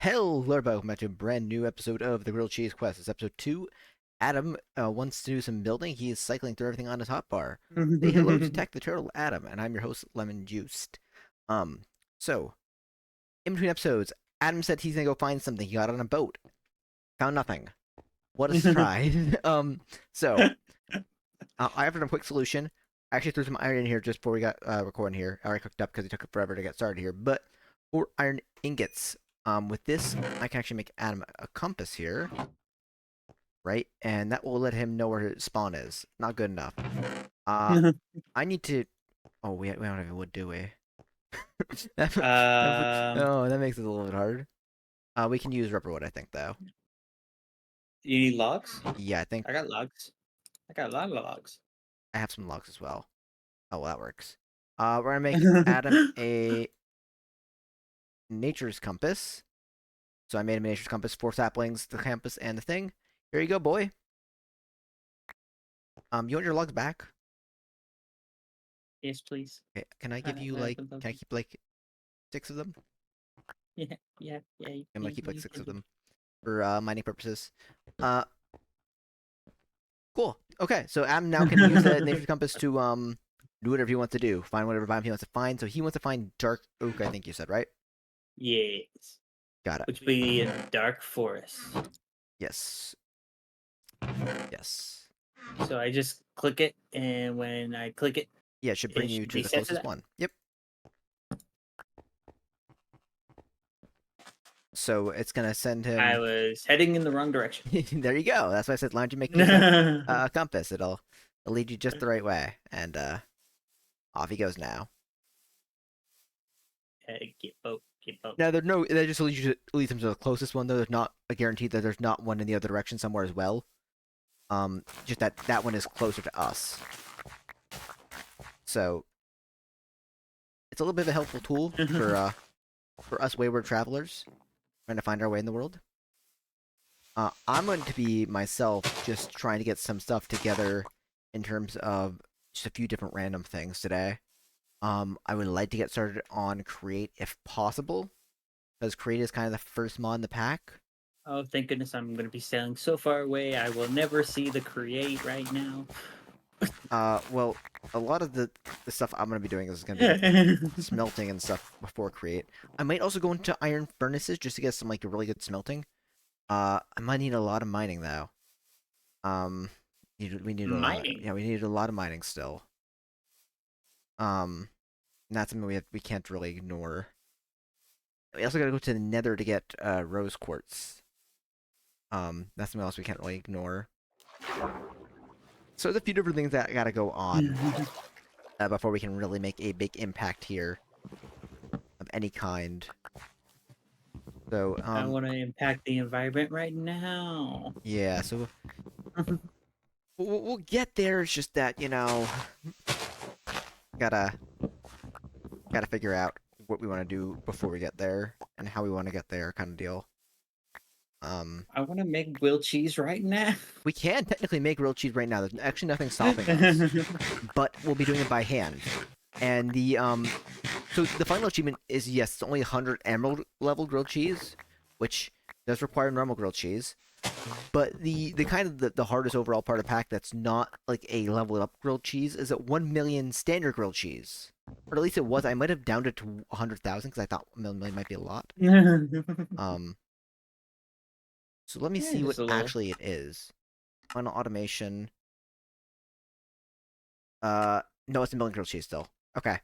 Hello, welcome back to a brand new episode of the Grilled Cheese Quest. It's episode 2. Adam wants to do some building. He is cycling through everything on his hotbar. Say hello to Tech the Turtle, Adam, and I'm your host, Lemon Juiced. Um, so, in between episodes, Adam said he's gonna go find something. He got on a boat. Found nothing. What a surprise. So, I offered him a quick solution. I actually threw some iron in here just before we got recording here. I already cooked up because it took forever to get started here. But 4 iron ingots. With this, I can actually make Adam a compass here, right? And that will let him know where his spawn is. Not good enough. I need to. Oh, we don't have any wood, do we? Um, Oh, that makes it a little bit hard. We can use rubber wood, I think, though. you need logs? Yeah, I think I got logs. I got a lot of logs. I have some logs as well. Oh, well, that works. We're gonna make Adam a nature's compass. So I made him a nature's compass, 4 saplings, the compass, and the thing. Here you go, boy. You want your logs back? Yes, please. Okay, can I give you I like? would love Can I to. keep like 6 of them? Yeah. I'm gonna keep like You 6 can of do. them for mining purposes. Uh, cool. Okay, so Adam now can use the nature's compass to do whatever he wants to do. Find whatever biome he wants to find. So he wants to find dark oak, I think you said, right? Yes. Got it. Which be a dark forest. Yes. Yes. So I just click it, and when I click it, Yeah, it should bring it you should to be the set to closest that. one. Yep. So it's gonna send I him. was heading in the wrong direction. There you go. That's why I said, why don't you make yourself a compass? It'll lead you just the right way, and off he goes now. Get boat, get boat. Now that just leads him to the closest one though. There's not a guarantee that there's not one in the other direction somewhere as well. Just that one is closer to us. So it's a little bit of a helpful tool for us wayward travelers trying to find our way in the world. I'm going to be myself just trying to get some stuff together in terms of just a few different random things today. I would like to get started on create if possible, because create is kind of the first mod in the pack. Oh, thank goodness I'm going to be sailing so far away. I will never see the create right now. Well, a lot of the stuff I'm gonna be doing is gonna be like smelting and stuff before create. I might also go into iron furnaces just to get some like really good smelting. I might need a lot of mining though. Um, we need a lot. Mining. Yeah, we need a lot of mining still. Um, and that's something we can't really ignore. We also gotta go to the Nether to get rose quartz. That's something else we can't really ignore. So there's a few different things that gotta go on before we can really make a big impact here of any kind. So, I want to impact the environment right now. yeah, so we'll get there. It's just that, gotta gotta figure out what we want to do before we get there and how we want to get there, kind of deal. Um, I want to make grilled cheese right now. we can technically make grilled cheese right now. There's actually nothing stopping us, but we'll be doing it by hand. And so the final achievement is yes, it's only 100 emerald level grilled cheese, which does require normal grilled cheese. But the kind of the hardest overall part of the pack that's not like a level up grilled cheese is at 1 million standard grilled cheese. Or at least it was. I might have downed it to 100,000 because I thought 1 million might be a lot. Um, so let me Yeah, see what just a little. actually it is. Final automation. No, it's a million grilled cheese still. Okay.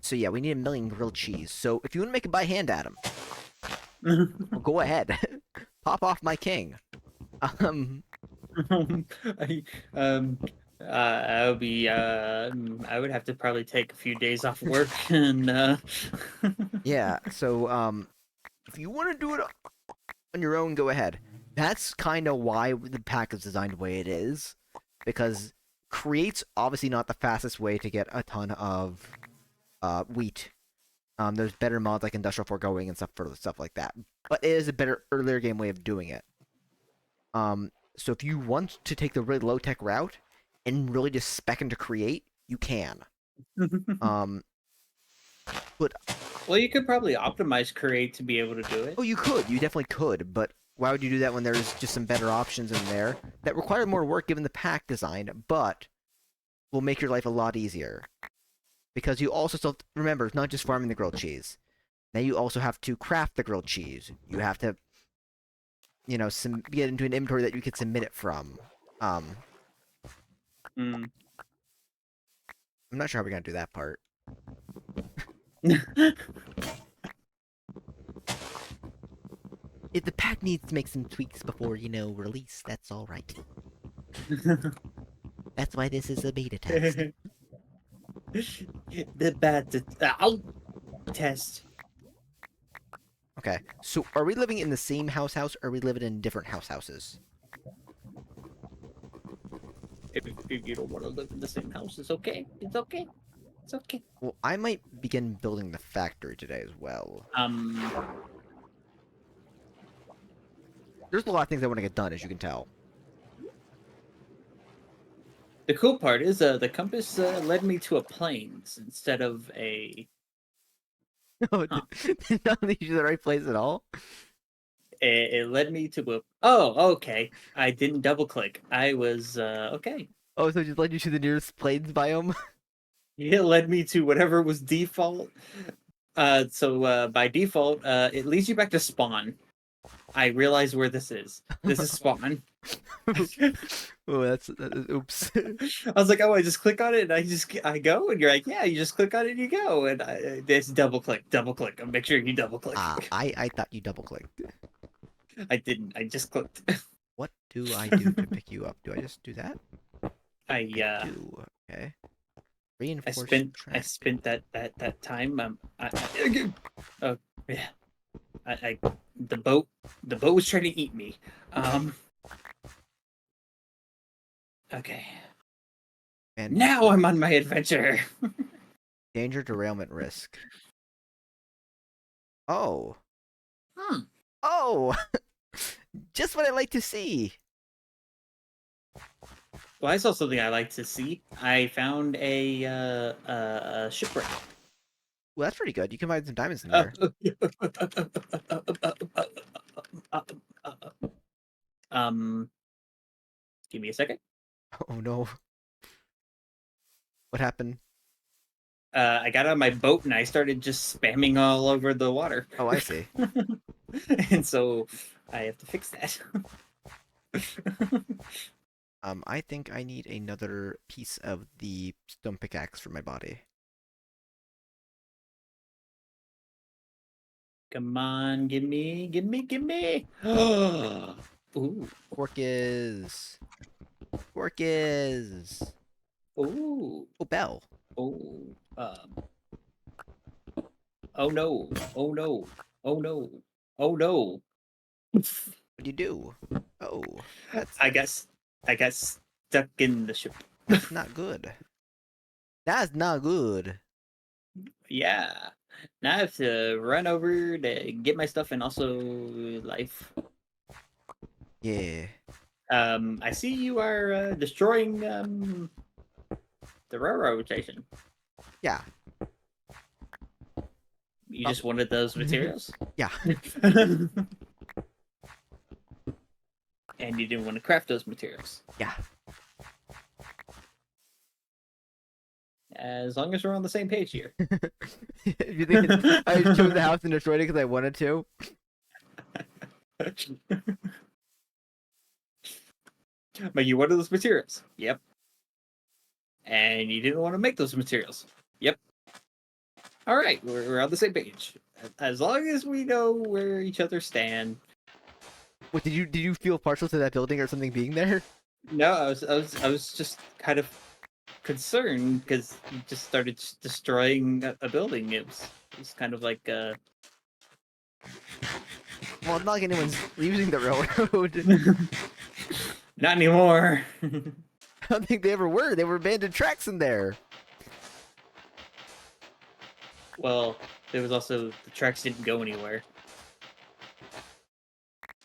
So yeah, we need 1 million grilled cheese. So if you want to make it by hand, Adam, well, go ahead. Pop off my king. Um, I, um, I would be. I would have to probably take a few days off work and. yeah. So if you want to do it on your own, go ahead. That's kind of why the pack is designed the way it is, because create's obviously not the fastest way to get a ton of wheat. There's better mods like industrial foregoing and stuff like that, but it is a better earlier game way of doing it. So if you want to take the really low tech route and really just spec into create, you can. Um, But Well, you could probably optimize create to be able to do it. oh, you definitely could. But why would you do that when there's just some better options in there that require more work given the pack design, but will make your life a lot easier? Because you also still remember it's not just farming the grilled cheese. Now you also have to craft the grilled cheese. You have to, get into an inventory that you can submit it from. Hmm. I'm not sure how we're gonna do that part. If the pack needs to make some tweaks before, release, that's all right. That's why this is a beta test. The bad I'll test. Okay, so are we living in the same house, or are we living in different houses? If you don't want to live in the same house, it's okay. It's okay. It's okay. Well, I might begin building the factory today as well. There's a lot of things I want to get done, as you can tell. The cool part is the compass led me to a plains instead of a. No, Huh. did not lead you to the right place at all. It led me to a. Oh, okay. I didn't double click. I was okay. Oh, so it just led you to the nearest plains biome? It led me to whatever was default. So by default, it leads you back to spawn. I realize where this is. This is spawn. Oh, that's oops. I was like, oh, I just click on it and I go, and you're like, yeah, you just click on it and you go, and this double click, and make sure you double click. I thought you double clicked. I didn't. I just clicked. What do I do to pick you up? Do I just do that? I do. Okay. Reinforced I spent that time. Oh yeah. The boat was trying to eat me. Okay. And now I'm on my adventure. Danger, derailment, risk. Oh. Oh! Just what I like to see. Well, I saw something I like to see. I found a shipwreck. Well, that's pretty good. You can find some diamonds in there. Give me a second. Oh no. What happened? I got on my boat and I started just spamming all over the water. Oh, I see. And so I have to fix that. I think I need another piece of the stone pickaxe for my body. Come on, give me. Ooh. Orcas. Ooh. Oh, bell. Oh. Oh no. Oh no. Oh no. Oh no. What do you do? Oh, I got stuck in the ship. that's not good. That's not good. Yeah. Now I have to run over to get my stuff and also life. Yeah. I see you are destroying the railroad station. Yeah. You just wanted those materials? Yeah. And you didn't want to craft those materials. Yeah. As long as we're on the same page here. You think I chose the house and destroyed it because I wanted to? But you wanted those materials. Yep. And you didn't want to make those materials. Yep. All right, we're on the same page. As long as we know where each other stand. What did you feel partial to that building or something being there? No, I was just kind of concerned because you just started destroying a building. It was kind of like Well, it's not like anyone's using the railroad. not anymore. I don't think they ever were. They were abandoned tracks in there. Well, there was also the tracks didn't go anywhere.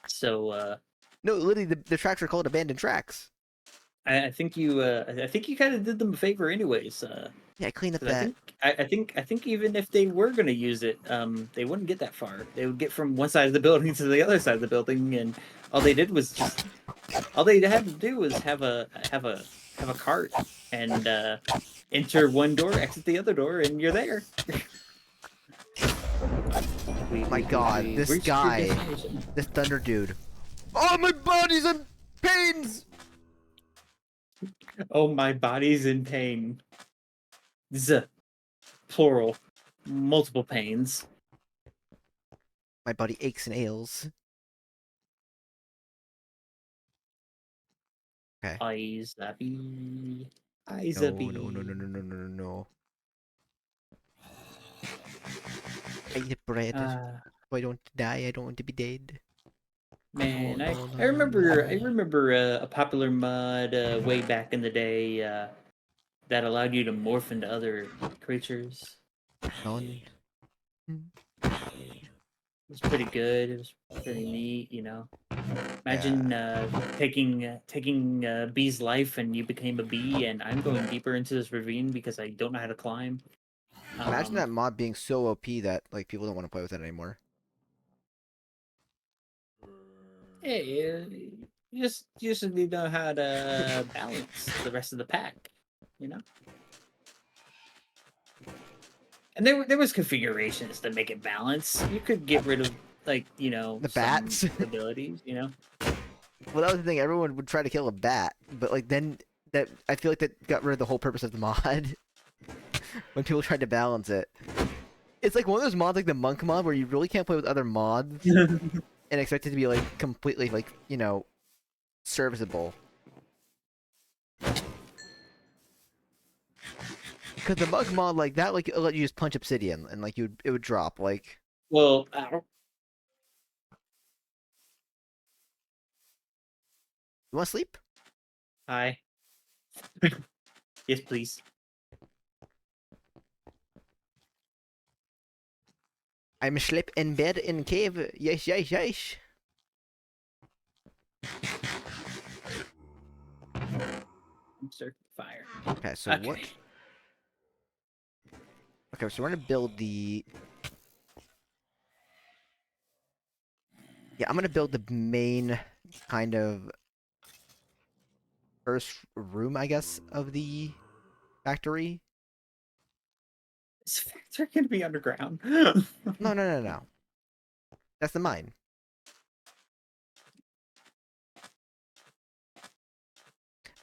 So No, literally, the tracks are called abandoned tracks. I think you kind of did them a favor anyways. Yeah, clean up 'Cause that. I think even if they were gonna use it, they wouldn't get that far. They would get from one side of the building to the other side of the building, and all they did was just all they had to do was have a cart and enter one door, exit the other door, and you're there. My God, We this reached your guy, destination. this thunder dude. Oh, my body's in pains. Oh, my body's in pain. Z, plural, multiple pains. My body aches and ails. Okay. Eyes, Abby. Eyes, No, no, no, Abby. no, no, no, no, no, no. I eat bread. Ah. So I don't die. I don't want to be dead. No, Man, no, no, I no, no. remember a popular mod way back in the day that allowed you to morph into other creatures. None. It was pretty good. It was pretty neat, you know. Imagine Yeah. taking Bee's life and you became a bee, and I'm going deeper into this ravine because I don't know how to climb. Imagine Um, that mod being so OP that like people don't want to play with it anymore. hey, you just need to know how to balance the rest of the pack, you know. And there was configurations to make it balance. You could get rid of like The some bats. abilities, you know. Well, that was the thing. Everyone would try to kill a bat, but like then that I feel like that got rid of the whole purpose of the mod when people tried to balance it. It's like one of those mods, like the monk mod, where you really can't play with other mods and expect it to be like completely like serviceable. Because the monk mod like that, like it'll let you just punch obsidian and like it would drop. Like, Well, you want to sleep? hi. Yes, please. I'm asleep in bed in cave. Yes, yes, yes. Start fire. Okay, so what? Okay. Okay, so we're gonna build the. Yeah, I'm gonna build the main kind of first room, I guess, of the factory. Is factory gonna be underground? No, no, no, no. That's the mine.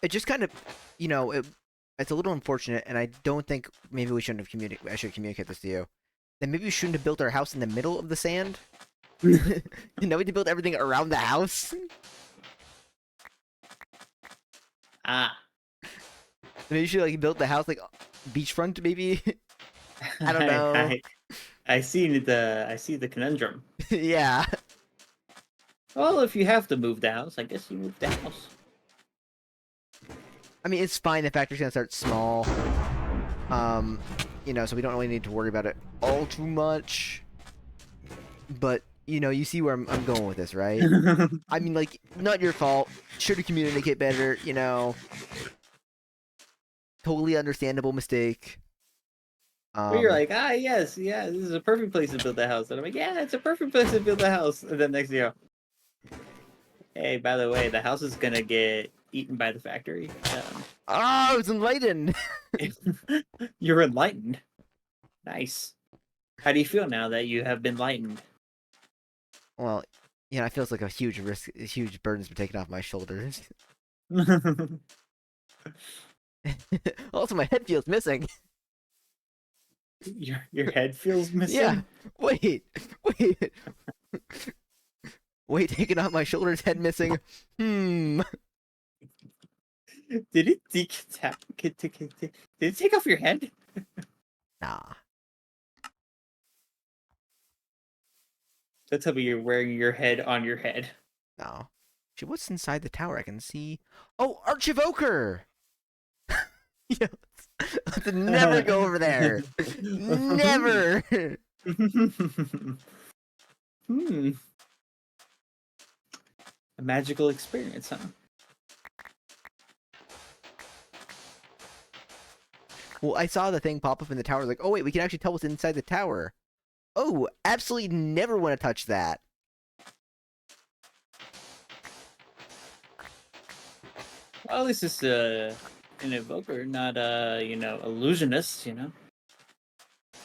It just kind of, it's a little unfortunate, and I don't think maybe we shouldn't have communicated. I should communicate this to you. Then maybe we shouldn't have built our house in the middle of the sand. And now we have to build everything around the house. Ah. Maybe you should like build the house like beachfront, maybe. I don't I, know. I I see the conundrum. Yeah. Well, if you have to move the house, I guess you move the house. I mean, it's fine. The factory's gonna start small. Um, so we don't really need to worry about it all too much. But you see where I'm going with this, right? I mean, like, not your fault. Should have communicate better. Totally understandable mistake. But you're Um, like, ah, yes, yeah, this is a perfect place to build a house. And I'm like, yeah, it's a perfect place to build a house. And then next thing you know, hey, by the way, the house is gonna get eaten by the factory. I was enlightened. You're enlightened. Nice. How do you feel now that you have been enlightened? Well, it feels like a huge risk, a huge burden's been taken off my shoulders. Also, my head feels missing. Your head feels Yeah. missing. Wait. Wait. Wait. Taking off my shoulders, head missing. Hmm. Did it did it take off your head? Nah. Don't tell me you're wearing your head on your head. No. Actually, what's inside the tower? I can see. Oh, Archivoker! Yeah. Let's never go over there. Never. Hmm. A magical experience, huh? Well, I saw the thing pop up in the tower. I was like, oh wait, we can actually tell what's inside the tower. Oh, absolutely never want to touch that. Well, at least it's an evoker, not illusionist. I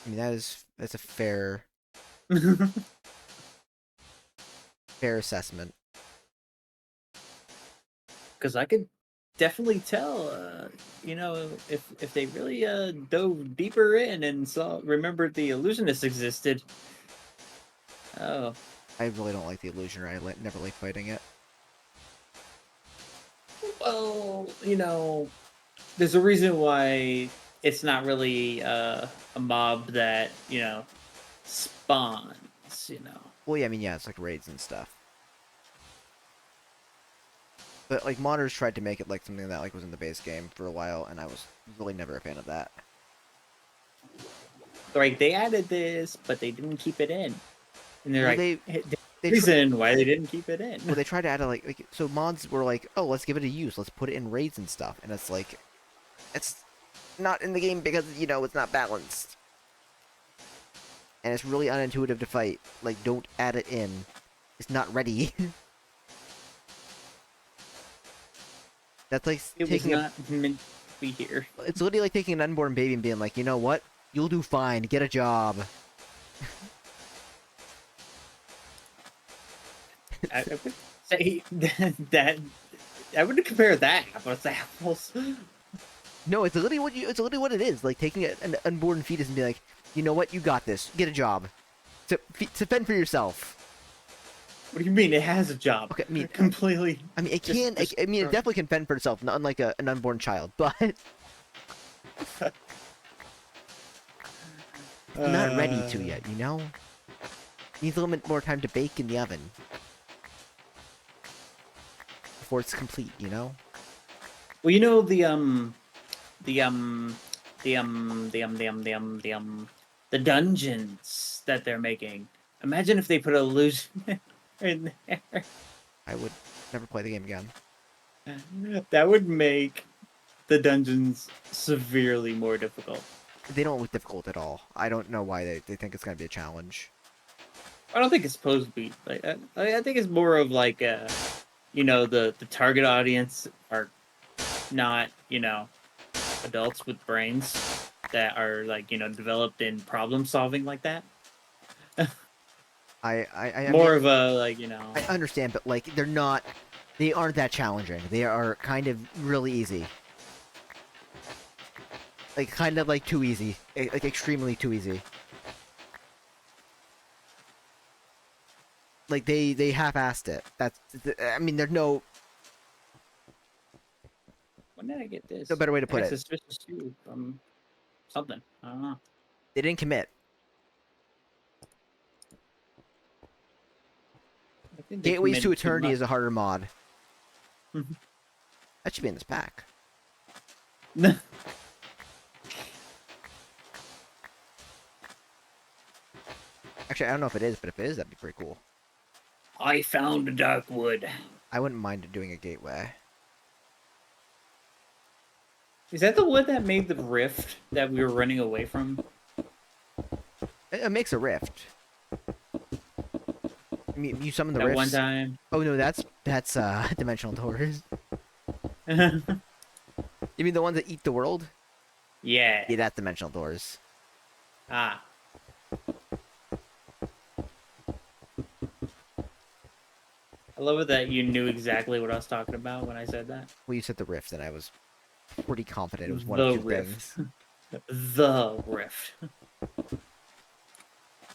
mean, that's a fair assessment. Because I could definitely tell, if they really dove deeper in and remembered the illusionist existed. Oh, I really don't like the illusioner. Never like fighting it. well, there's a reason why it's not really a mob that spawns. Well, yeah, I mean, yeah, it's like raids and stuff. But like modders tried to make it like something that like was in the base game for a while, and I was really never a fan of that. Like they added this, but they didn't keep it in, and they're Well, like, they reason why they didn't keep it in. Well, they tried to add a so mods were like, oh, let's give it a use, let's put it in raids and stuff, and it's like, it's not in the game because it's not balanced, and it's really unintuitive to fight. Like, don't add it in. It's not ready. That's like It was not meant to be here. It's literally like taking an unborn baby and being like, you know what? You'll do fine. Get a job. I would say that I wouldn't compare that apples to apples. No, it's literally what it is. Like taking an unborn fetus and be like, you know what? You got this. Get a job. To fend for yourself. What do you mean? It has a job. Okay, I mean, completely. I mean, it can. I mean, it definitely can fend for itself, not unlike an unborn child, but not ready to yet. Needs a little bit more time to bake in the oven before it's complete. Well, the dungeons that they're making. Imagine if they put illusion in there. I would never play the game again. That would make the dungeons severely more difficult. They don't look difficult at all. I don't know why they think it's going to be a challenge. I don't think it's supposed to be. Like, I think it's more of like, the target audience are not, adults with brains that are like, developed in problem solving like that. I more mean, of a like, I understand, but like they aren't that challenging. They are kind of really easy. Like kind of like too easy. Like extremely too easy. Like they half-assed it. I mean, there's no When did I get this? better way to put I it. got suspicious too from something. I don't know. They didn't commit. I think they Gateways to committed too Eternity much. is a harder mod. That should be in this pack. Actually, I don't know if it is, but if it is, that'd be pretty cool. I found a dark wood. I wouldn't mind doing a gateway. Is that the wood that made the rift that we were running away from? It makes a rift. I mean, you summon the that rifts. one time. Oh no, that's dimensional doors. Yeah. You mean the ones that eat the world? Yeah, that's dimensional doors. Ah. I love it that you knew exactly what I was talking about when I said that. Well, you said the rift, and I was pretty confident it was one The of two rift. things. The rift.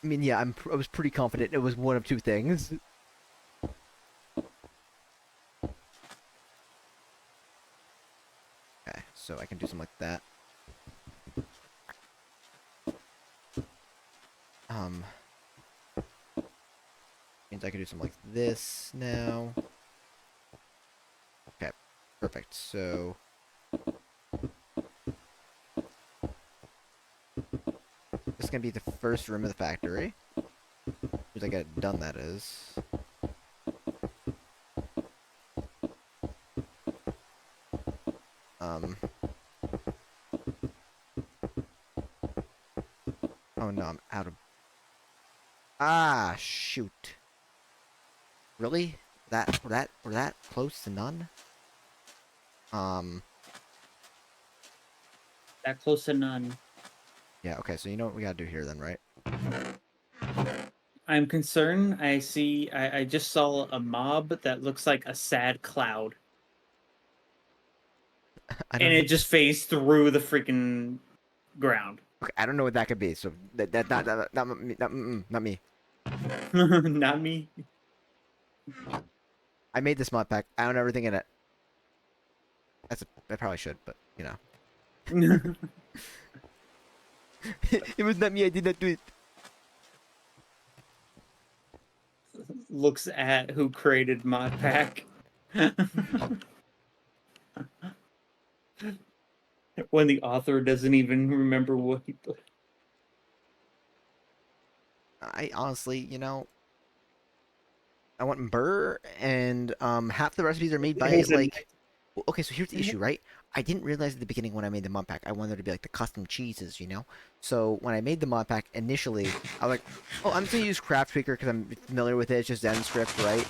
I mean, yeah, I was pretty confident it was one of two things. Okay, so I can do something like that. Means I can do something like this now. Okay, perfect. So this is gonna be the first room of the factory. As I get it done, that is. no, I'm out of... Ah, shoot. Really? We're that close to none? Um, That close to none. yeah, okay, so you know what we gotta do here then, right? I'm concerned. I just saw a mob that looks like a sad cloud. I And don't know. it just phased through the freaking ground. Okay, I don't know what that could be, so not me, not me. Not me. I made this mod pack. I own everything in it. I probably should, but, you know. It was not me, I did not do it. Looks at who created modpack. When the author doesn't even remember what he put. I honestly, you know, I want burr, and half the recipes are made by Here's a like. Well, okay, so here's the issue, right? I didn't realize at the beginning when I made the mod pack, I wanted it to be like the custom cheeses, you know. So when I made the mod pack initially, I was like, oh, I'm just gonna use Craft Tweaker because I'm familiar with it. It's just Zen script, right?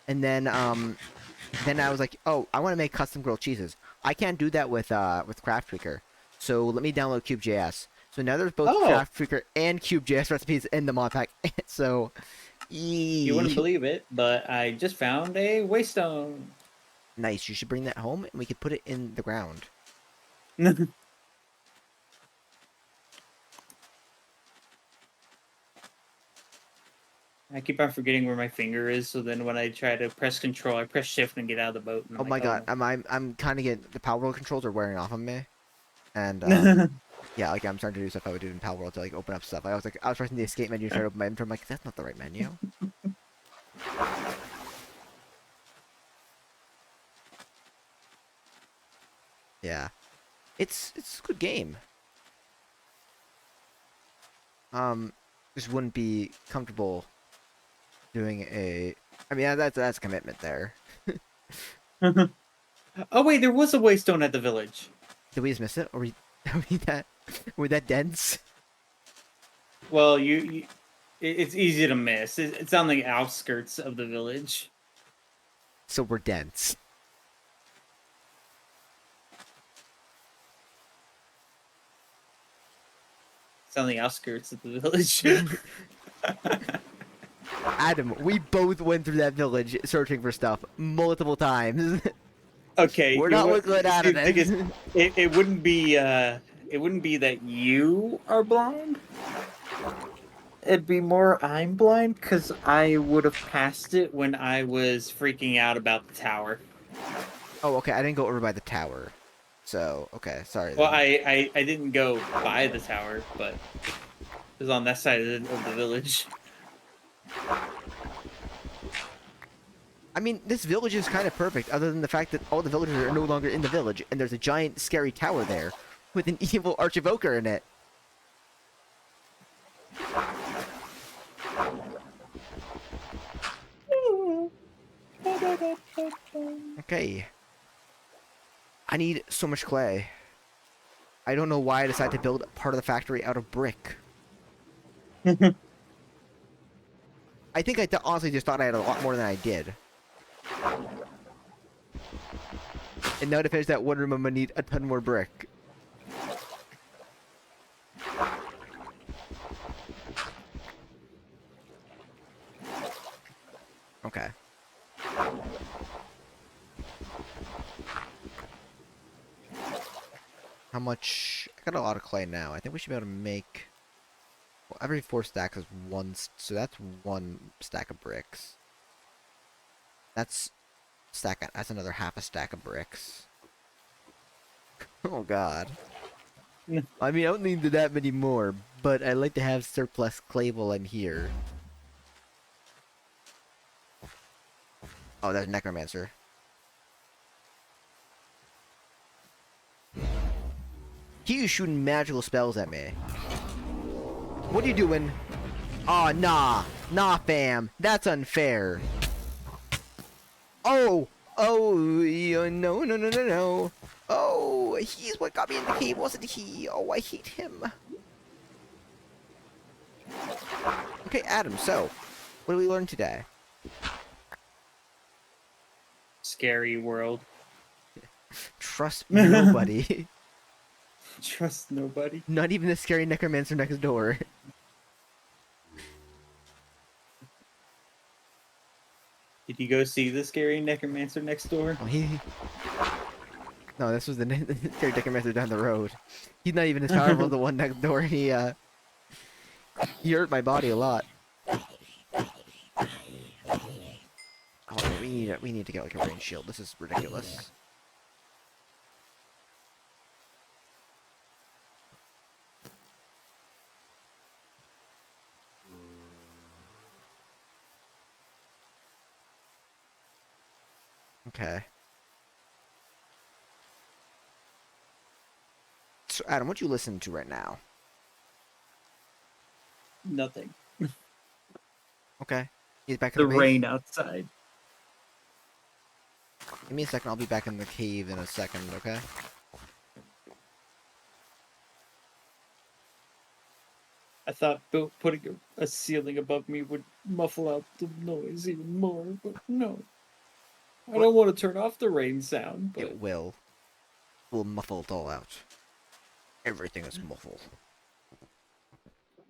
And then I was like, oh, I want to make custom grilled cheeses. I can't do that with Craft Tweaker. So let me download Cube.js. So now there's both Oh, Craft Tweaker and Cube.js recipes in the mod pack. So, you wouldn't eee. believe it, but I just found a waystone. Nice. You should bring that home, and we could put it in the ground. I keep on forgetting where my finger is, so then when I try to press control, I press shift and get out of the boat, and I'm Oh like, my oh god, I'm kind of getting the Power World controls are wearing off on me, and no. yeah, like I'm starting to do stuff I would do in Power World to like open up stuff. I was pressing the escape menu to try to open my inventory. I'm like, that's not the right menu. Yeah, it's a good game. Just wouldn't be comfortable doing a. I mean, that's a commitment there. Oh wait, there was a waystone at the village. Did we just miss it? Or are we that were we that dense? Well, it's easy to miss. It's on the outskirts of the village. So we're dense. It's on the outskirts of the village. Adam, we both went through that village searching for stuff multiple times. Okay, We're you not know, looking out see, of the thing is, this. it wouldn't be that you are blind. It'd be more I'm blind because I would have passed it when I was freaking out about the tower. Oh, okay. I didn't go over by the tower. So, okay. Sorry Well, then. I didn't go by the tower, but it was on that side of the village. I mean, this village is kind of perfect, other than the fact that all the villagers are no longer in the village, and there's a giant, scary tower there with an evil archevoker in it. Okay. I need so much clay. I don't know why I decided to build part of the factory out of brick. I think I honestly just thought I had a lot more than I did. And now to finish that one room, I'm gonna need a ton more brick. Okay. How much? I got a lot of clay now. I think we should be able to make... Well, every 4 stacks is one... So that's 1 stack of bricks. That's... That's another half a stack of bricks. Oh god. I mean, I don't need that many more, but I like to have surplus clay while I'm here. Oh, there's Necromancer. He's shooting magical spells at me. What are you doing? Aw, nah. Nah, fam. That's unfair. Oh! Oh, no, no, no, no, no. Oh, he's what got me in the cave, wasn't he? Oh, I hate him. Okay, Adam, so, what did we learn today? Scary world. Trust nobody. Trust nobody. Not even the scary necromancer next door. Did you go see the scary necromancer next door? Oh, no, this was the scary necromancer down the road. He's not even as powerful as the one next door. He hurt my body a lot. Oh, we need to get like a range shield. This is ridiculous. Okay. So, Adam, what you listen to right now? Nothing. Okay. He's back in The the base? rain outside. Give me a second. I'll be back in the cave in a second, okay? I thought putting a ceiling above me would muffle out the noise even more, but no. I don't want to turn off the rain sound, but It will. We'll muffle it all out. Everything is muffled.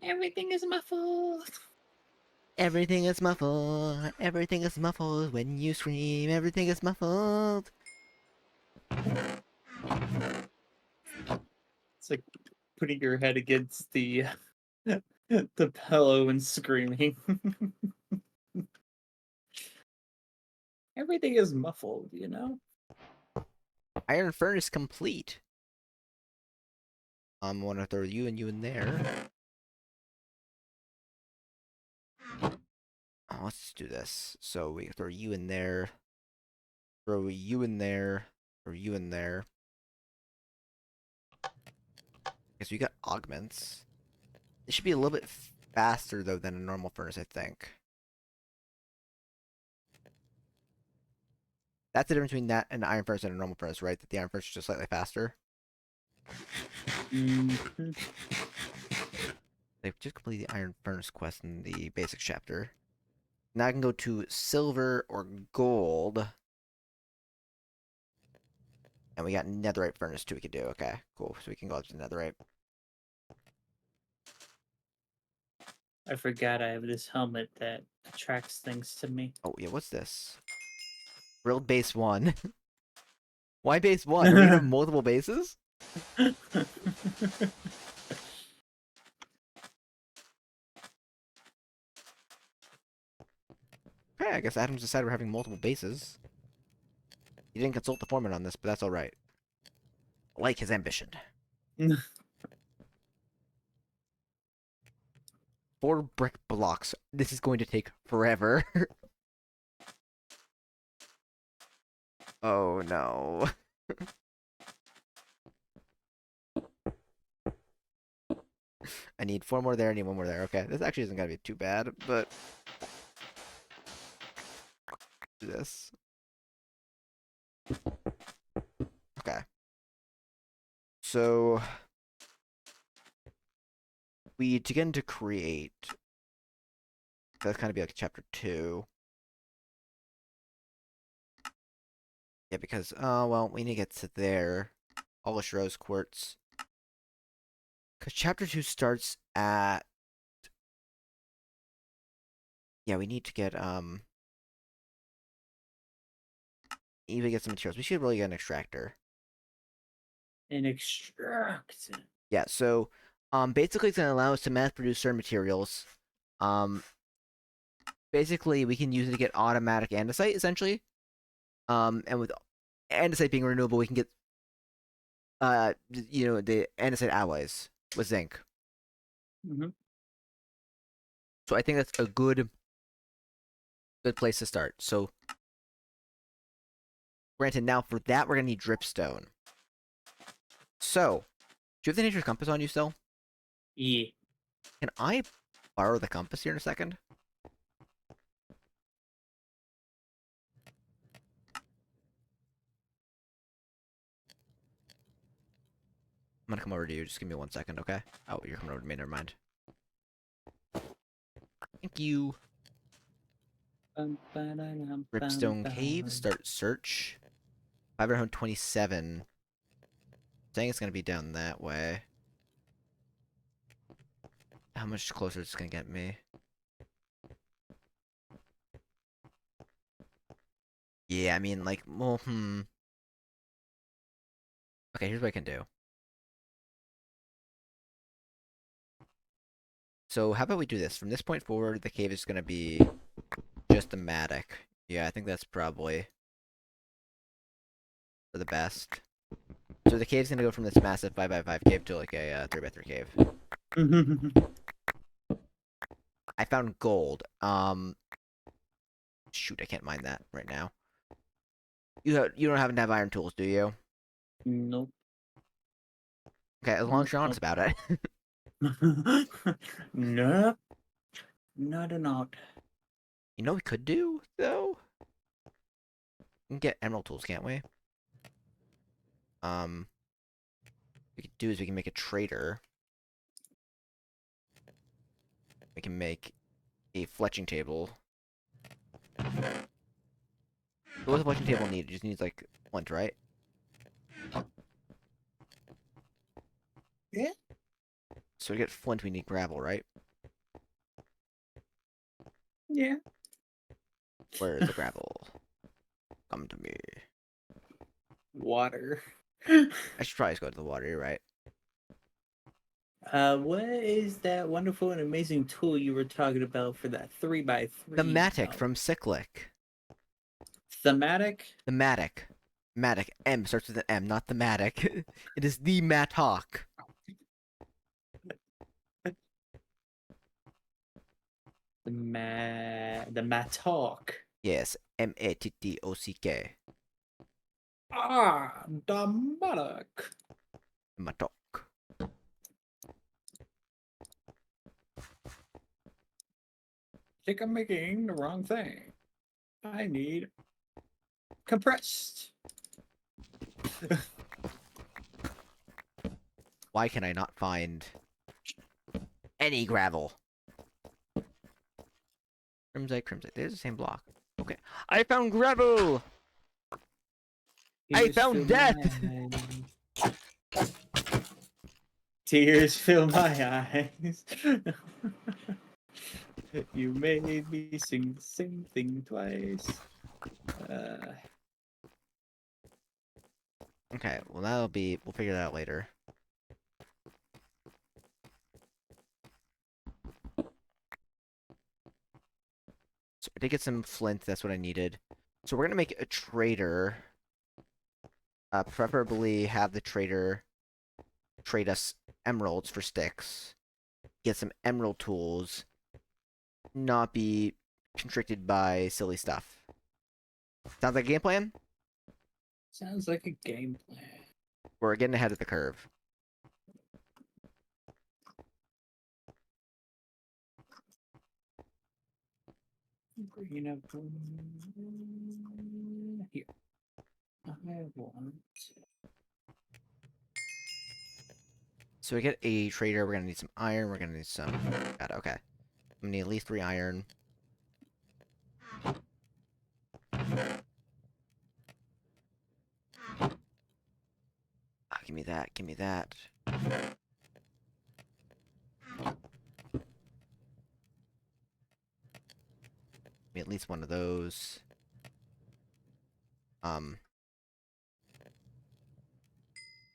everything is muffled. Everything is muffled. Everything is muffled when you scream. Everything is muffled. It's like putting your head against the the pillow and screaming. Everything is muffled, you know? Iron furnace complete. I'm gonna throw you and you in there. Oh, let's do this. So we throw you in there. Throw you in there. Throw you in there. Because we got augments. It should be a little bit faster though than a normal furnace, I think. That's the difference between that and an iron furnace and a normal furnace, right? That the iron furnace is just slightly faster. Mm-hmm. They've just completed the iron furnace quest in the basic chapter. Now I can go to silver or gold. And we got netherite furnace too we could do. Okay, cool. So we can go up to netherite. I forgot I have this helmet that attracts things to me. Oh, yeah, what's this? Drilled base 1. Why base 1? Are we gonna have multiple bases? Okay, I guess Adams decided we're having multiple bases. He didn't consult the foreman on this, but that's alright. Like his ambition. 4 brick blocks. This is going to take forever. Oh no. I need 4 more there, I need 1 more there. Okay, this actually isn't gonna be too bad, but... Do this. Okay. So... to get into create... That's kind of be like chapter 2. Yeah, because, well, we need to get to there. Polish rose quartz. Because chapter 2 starts at... Yeah, we need to get, even get some materials. We should really get an extractor. An extract. Yeah, so, basically it's going to allow us to mass produce certain materials. Basically, we can use it to get automatic andesite, essentially. And with andesite being renewable, we can get, the andesite alloys with zinc. Mm-hmm. So I think that's a good place to start. So, granted, now for that, we're going to need dripstone. So, do you have the nature's compass on you still? Yeah. Can I borrow the compass here in a second? I'm gonna come over to you. Just give me 1 second, okay? Oh, you're coming over to me. Never mind. Thank you. Ripstone Cave, start search. 527. Saying it's gonna be down that way. How much closer it's gonna get me? Yeah, I mean, like, well, Okay, here's what I can do. So, how about we do this? From this point forward, the cave is gonna be just a matic. Yeah, I think that's probably for the best. So the cave's gonna go from this massive 5x5 cave to like a 3x3 cave. I found gold. Shoot, I can't mine that right now. You don't happen to have iron tools, do you? Nope. Okay, as long as you're honest about it. Nope. Not a not. You know what we could do though? We can get emerald tools, can't we? What we could do is we can make a trader. We can make a fletching table. So what does a fletching table need? It just needs like flint, right? Yeah. So to get flint, we need gravel, right? Yeah. Where is the gravel? Come to me. Water. I should probably just go to the water. You're right. What is that wonderful and amazing tool you were talking about for that 3x3? The matic from Cyclic. Thematic? The matic. Matic. M starts with an M, not the matic. It is the mattock. The mattock. Yes, mattock. Ah, the mattock. Mattock. I think I'm making the wrong thing. I need compressed. Why can I not find any gravel? Crimson. There's the same block. Okay. I found gravel! I found death! Tears fill my eyes. You made me sing the same thing twice. Okay, well we'll figure that out later. So I did get some flint, that's what I needed. So we're gonna make a trader. Preferably have the trader trade us emeralds for sticks. Get some emerald tools. Not be constricted by silly stuff. Sounds like a game plan? Sounds like a game plan. We're getting ahead of the curve. Bringing up here. I want. So we get a trader, we're gonna need some iron, we're gonna need some... Got it, okay. I'm gonna need at least 3 iron. Give me that, give me that. Give me at least one of those.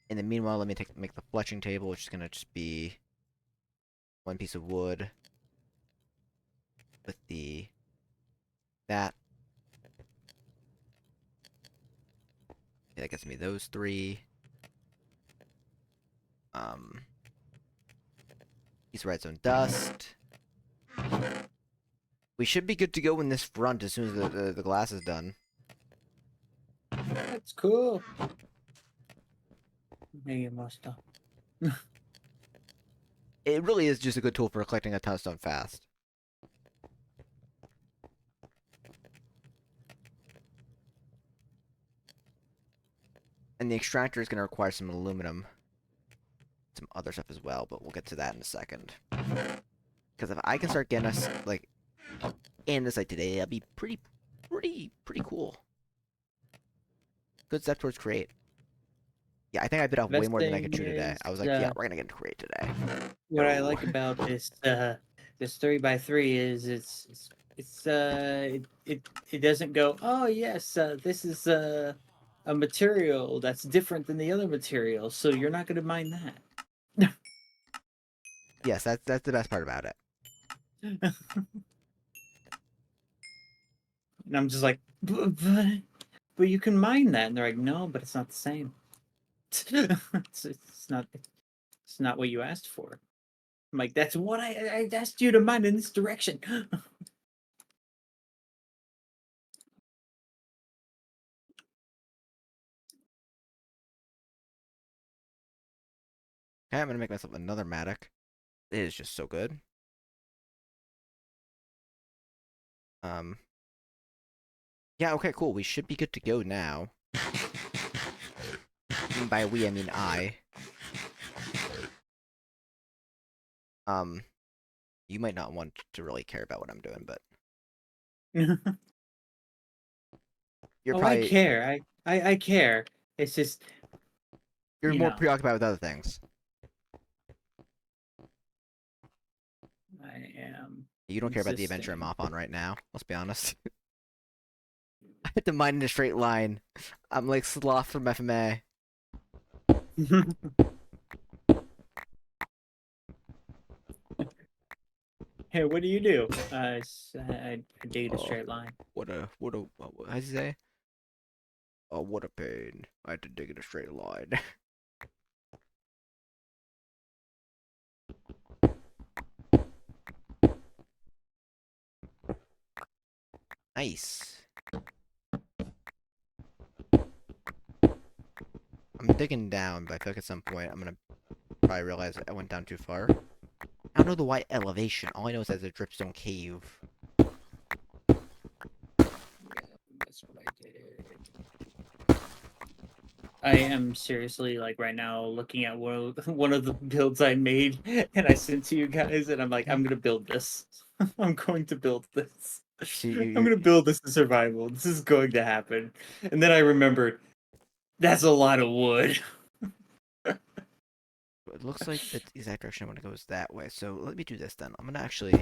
In the meanwhile, let me make the fletching table, which is gonna just be 1 piece of wood with that. Yeah, that gets me those 3. Piece of redstone dust. We should be good to go in this front as soon as the glass is done. That's cool. Maybe must have. It really is just a good tool for collecting a ton of stone fast. And the extractor is going to require some aluminum. Some other stuff as well, but we'll get to that in a second. Because if I can start getting us, like, andesite today. That'll be pretty cool. Good step towards create. Yeah, I think I bit off way Best more than I could thing chew today. is, I was like, yeah, we're gonna get into create today. what I No. like about this 3x3 is it doesn't go, oh yes, this is a material that's different than the other material, so you're not going to mind that. Yes, that's the best part about it. And I'm just like, but you can mine that, and they're like, no, but it's not the same. It's not what you asked for. I'm like, that's what I asked you to mine in this direction. Okay, I'm gonna make myself another Matic. It is just so good. Um, yeah, okay, cool. We should be good to go now. And by we, I mean I. Um, you might not want to really care about what I'm doing, but you're Oh, I probably care. I care. It's just, you're you more know, preoccupied with other things. I am You don't care about the adventure I'm existing. off on right now. Let's be honest. I had to mine in a straight line. I'm like Sloth from FMA. Hey, what do you do? I dig a Oh, straight line. how's he say? Oh, what a pain. I had to dig in a straight line. Nice. I'm digging down, but I feel like at some point I'm gonna probably realize I went down too far. I don't know the white elevation. All I know is that it's a dripstone cave. Yeah, that's what I did. I am seriously, like, right now looking at one of the builds I made and I sent to you guys, and I'm like, I'm gonna build this. I'm going to build this. So I'm gonna build this in survival. This is going to happen. And then I remembered that's a lot of wood. it looks like the exact direction I want to go is that way. So let me do this then. I'm gonna actually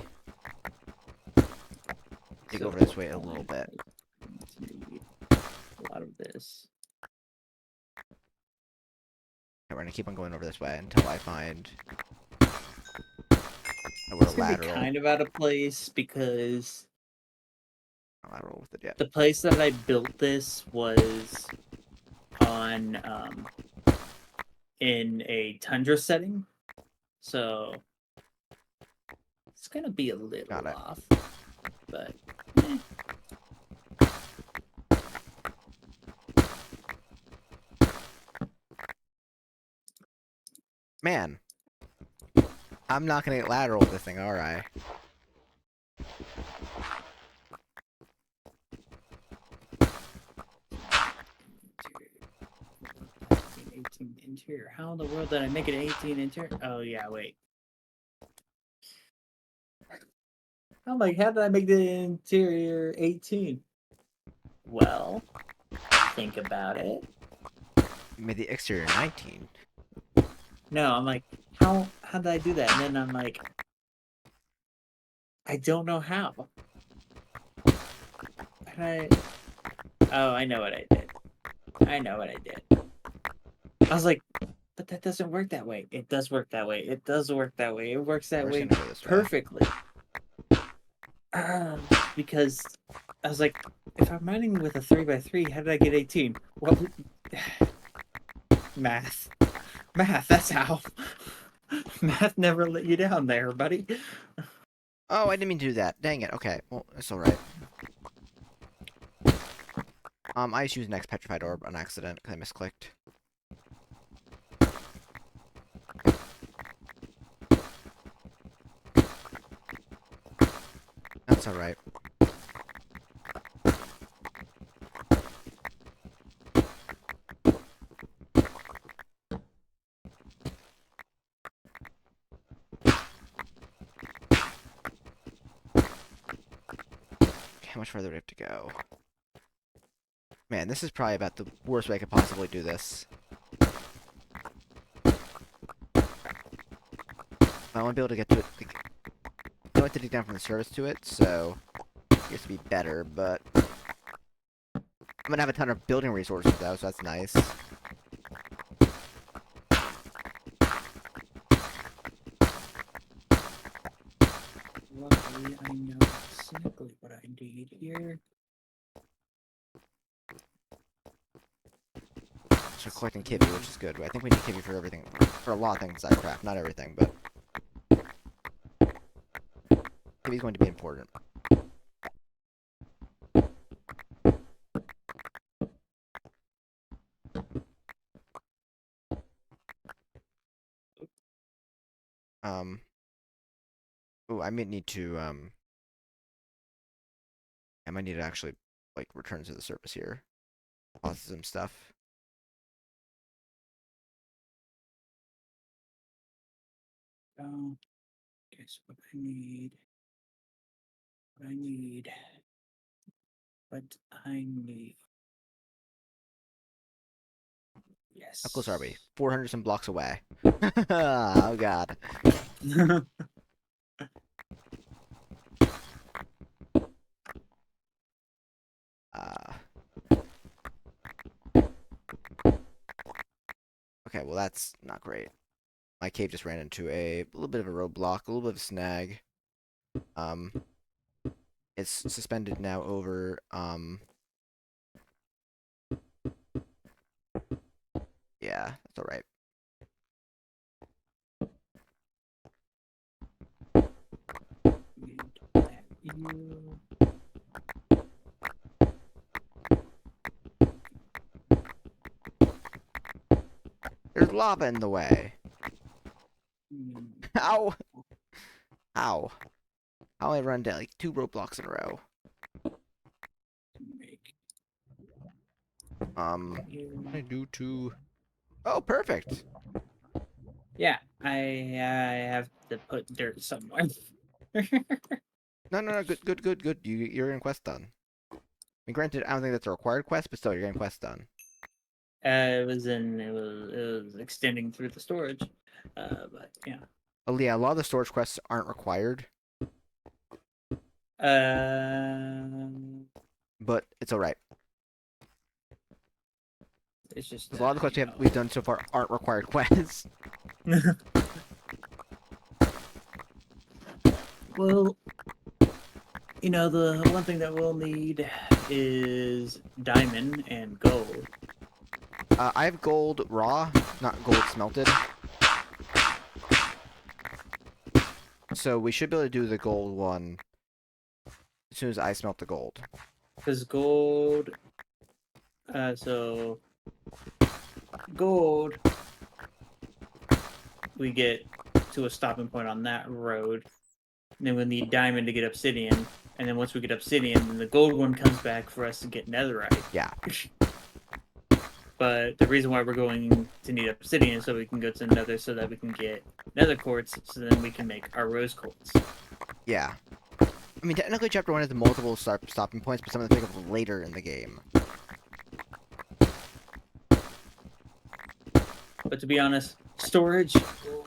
dig So over this way a little bit. need a lot of this. Okay, we're gonna keep on going over this way until I find a It's gonna be lateral. kind of out of place because Lateral with it, yeah. the place that I built this was on in a tundra setting, so it's gonna be a little off, but Man, I'm not gonna get lateral with this thing, alright. 18 interior. How in the world did I make it 18 interior? Oh yeah, wait. I'm like, how did I make the interior 18? Well, think about it. You made the exterior 19. No, I'm like, how did I do that? And then I'm like, I don't know how. Oh, I know what I did. I know what I did. I was like, but that doesn't work that way. It does work that way. It does work that way. It works that way perfectly. Because I was like, if I'm mining with a 3x3, how did I get 18? Well, math. Math, that's how. Math never let you down there, buddy. Oh, I didn't mean to do that. Dang it. Okay, well, it's alright. I just used next petrified orb on accident because I misclicked. That's alright. how much further do we have to go? Man, this is probably about the worst way I could possibly do this. I want to be able to get to it. Like, I don't have to dig down from the surface to it, so it used to be better, but I'm gonna have a ton of building resources though, so that's nice. Luckily, I know exactly what I need here. So collecting kibby, which is good. But I think we need kibby for everything, for a lot of things I craft. Not everything, but kibby's going to be important. Ooh, I might need to I might need to actually like return to the surface here. Pause some stuff. Guess what I need. What I need. What I need. How close are we? Yes. 400 some blocks away. Oh god. Uh, okay, well that's not great. My cave just ran into a little bit of a roadblock, a little bit of a snag. Um, it's suspended now over yeah, that's all right. You. There's lava in the way. Ow! Ow. How I run down like 2 roadblocks in a row. Make What you. can I do to... Oh, perfect! Yeah, I have to put dirt somewhere. No, good, good, good, good. You're getting quest done. I mean, granted, I don't think that's a required quest, but still, you're getting quest done. It was extending through the storage. But yeah. Oh, yeah, a lot of the storage quests aren't required, Um, but it's alright. it's just Because a lot of the quests we've done so far aren't required quests. Well, the one thing that we'll need is diamond and gold. I have gold raw, not gold smelted. So we should be able to do the gold one as soon as I smelt the gold. Because gold, so gold, we get to a stopping point on that road. And then we'll need diamond to get obsidian. And then once we get obsidian, then the gold one comes back for us to get netherite. Yeah. But the reason why we're going to need obsidian is so we can go to nether so that we can get nether quartz so then we can make our rose quartz. Yeah. I mean, technically chapter 1 has multiple stopping points, but some of them pick up later in the game. But to be honest, storage,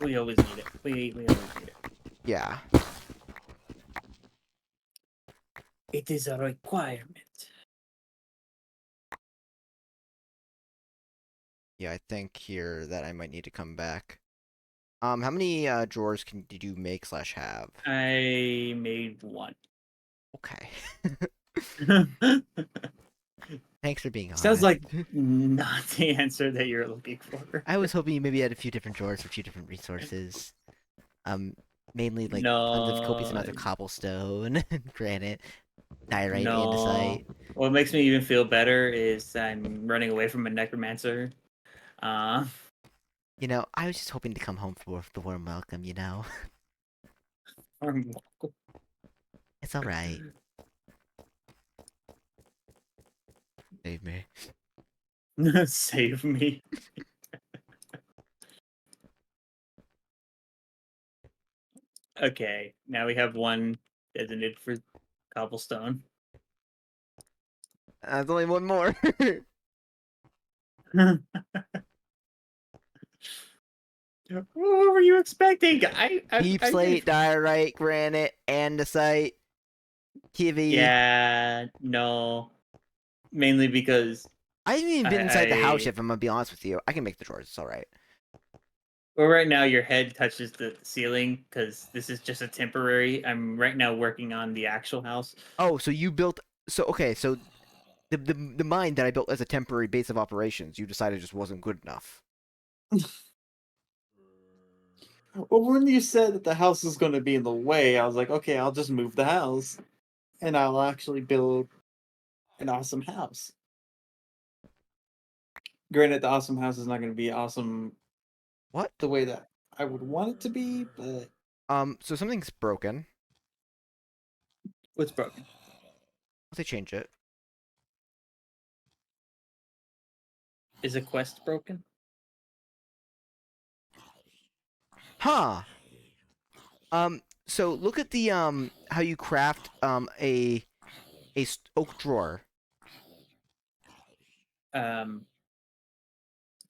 we always need it. We always need it. Yeah. It is a requirement. Yeah, I think here that I might need to come back. How many drawers did you make slash have? I made one. Okay. Thanks for being Sounds honest. like not the answer that you're looking for. I was hoping you maybe had a few different drawers for a few different resources. Mainly like tons of copious No, amounts of cobblestone, granite, diorite, no. andesite. What makes me even feel better is I'm running away from a necromancer. Uh, You know, I was just hoping to come home for the warm welcome, you know? It's alright. Save me. save me. Okay, now we have one designated for cobblestone. There's only one more. What were you expecting? Deep I slate, gave. diorite, granite, andesite, kivy. Yeah, no. Mainly because I haven't even been inside the house I yet, if I'm gonna be honest with you. I can make the drawers, it's alright. well, right now your head touches the ceiling because this is just a temporary. I'm right now working on the actual house. Oh, so you built so okay, so the mine that I built as a temporary base of operations, you decided just wasn't good enough. Well, when you said that the house was going to be in the way, I was like, okay, I'll just move the house and I'll actually build an awesome house. Granted, the awesome house is not going to be awesome What? the way that I would want it to be, but So something's broken. What's broken? Let's say change it. Is a quest broken? Huh. So look at the how you craft a oak drawer. Um,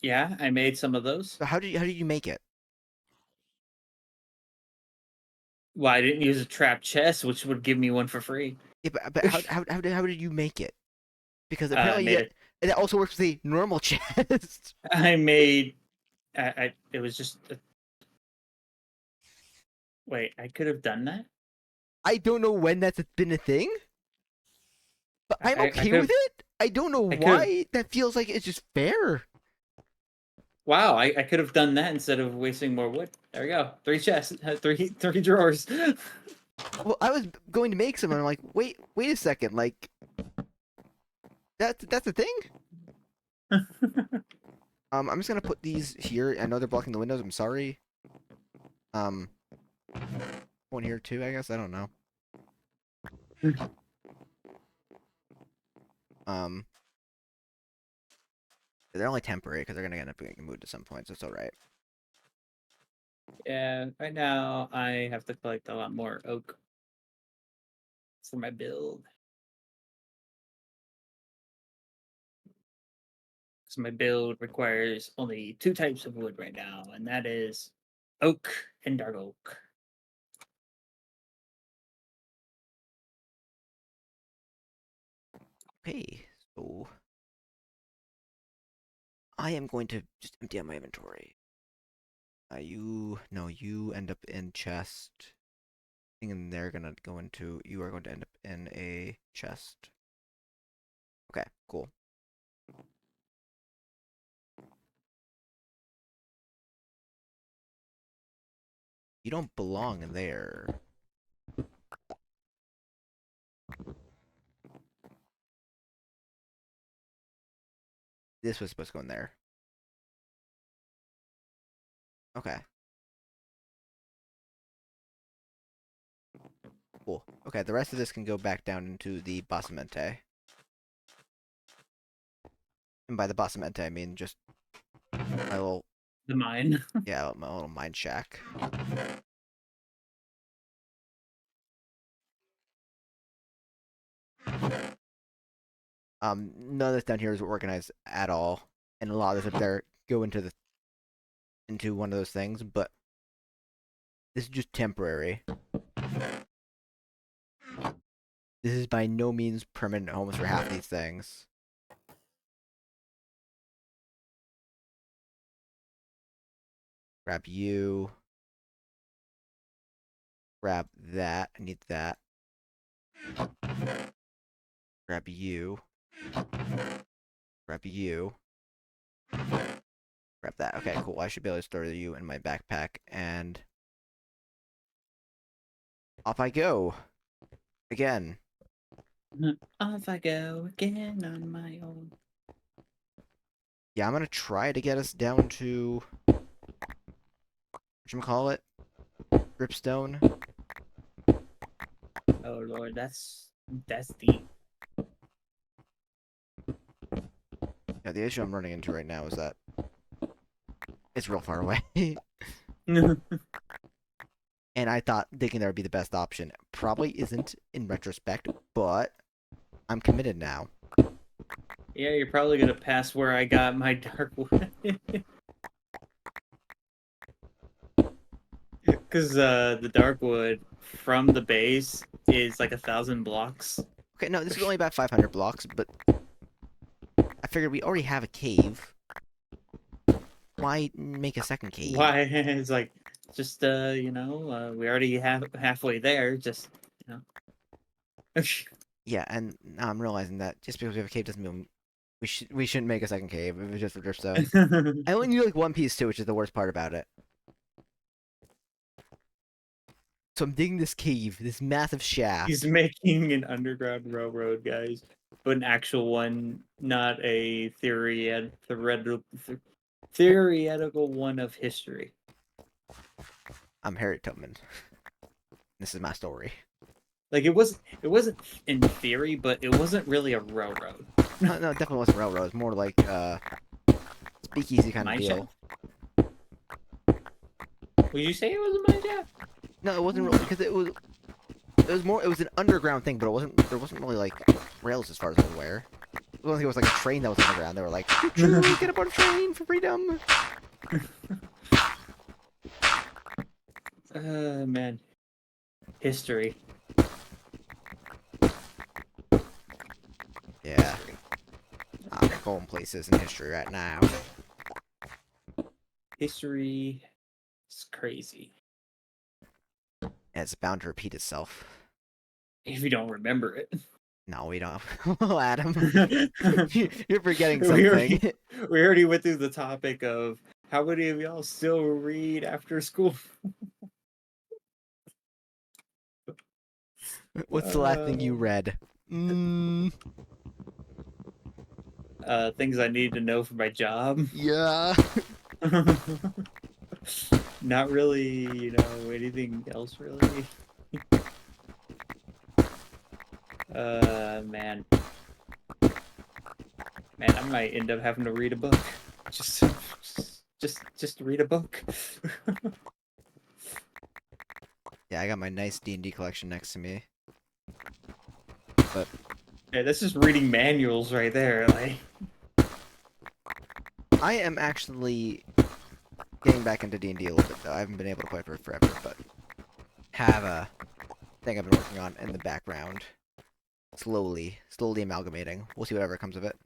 yeah, I made some of those. So how did you make it? Well, I didn't use a trap chest, which would give me one for free. Yeah, but how did you make it? Because I apparently made it. that also works with the normal chest. I made. It was just. Wait, I could have done that. I don't know when that's been a thing, but I'm I okay could with have. it. I don't know I could have. why that feels like it's just fair. Wow, I could have done that instead of wasting more wood. There we go. Three chests, three drawers. Well, I was going to make some, and I'm like, wait a second, like that's a thing. I'm just gonna put these here. I know they're blocking the windows. I'm sorry. Um, one here too. I guess I don't know. Um, they're only temporary because they're gonna end up getting moved at some point, so it's all right. Yeah, right now I have to collect a lot more oak for my build. So my build requires only two types of wood right now, and that is oak and dark oak. Okay, so I am going to just empty out my inventory. You end up in chest. And they're gonna go into. You are going to end up in a chest. Okay, cool. You don't belong in there. This was supposed to go in there. Okay. Cool. Okay, the rest of this can go back down into the basamente. And by the basamente, I mean just my little, The mine. yeah, my little mine shack. None of this down here is organized at all, and a lot of this up there go into one of those things, but this is just temporary. This is by no means permanent homes for half these things. Grab you. Grab that. I need that. Grab you. Grab you. Grab that. Okay, cool. I should be able to store you in my backpack, and off I go. Again. Off I go again on my own. Yeah, I'm gonna try to get us down to whatchamacallit? Dripstone. Oh lord, that's deep. Yeah, the issue I'm running into right now is that it's real far away. And I thought thinking that would be the best option. Probably isn't in retrospect, but I'm committed now. Yeah, you're probably gonna pass where I got my dark wood. Because the dark wood from the base is like 1,000 blocks. Okay, no, this is only about 500 blocks, but I figured we already have a cave. Why make a second cave? Why? It's like, just, we already have halfway there, just, you know. Yeah, and now I'm realizing that just because we have a cave doesn't mean we shouldn't make a second cave. It was just for dripstone. I only need like one piece too, which is the worst part about it. So I'm digging this cave, this massive shaft. He's making an underground railroad, guys, but an actual one, not a theoretical one of history. I'm Harriet Tubman. This is my story. Like it wasn't in theory, but it wasn't really a railroad. No, it definitely wasn't railroad. It's more like speakeasy kind of Mine deal. Would you say it was a mine shaft? No, it wasn't really because it was an underground thing, but there wasn't really like rails as far as I'm aware. I don't think it was like a train that was underground. They were like, choo choo, get aboard a train for freedom. Man, history. Yeah. I'm going places in history right now. History is crazy. And it's bound to repeat itself. If you don't remember it. No, we don't. Well, Adam, you're forgetting We something. already went through the topic of how many of y'all still read after school? What's the last thing you read? Things I need to know for my job. Yeah. Not really, anything else really. Man. Man, I might end up having to read a book. Just read a book. Yeah, I got my nice D&D collection next to me. But Yeah, that's just reading manuals right there. Like, I am actually getting back into D&D a little bit though. I haven't been able to play for it forever, but have a thing I've been working on in the background. Slowly amalgamating. We'll see whatever comes of it.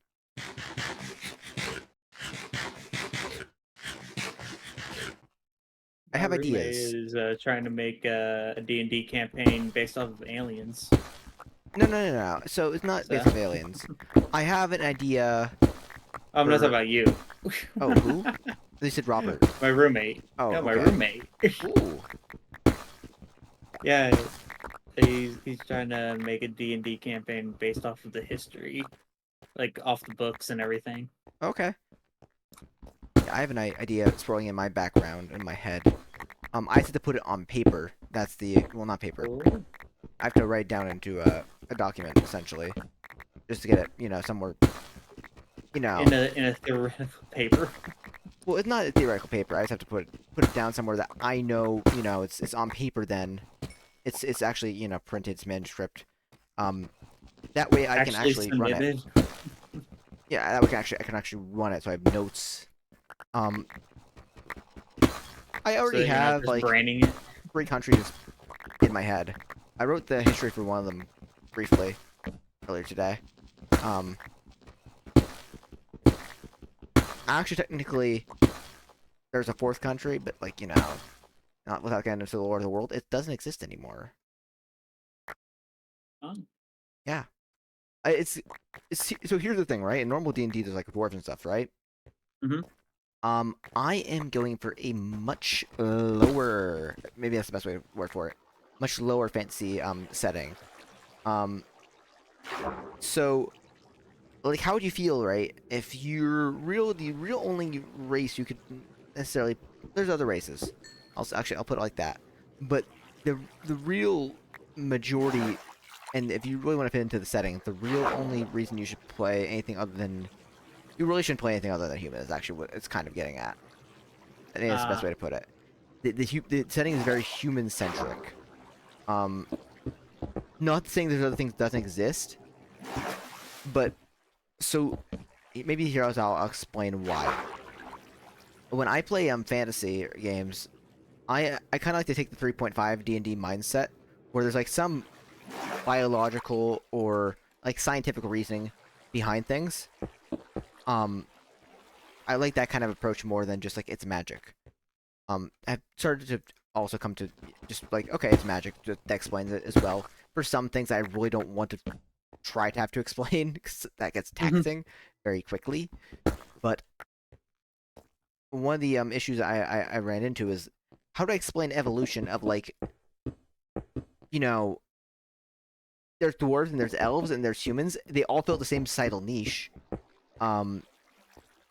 I have my roommate ideas. is trying to make a D&D campaign based off of aliens. No. So it's not based So- off aliens. I have an idea. I'm not talking about you. Oh, who? They said Robert. My roommate. Oh, No, my okay. roommate. Ooh. Yeah, he's trying to make a D&D campaign based off of the history, like off the books and everything. Okay. Yeah, I have an idea swirling in my background, in my head. I have to put it on paper. That's the... Well, not paper. Cool. I have to write it down into a document, essentially. Just to get it, somewhere... In a theoretical paper. Well, it's not a theoretical paper. I just have to put it down somewhere that I know, it's on paper then. It's actually, printed, it's manuscript. That way I can actually run it. Yeah, that way I can actually run it so I have notes. I already have like branding it. 3 countries in my head. I wrote the history for one of them briefly earlier today. Actually, technically, there's a 4th country, but like not without getting into the lore of the world, it doesn't exist anymore. Oh. Yeah, it's so here's the thing, right? In normal D&D, there's like dwarves and stuff, right? Mhm. I am going for a much lower, maybe that's the best way to word for it, much lower fantasy setting. So, like, how would you feel, right, if the real only race you could necessarily, there's other races. I'll put it like that, but the real majority, and if you really want to fit into the setting, the real only reason you should play anything other than you really shouldn't play anything other than human. Is actually what it's kind of getting at. I think that's the best way to put it. The setting is very human centric. Not saying there's other things that doesn't exist, but So maybe here I'll explain why. When I play fantasy games, I kind of like to take the 3.5 D&D mindset, where there's like some biological or like scientific reasoning behind things. Um, I like that kind of approach more than just like it's magic. I've started to also come to just like, okay, it's magic. That explains it as well. For some things, I really don't want to try to have to explain because that gets taxing very quickly. But one of the issues I ran into is how do I explain evolution of like, you know, there's dwarves and there's elves and there's humans. They all fill the same societal niche. Um,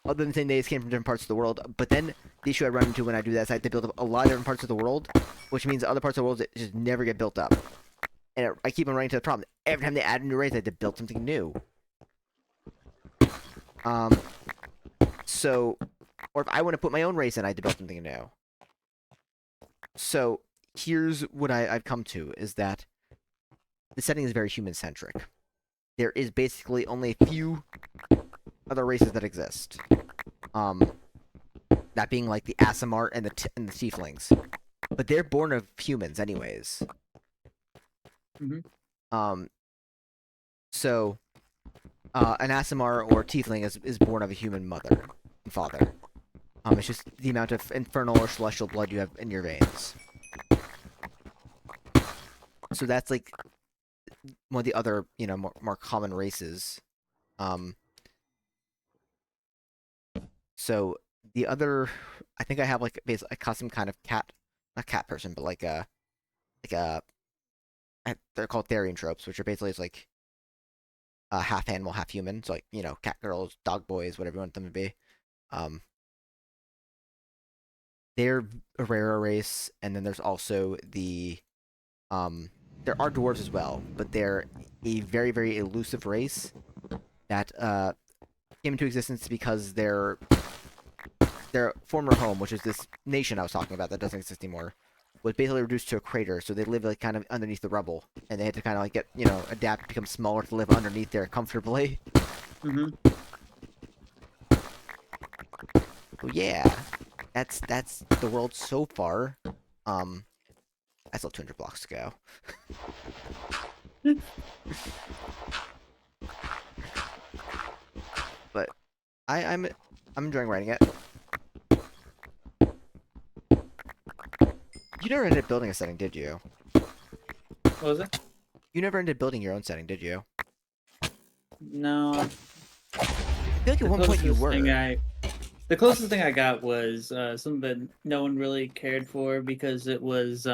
Other than saying they just came from different parts of the world. But then the issue I run into when I do that is I have to build up a lot of different parts of the world, which means other parts of the world that just never get built up. And I keep on running into the problem. Every time they add a new race, I have to build something new. Um, so, or if I want to put my own race in, I have to build something new. So here's what I've come to is that the setting is very human centric. There is basically only a few other races that exist. Um, that being like the Asimart and and the Tieflings, but they're born of humans anyways. Mm-hmm. Um, so an Asimar or Tiefling is born of a human mother and father. It's just the amount of infernal or celestial blood you have in your veins. So that's like one of the other, more common races. Um, so the other, I think I have like basically a custom kind of cat, not cat person, but like a, they're called Therian tropes, which are basically just like half animal, half human. So like cat girls, dog boys, whatever you want them to be. Um, they're a rarer race, and then there's also there are dwarves as well, but they're a very very elusive race that came into existence because their former home, which is this nation I was talking about that doesn't exist anymore, was basically reduced to a crater. So they live like kind of underneath the rubble, and they had to kind of like get adapt, become smaller to live underneath there comfortably. Mm-hmm. So yeah, that's the world so far. I still have 200 blocks to go. But I'm enjoying writing it. You never ended up building a setting, did you? What was it? You never ended up building your own setting, did you? No. I feel like at one point you were. The closest thing I got was something that no one really cared for because it was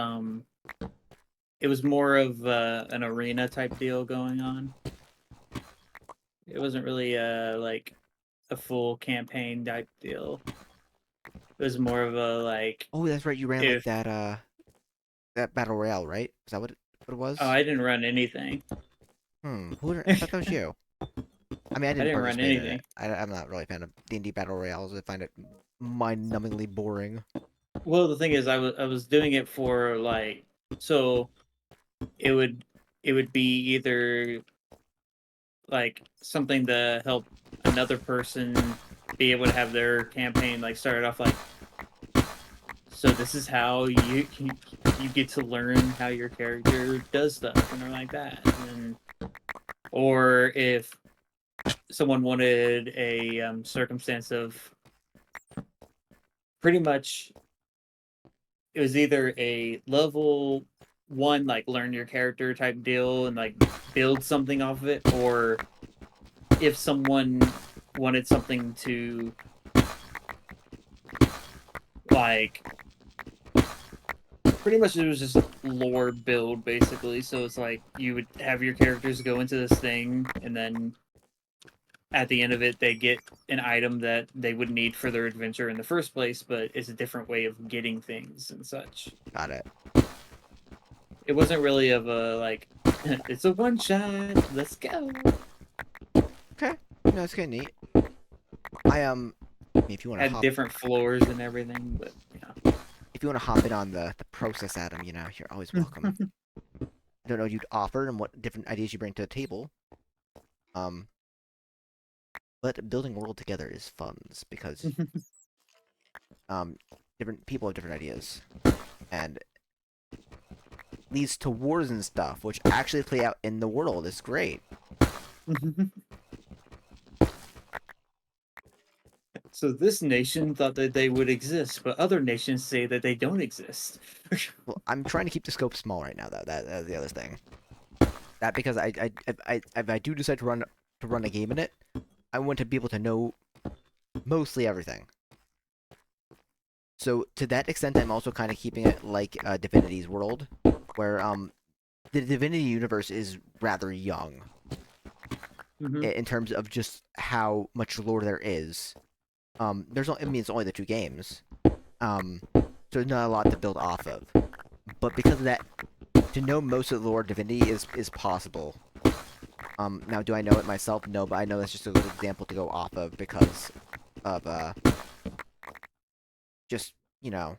more of an arena type deal going on. It wasn't really like a full campaign type deal. It was more of a like Oh, that's right. You ran like if that battle royale, right? Is that what it oh, was? I didn't run anything. I thought that was you. I mean, I I didn't didn't run participate in anything. it. I'm not really a fan of D&D battle royales. I find it mind-numbingly boring. Well, the thing is, I was doing it for like so it would it would be either like something to help another person be able to have their campaign like started off like so this is how you get to learn how your character does stuff and like that and or if someone wanted a circumstance of pretty much it was either a level one like learn your character type deal and like build something off of it or if someone wanted something to like pretty much it was just lore build basically so it's like you would have your characters go into this thing and then at the end of it they get an item that they would need for their adventure in the first place but it's a different way of getting things and such. Got it. It wasn't really of a like it's a one shot let's go. Okay. No, that's kind of neat. If you want to Had hop, different floors and everything but yeah. if you want to hop in on the process, Adam, you're always welcome. I don't know what you'd offer and what different ideas you bring to the table. Um, but building a world together is fun because different people have different ideas, and leads to wars and stuff, which actually play out in the world. Is great. So this nation thought that they would exist, but other nations say that they don't exist. Well, I'm trying to keep the scope small right now, though. That's the other thing. That because if I do decide to run a game in it, I want to be able to know mostly everything. So to that extent, I'm also kind of keeping it like Divinity's world, where the Divinity universe is rather young in terms of just how much lore there is. It's only the 2 games, so there's not a lot to build off of. But because of that, to know most of the lore of Divinity is possible. Now, do I know it myself? No, but I know that's just a good example to go off of because of just The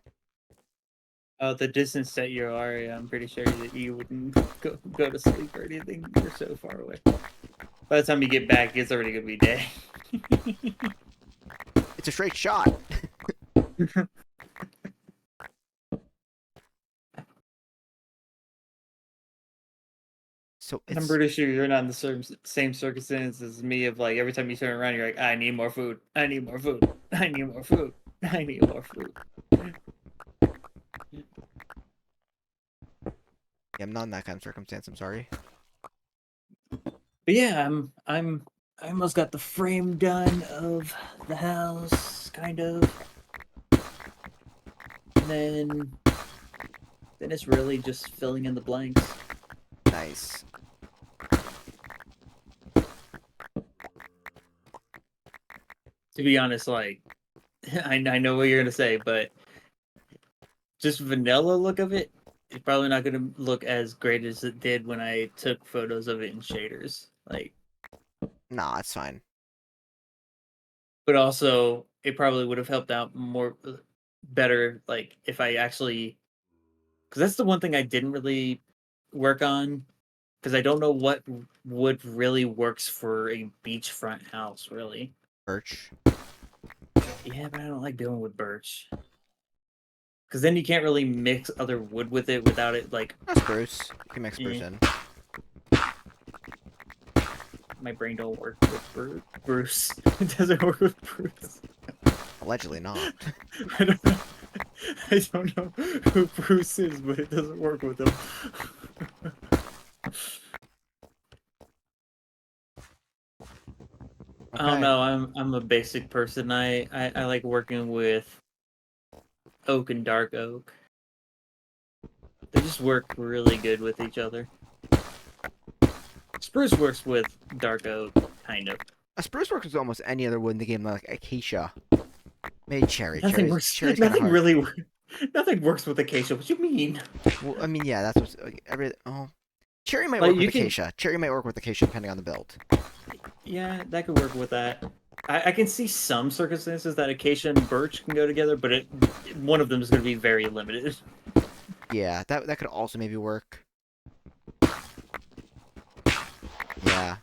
distance that you are, I'm pretty sure that you wouldn't go to sleep or anything. You're so far away. By the time you get back, it's already gonna be day. It's a straight shot. So I'm pretty sure you're not in the same circumstances as me. Of like every time you turn around, you're like, I need more food. I need more food. I need more food. I need more food. Yeah, I'm not in that kind of circumstance. I'm sorry. But yeah, I almost got the frame done of the house, kind of. And then it's really just filling in the blanks. Nice. To be honest, like I know what you're gonna say, but just vanilla look of it, it's probably not gonna look as great as it did when I took photos of it in shaders. Like, Nah, it's fine. but also it probably would have helped out more better, like if I actually, because that's the one thing I didn't really work on, because I don't know what wood really works for a beachfront house, really. Birch. Yeah, but I don't like dealing with birch. Because then you can't really mix other wood with it without it, like... Spruce. You can mix spruce in. My brain don't work with Bruce. It doesn't work with Bruce. Allegedly not. I don't know who Bruce is, but it doesn't work with him. Okay. I don't know. I'm a basic person. I like working with oak and dark oak. They just work really good with each other. Spruce works with dark oak, kind of. A spruce works with almost any other wood in the game, like acacia. Maybe cherry. Nothing works. Cherry's Nothing hard. really. Nothing works with acacia. What do you mean? Well, I mean, yeah, that's what's cherry might Like, work with you can- acacia. Cherry might work with acacia depending on the build. Yeah, that could work with that. I can see some circumstances that acacia and birch can go together, but one of them is going to be very limited. Yeah, that could also maybe work. Yeah.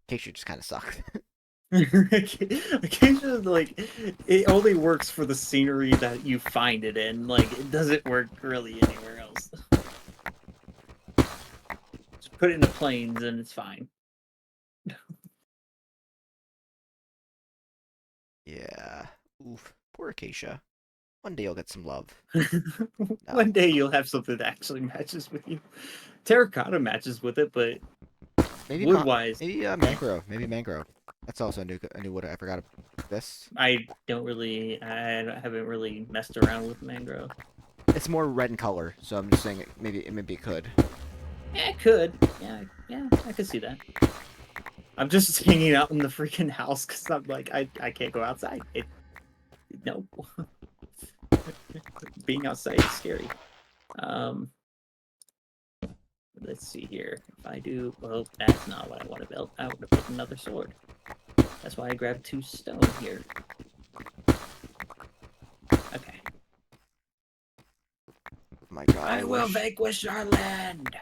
Acacia just kind of sucks. Acacia, like, it only works for the scenery that you find it in. Like, it doesn't work really anywhere else. Just put it in the plains and it's fine. Yeah. Oof. Poor acacia. One day you'll get some love. One day you'll have something that actually matches with you. Terracotta matches with it, but Maybe wood-wise, maybe mangrove. Maybe mangrove. That's also a new wood. I forgot this. I haven't really messed around with mangrove. It's more red in color, so I'm just saying maybe it could. Yeah, it could. Yeah, I could see that. I'm just hanging out in the freaking house because I'm like, I can't go outside. No. Being outside is scary. Let's see here. If I do, well, that's not what I want to build. I want to build another sword. That's why I grabbed 2 stone here. Okay. Oh my god. I will vanquish our land.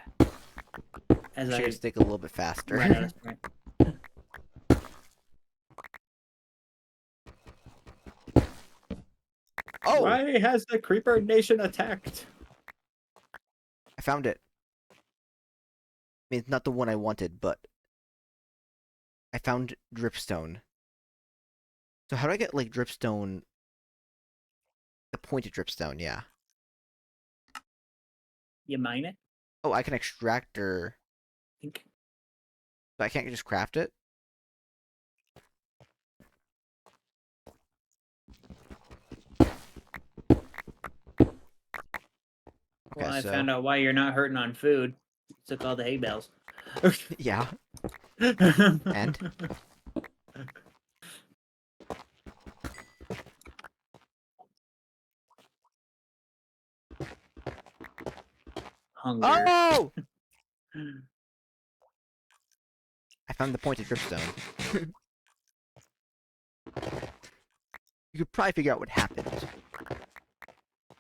As I I stick a little bit faster. run out of strength. Oh! Why has the Creeper Nation attacked? I found it. I mean, it's not the one I wanted, but I found dripstone. So how do I get, like, dripstone? The pointed dripstone, yeah. You mine it? Oh, I can extract or... Think. But I can't just craft it? Well, Okay, I so... found out why you're not hurting on food. Took all the hay bales. Yeah. And? Hunger. Oh! I found the pointed dripstone. You could probably figure out what happened.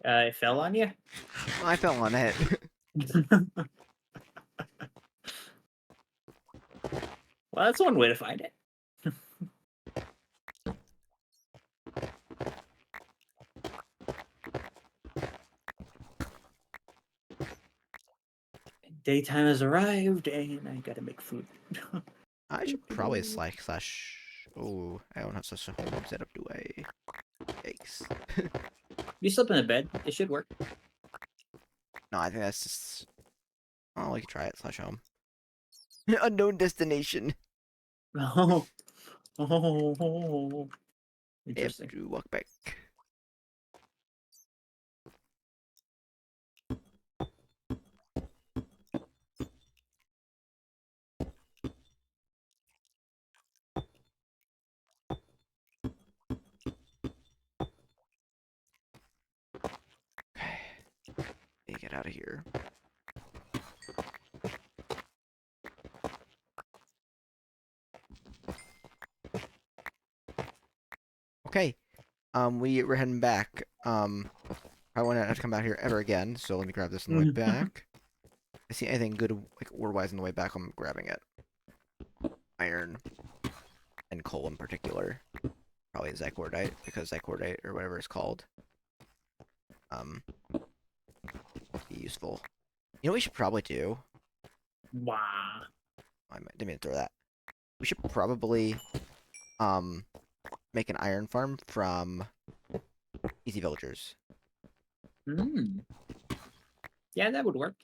It fell on you? Well, I fell on it. Well, that's one way to find it. Daytime has arrived, and I gotta make food. I should probably slash... Oh, I don't have such a home setup, do I? Yikes. You sleep in the bed. It should work. No, I think that's just... Oh, we can try it. Slash home. Unknown destination. Oh, oh, I have interesting. to walk back. Okay. Let me get out of here. Okay. We're heading back. I won't have to come out here ever again, so let me grab this on the way back. If I see anything good, like, ore-wise on the way back, I'm grabbing it. Iron. And coal in particular. Probably Zycordite, because Zycordite, or whatever it's called, be useful. You know what we should probably do? Wow. Didn't mean to throw that. We should probably, make an iron farm from easy villagers. Mm. Yeah, that would work.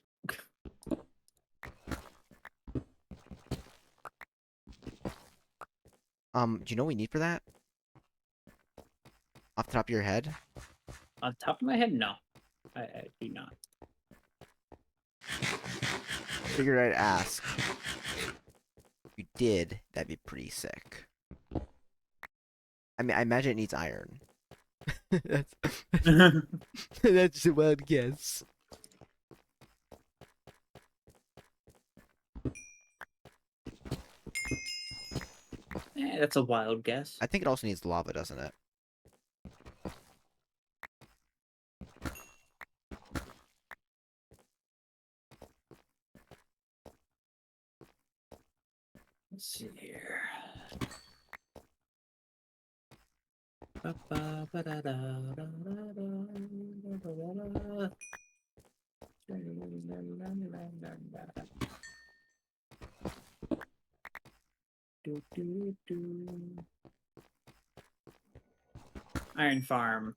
Do you know what we need for that? Off the top of your head? On top of my head, no. I do not. Figured I'd ask. If you did, that'd be pretty sick. I mean, I imagine it needs iron. that's, that's just a wild guess. That's a wild guess. I think it also needs lava, doesn't it? Let's see here. Iron farm.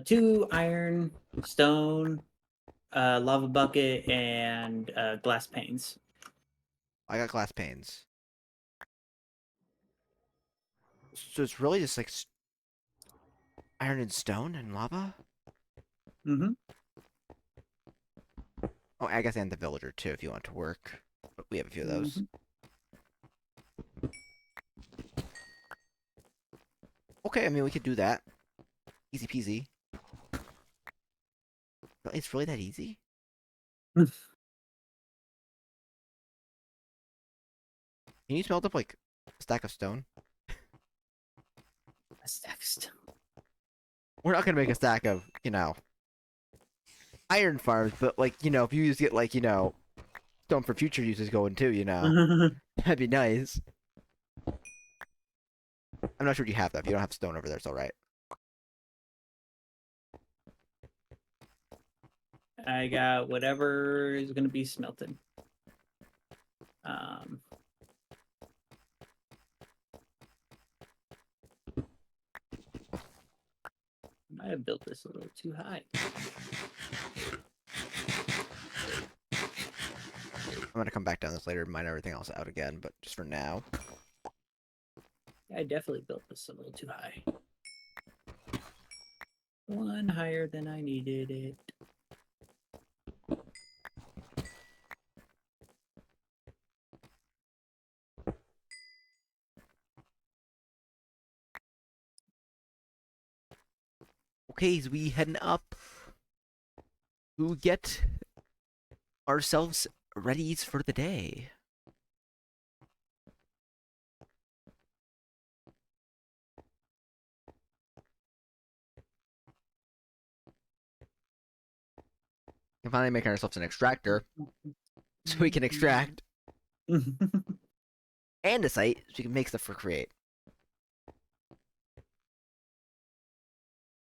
2 iron, stone, lava bucket, and glass panes. I got glass panes. So it's really just like iron and stone and lava? Mm-hmm. Oh, I guess and the villager too if you want to work. But we have a few of those. Okay, I mean we could do that. Easy peasy. It's really that easy? Can you smelt up like a stack of stone? That's next. We're not gonna make a stack of, iron farms, but like, if you just get like, stone for future uses going too, that'd be nice. I'm not sure you have that. If you don't have stone over there, it's alright. I got whatever is gonna be smelted. I might have built this a little too high. I'm gonna come back down this later and mine everything else out again, but just for now. I definitely built this a little too high. One higher than I needed it. Okay, so we heading up to get ourselves ready for the day. And finally making ourselves an extractor so we can extract and a site so we can make stuff for create.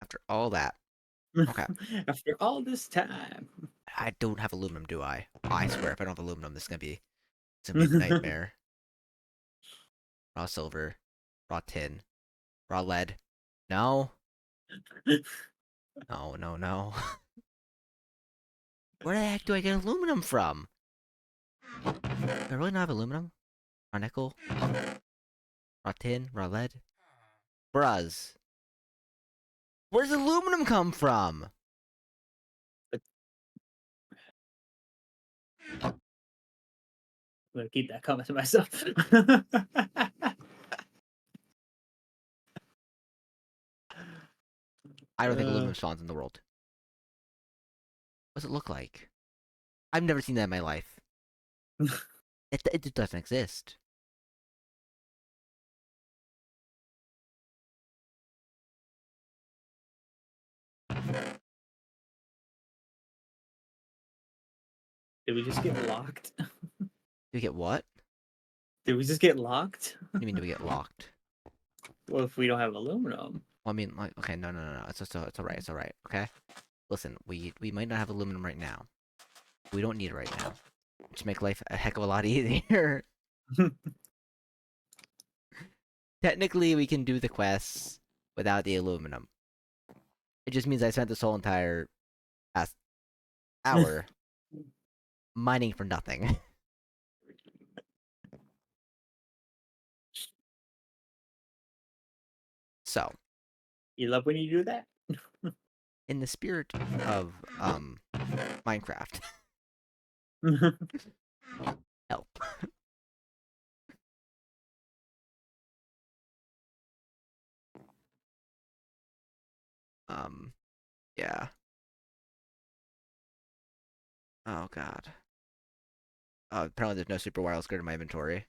After all that. Okay. After all this time. I don't have aluminum, do I? I swear, if I don't have aluminum, this is gonna be a nightmare. Raw silver, raw tin, raw lead. No. No, no, no. Where the heck do I get aluminum from? Do I really not have aluminum? Raw nickel? Raw tin? Raw lead? Bruz. Where's aluminum come from? I'm gonna keep that comment to myself. I don't think aluminum spawns in the world. What does it look like? I've never seen that in my life. It just doesn't exist. Did we just get locked? Do we get what? Did we just get locked? What do you mean do we get locked? Well, if we don't have aluminum. Well, I mean, like, okay, no. It's alright, it's alright, okay? Listen, we might not have aluminum right now. We don't need it right now. Just make life a heck of a lot easier. Technically, we can do the quests without the aluminum. It just means I spent this whole entire past hour mining for nothing. So, You love when you do that? in the spirit of Minecraft, help. Yeah. Oh god. Apparently there's no super wireless grid in my inventory.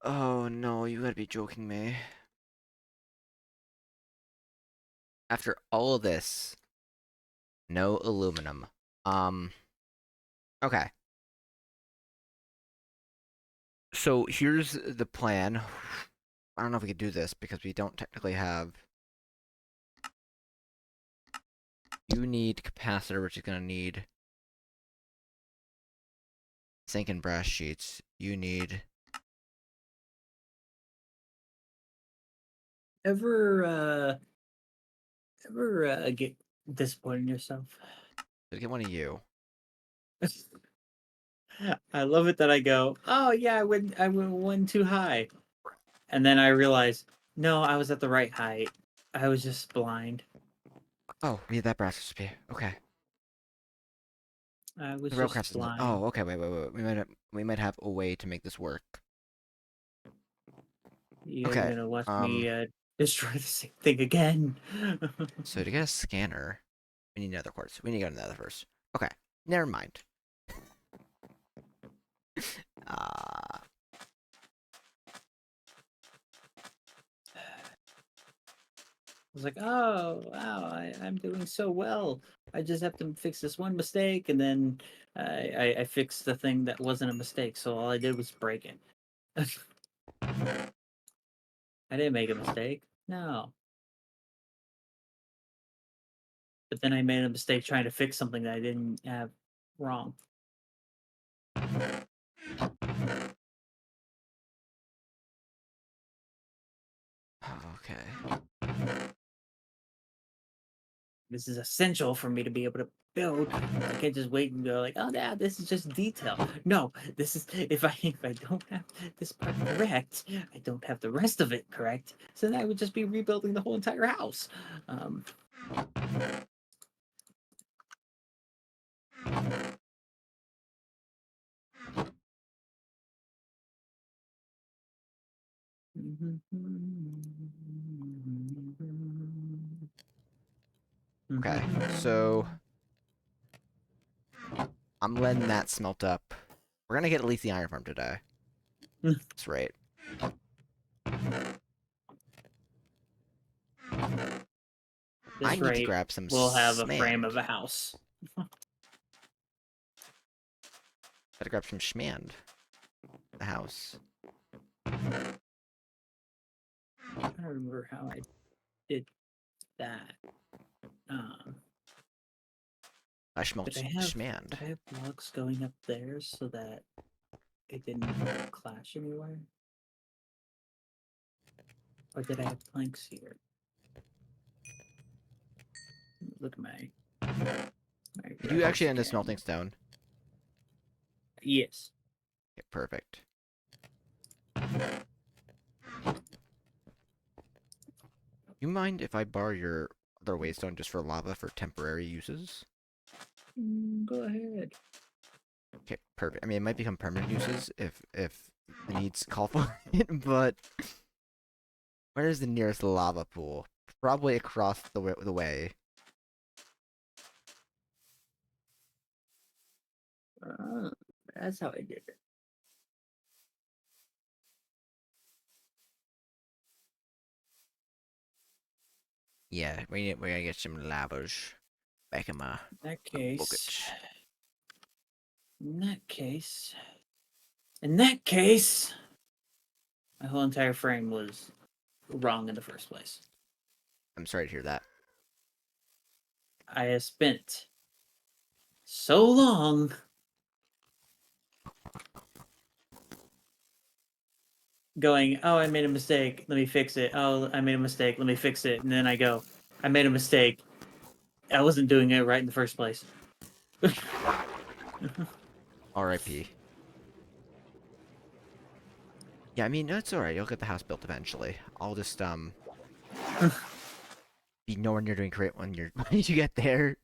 Oh no, you gotta be joking me. After all of this, no aluminum. Okay. So here's the plan. I don't know if we could do this because we don't technically have. You need capacitor, which is gonna need sink and brass sheets. You need. Ever get disappointed in yourself? Did I get one of you? I love it that I go, oh yeah, I went one too high. And then I realize, no, I was at the right height. I was just blind. Oh, we need that brass recipe. Okay. I was The just railcraft is not. blind. Oh, okay. Wait. We might have a way to make this work. You guys are Okay. gonna watch me destroy the same thing again. So to get a scanner, we need another quartz. We need to go to another first. Okay. Never mind. uh, I was like, oh wow, I'm doing so well. I just have to fix this one mistake, and then I fixed the thing that wasn't a mistake. So all I did was break it. I didn't make a mistake. No. But then I made a mistake trying to fix something that I didn't have wrong. Okay. This is essential for me to be able to build. I can't just wait and go like, oh yeah, this is just detail. No, this is if I don't have this part correct, I don't have the rest of it correct. So then I would just be rebuilding the whole entire house. Okay, so I'm letting that smelt up. We're gonna get at least the iron farm today. That's right. I This need to rate, grab some we'll have a frame smand. of a house. Gotta grab some schmand. The house. I don't remember how I did that. I smelt Did I schmand. have blocks going up there so that it didn't clash anywhere? Or did I have planks here? Look at my Did you actually end again. the smelting stone? Yes. Okay, perfect. You mind if I borrow your other waystone just for lava for temporary uses? Go ahead. Okay, perfect. I mean, it might become permanent uses if the needs call for it, but where is the nearest lava pool? Probably across the way. That's how I did it. Yeah, we're gonna get some lavas back in my In that case, buckets. in that case, in that case, my whole entire frame was wrong in the first place. I'm sorry to hear that. I have spent so long going, oh, I made a mistake. Let me fix it. Oh, I made a mistake. Let me fix it. And then I go, I made a mistake. I wasn't doing it right in the first place. R.I.P. Yeah, I mean, it's alright. You'll get the house built eventually. I'll just, be nowhere near doing great when when you get there.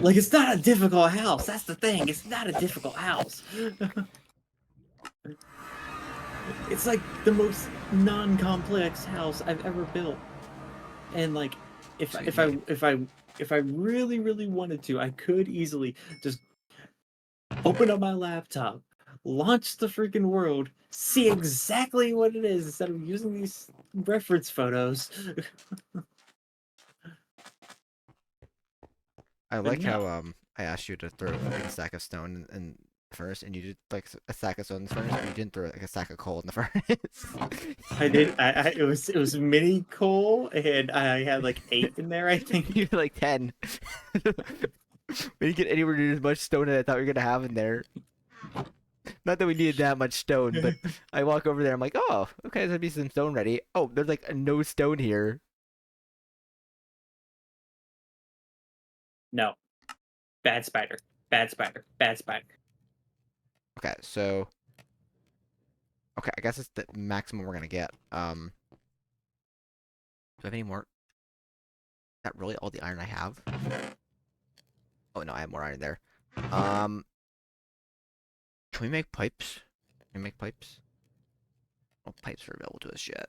Like, it's not a difficult house. That's the thing. It's not a difficult house. It's like the most non-complex house I've ever built. And like, if I really wanted to, I could easily just open up my laptop, launch the freaking world, see exactly what it is instead of using these reference photos. I But like no. how I asked you to throw like a sack of stone in the furnace, and you did like a sack of stone in the furnace, but you didn't throw like a sack of coal in the furnace. I did. It was mini coal, and I had like 8 in there. I think. You had like 10. We didn't get anywhere near as much stone as I thought we were gonna have in there. Not that we needed that much stone, but I walk over there. I'm like, oh, okay, there's gonna be some stone ready. Oh, there's like no stone here. No, bad spider, bad spider, bad spider. Okay, so okay, I guess it's the maximum we're gonna get. Do I have any more? Is that really all the iron I have? Oh no, I have more iron there. Um, can we make pipes? Can we make pipes? Oh, pipes are available to us yet.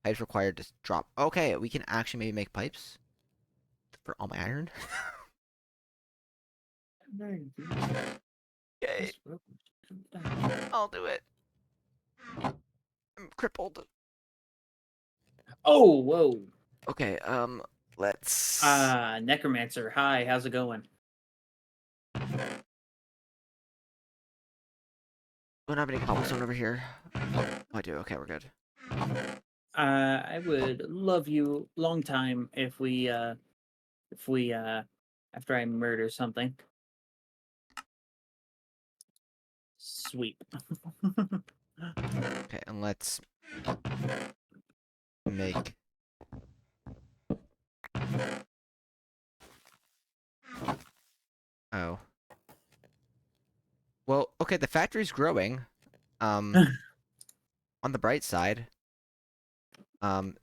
Pipes required to drop. Okay, we can actually maybe make pipes for all my iron. Yay! I'll do it. I'm crippled. Oh, whoa. Okay, let's... Necromancer. Hi, how's it going? Don't have any cobblestone over here. Oh, I do. Okay, we're good. I would love you long time if we after I murder something. Sweet. Okay, and let's make... Oh. Well, okay, the factory's growing. On the bright side.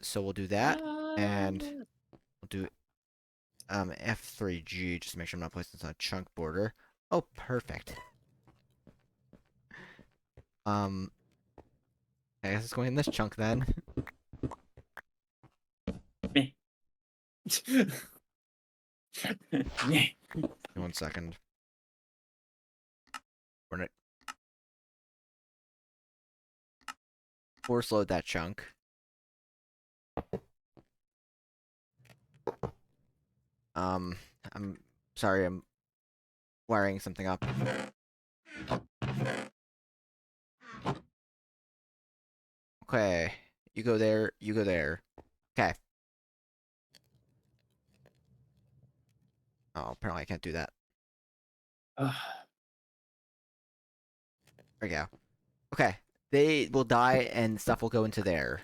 So we'll do that, and we'll do F3G just to make sure I'm not placing this on a chunk border. Oh, perfect. I guess it's going in this chunk then. Me. 1 second. We're gonna force load that chunk. I'm sorry, I'm wiring something up. Okay, you go there, you go there. Okay. Oh, apparently I can't do that. There we go. Okay, they will die and stuff will go into there.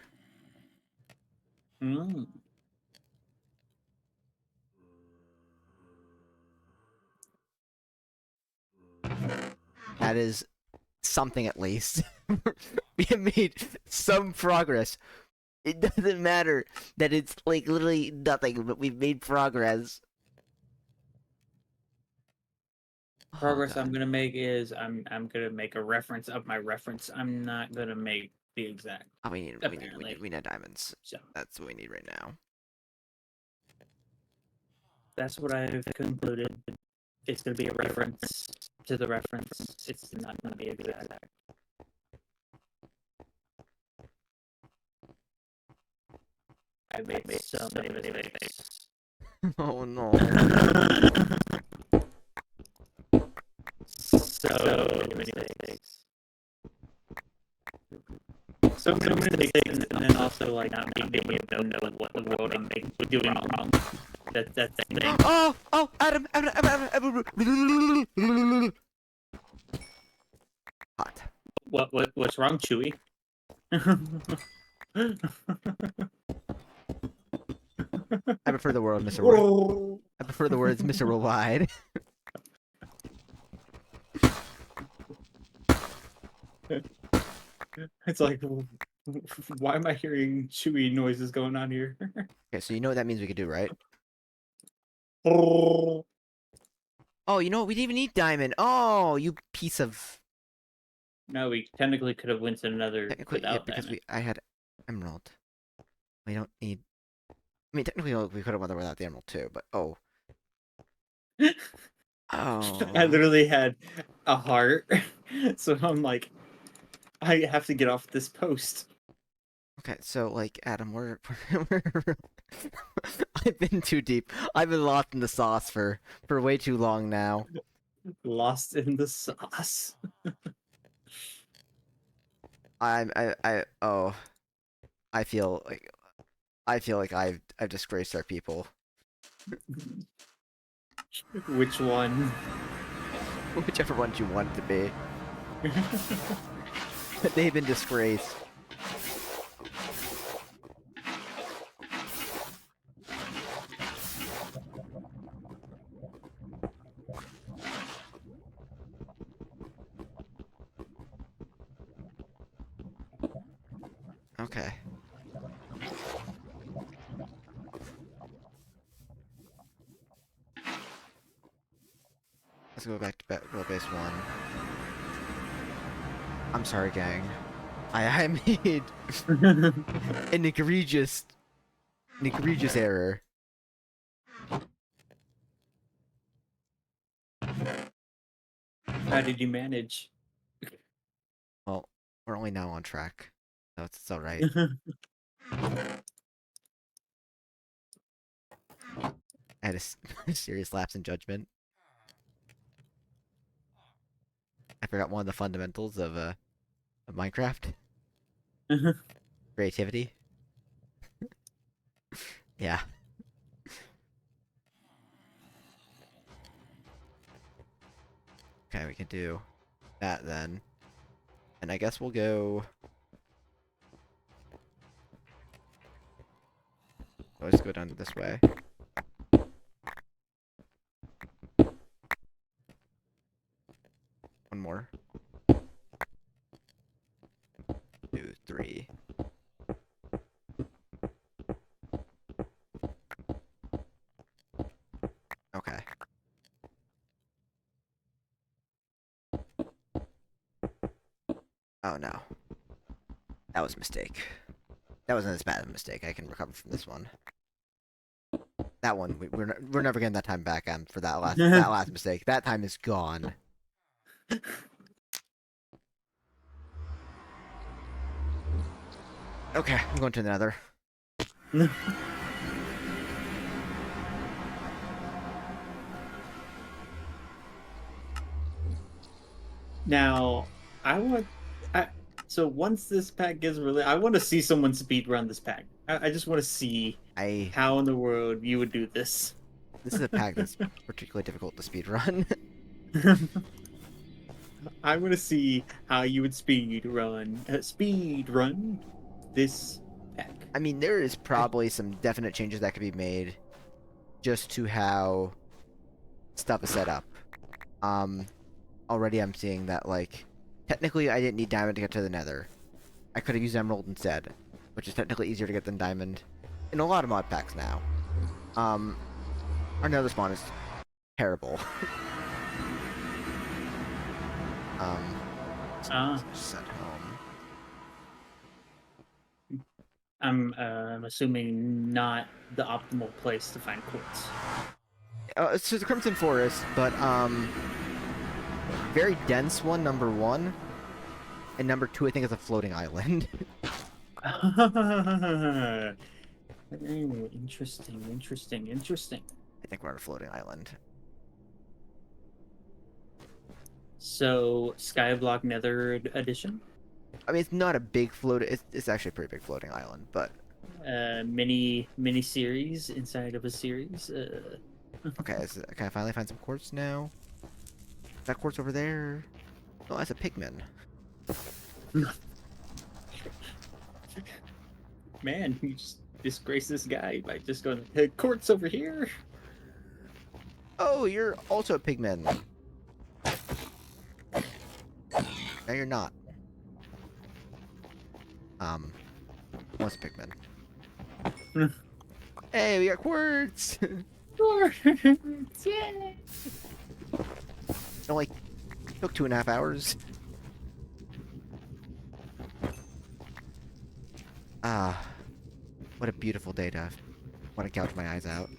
Mm. That is something at least. We have made some progress. It doesn't matter that it's like literally nothing, but we've made progress. Progress Oh, I'm God. gonna make is I'm gonna make a reference of my reference. I'm not gonna make the exact. Oh, Apparently, we need diamonds. so That's what we need right now. that's what I've concluded. It's gonna be a reference to the reference. It's not gonna be exact. I made so many mistakes. Oh no. So many mistakes. So many mistakes, and then also like not being able to know what the world I'm doing wrong. That's the thing. Oh, Adam. Hot. What's wrong, Chewy? I prefer the word Mr. World. I prefer the words Mr. Worldwide. It's like, why am I hearing Chewy noises going on here? Okay, so you know what that means we could do, right? No, Oh, you know what? We didn't even need diamond. Oh, you piece of... we technically could have went to another Technically, yeah, without because diamond. I had emerald. We don't need... I mean, technically, we could have went there without the emerald too, but oh. Oh. I literally had a heart, so I'm like, I have to get off this post. Okay, so, like, Adam, I've been too deep. I've been lost in the sauce for way too long now. Lost in the sauce. Oh, I feel like I've disgraced our people. Which one? Whichever ones you want it to be. They've been disgraced. Okay. Let's go back to base 1. I'm sorry, gang. I made an egregious error. How did you manage? Well, we're only now on track. So it's alright. I had a serious lapse in judgment. I forgot one of the fundamentals of Minecraft. Creativity. Yeah. Okay, we can do that then. And I guess we'll go... Let's go down this way. One more. 2, 3. Okay. Oh no. That was a mistake. That wasn't as bad of a mistake. I can recover from this one. That one, we're never getting that time back for that last mistake. That time is gone. Okay, I'm going to the Nether. Now, so once this pack gets released, I want to see someone speed run this pack. I just want to see how in the world you would do this. This is a pack that's particularly difficult to speed run. I want to see how you would speed run this pack. I mean, there is probably some definite changes that could be made just to how stuff is set up. Already I'm seeing that, like, technically I didn't need diamond to get to the Nether. I could have used emerald instead, which is technically easier to get than diamond in a lot of mod packs now. Our Nether spawn is terrible. Set home. I'm assuming not the optimal place to find quartz. It's the Crimson Forest, but very dense one, number 1, and number 2 I think is a floating island. Interesting. I think we're on a floating island. So, Skyblock Nether edition? I mean, it's not a big float. It's actually a pretty big floating island, but mini series inside of a series. Okay, can I finally find some quartz now? Is that quartz over there? No, that's a pigman. Man, you just disgrace this guy by just going, hey, quartz over here. Oh, you're also a pigman. No, you're not. What's a pigman? Hey, we got quartz! Quartz, yeah. It only took 2.5 hours. Ah, what a beautiful day to want to gouge my eyes out.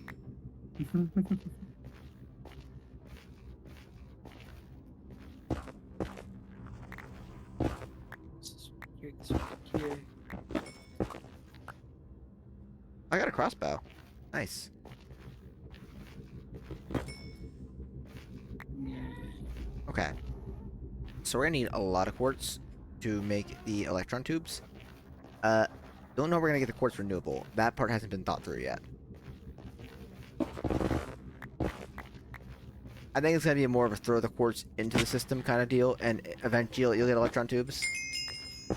I got a crossbow. Nice. Okay. So we're gonna need a lot of quartz to make the electron tubes. Don't know we're gonna get the quartz renewable. That part hasn't been thought through yet. I think it's gonna be more of a throw the quartz into the system kind of deal, and eventually you'll get electron tubes.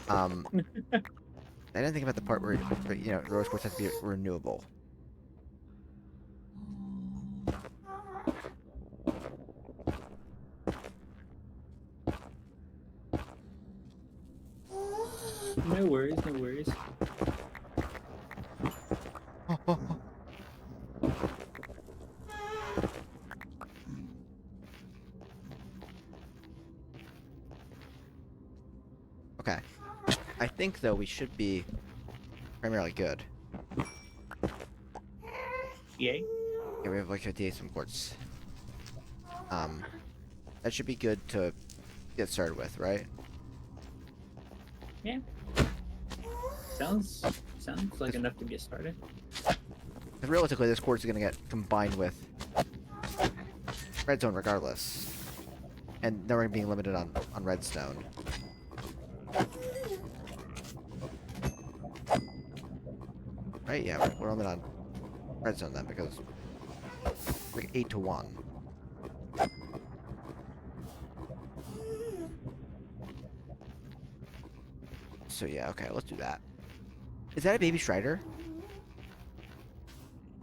I didn't think about the part where you know, rose quartz has to be renewable. No worries. Okay. I think though we should be primarily good. Yay. Yeah, we have like 58 some quartz. That should be good to get started with, right? Yeah. Sounds like enough to get started. Realistically, this quartz is gonna get combined with redstone regardless, and then we're being limited on redstone. Right? Yeah, we're limited on redstone then because it's like 8 to 1. So yeah, okay, let's do that. Is that a baby strider?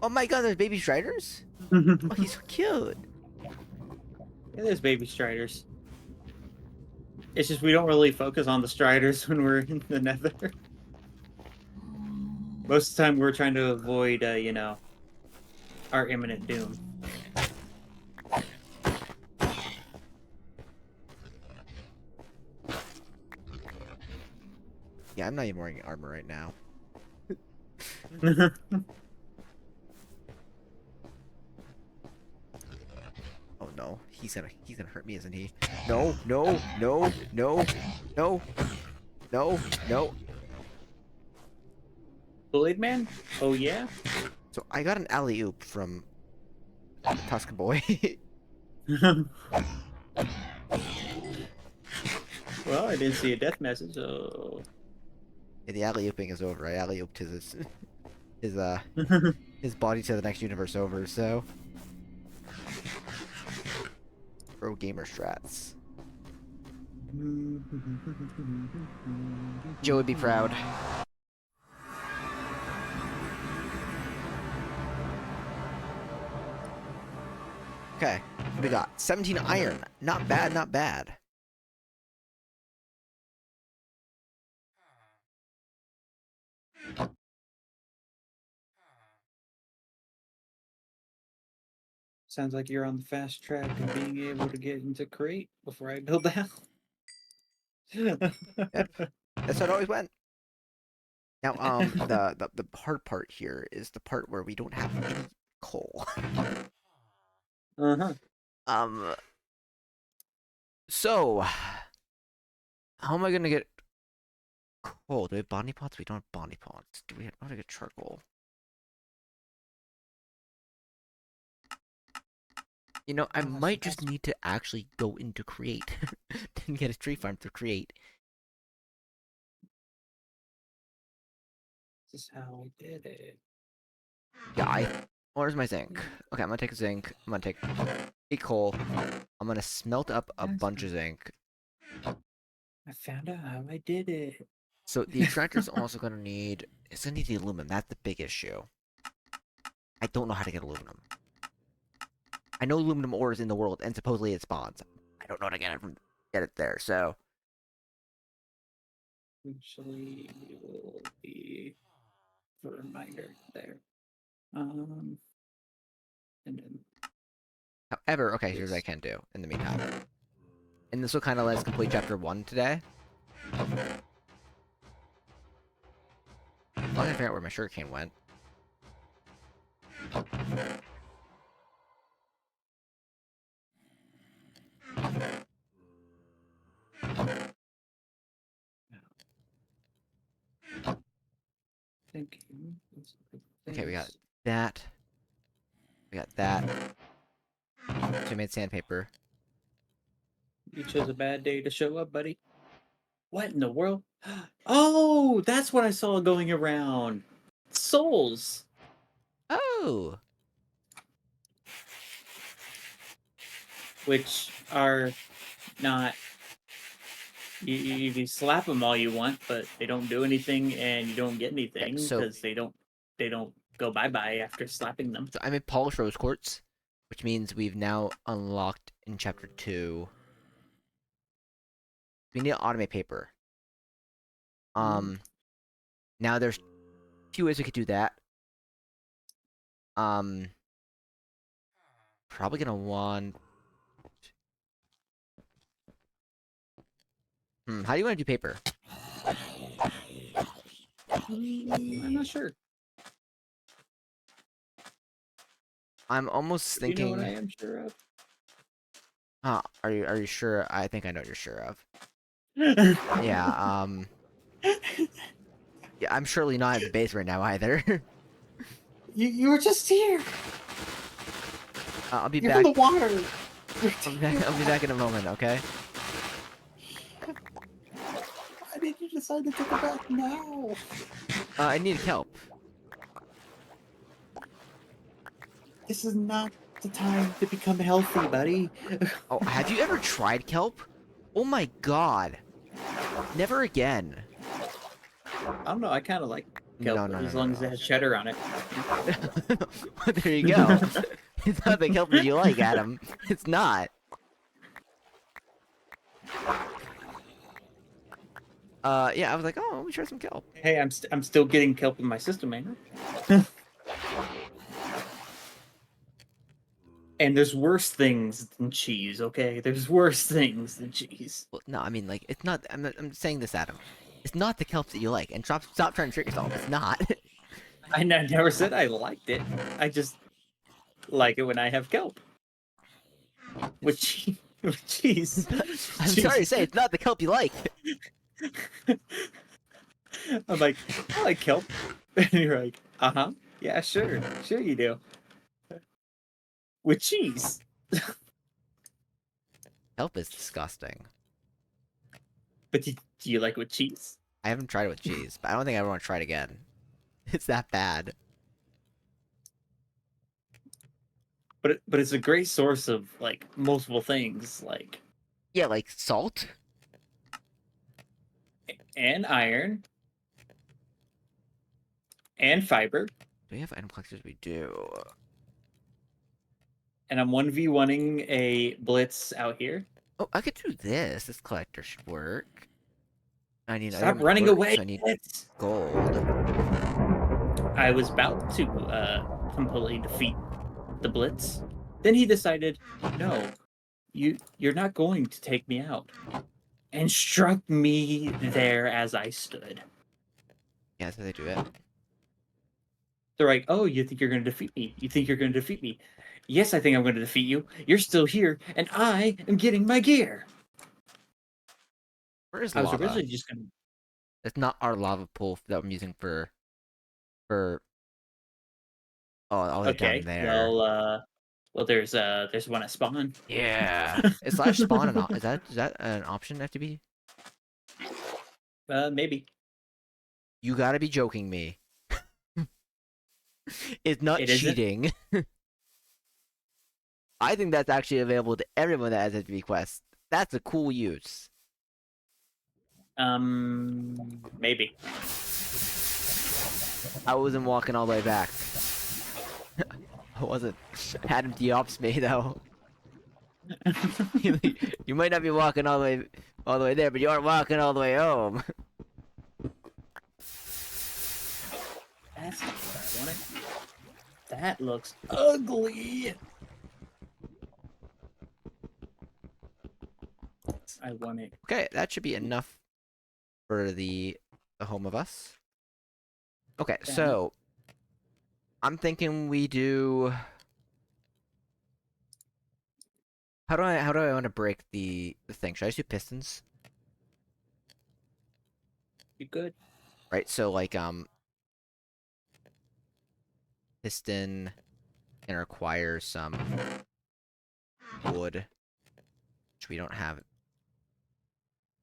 Oh my god, there's baby striders? Oh, he's so cute. Yeah, there's baby striders. It's just we don't really focus on the striders when we're in the nether. Most of the time we're trying to avoid, you know, our imminent doom. Yeah, I'm not even wearing armor right now. Oh no, he's gonna hurt me, isn't he? No, no, no, no, no, no, no. Blade Man? Oh yeah? So I got an alley oop from Tusk Boy. Well, I didn't see a death message, so... Yeah, the alley ooping is over. I alley ooped his his body to the next universe over. So, pro gamer strats. Joe would be proud. Okay, what we got? 17 iron. Not bad, not bad. Sounds like you're on the fast track of being able to get into crate before I build the house. Yep, that's how it always went. Now, the hard part here is the part where we don't have any coal. Uh-huh. So, how am I gonna get coal? Do we have body pots? We don't have body pots. Do we have how to get charcoal? You know, I might just need to actually go into create and get a tree farm to create. This is how I did it. Yeah, where's my zinc? Okay, I'm gonna take zinc. I'm gonna take 8 coal. I'm gonna smelt up a bunch of zinc. I found out how I did it. So the extractor's also gonna need. It's gonna need the aluminum. That's the big issue. I don't know how to get aluminum. I know aluminum ore is in the world, and supposedly it spawns. I don't know how to get it there. So Actually, will be a reminder there. And then however, okay, here's what I can do in the meantime. And this will kind of let us complete chapter 1 today. As long as I figure out where my sugarcane went. thank you. Okay, we got that. We got that. So we made sandpaper. You chose a bad day to show up, buddy. What in the world? Oh, that's what I saw going around. Souls. Oh! Which are not. You can slap them all you want, but they don't do anything, and you don't get anything because they don't go bye bye after slapping them. So I made polished rose quartz, which means we've now unlocked in chapter 2. We need to automate paper. Now there's 2 ways we could do that. Probably gonna want. How do you want to do paper? I'm not sure. I'm almost thinking. You know what I am sure of? Are you sure? I think I know what you're sure of. Yeah, yeah, I'm surely not at the base right now either. You were just here. I'll be You're back. in the water. I'll be back in a moment, okay? Why did you decide to take a bath now? I need kelp. This is not the time to become healthy, buddy. Oh, have you ever tried kelp? Oh my god. Never again. I don't know. I kind of like kelp No, as long as it has cheddar on it. There you go. It's not the kelp that you like, Adam. It's not. Yeah, I was like, oh, let me try some kelp. Hey, I'm still getting kelp in my system, man. And there's worse things than cheese, okay? There's worse things than cheese. Well, no, I mean, like, it's not. I'm saying this, Adam. It's not the kelp that you like, and stop trying to trick yourself. It's not. I never said I liked it. I just like it when I have kelp. With cheese. I'm sorry to say, it's not the kelp you like. I'm like, I like kelp. And you're like, uh-huh. Yeah, sure. Sure you do. With cheese. Kelp is disgusting. But do you like with cheese? I haven't tried it with cheese, but I don't think I ever want to try it again. It's that bad. But it's a great source of like multiple things, like Yeah, like salt. and iron and fiber. Do we have item collectors? We do. And I'm 1v1ing a blitz out here. Oh, I could do this. This collector should work. I need. Stop running away. So I need Blitz. gold. I was about to completely defeat the blitz. Then he decided, no, you're not going to take me out. And struck me there as I stood. Yeah, that's how they do it. They're like, oh, you think you're going to defeat me? You think you're going to defeat me? Yes, I think I'm going to defeat you. You're still here, and I am getting my gear. Where is I was lava? originally just going to... It's not our lava pool that I'm using for... Oh, all the way down there. Well, there's one at spawn. Yeah. Is slash spawn is that an option, FTB? Maybe. You gotta be joking me. It's not cheating. I think that's actually available to everyone that has FTB quests. That's a cool use. Maybe. I wasn't walking all the way back. I wasn't. Adam de-ops me though. You might not be walking all the way there, but you aren't walking all the way home. That's not what I wanted. That looks ugly. I want it. Okay, that should be enough for the home of us. Okay, so I'm thinking we do. How do I want to break the thing? Should I just do pistons? You good? Right, so like piston and require some wood, which we don't have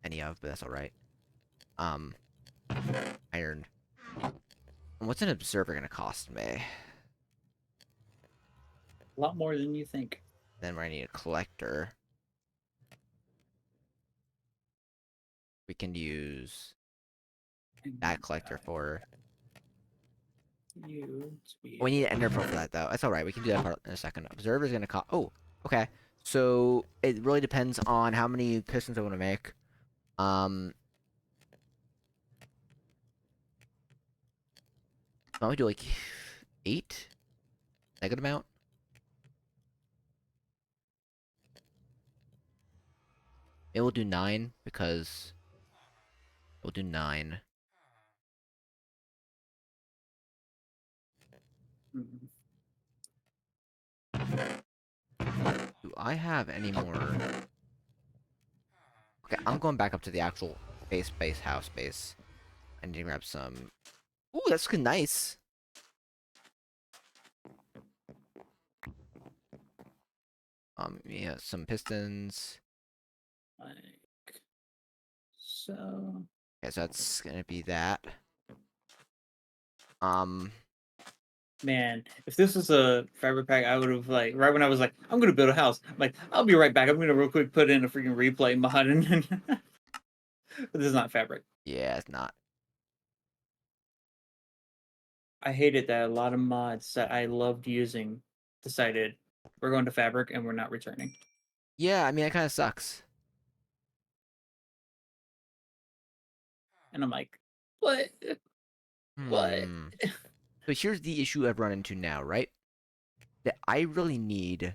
any of, but that's all right. Iron. And what's an observer gonna cost me? A lot more than you think. Then I need a collector. We can use that collector for. We need an ender pearl for that though. That's all right. We can do that part in a second. Observer's gonna cost. Oh, okay. So it really depends on how many pistons I want to make. Why don't we do like 8? A good amount. Maybe we'll do 9 because we'll do 9. Do I have any more? Okay, I'm going back up to the actual base house base. I need to grab some. Ooh, that's looking nice. Yeah, some pistons. Like so. Okay, so that's gonna be that. Um, Man, if this was a fabric pack, I would have like right when I was like, I'm gonna build a house. I'm like, I'll be right back. I'm gonna real quick put in a freaking replay mod, and but this is not fabric. yeah, it's not. I hated that a lot of mods that I loved using decided we're going to fabric and we're not returning. Yeah, I mean, it kind of sucks. And I'm like, what? What? Hmm. So here's the issue I've run into now, right? That I really need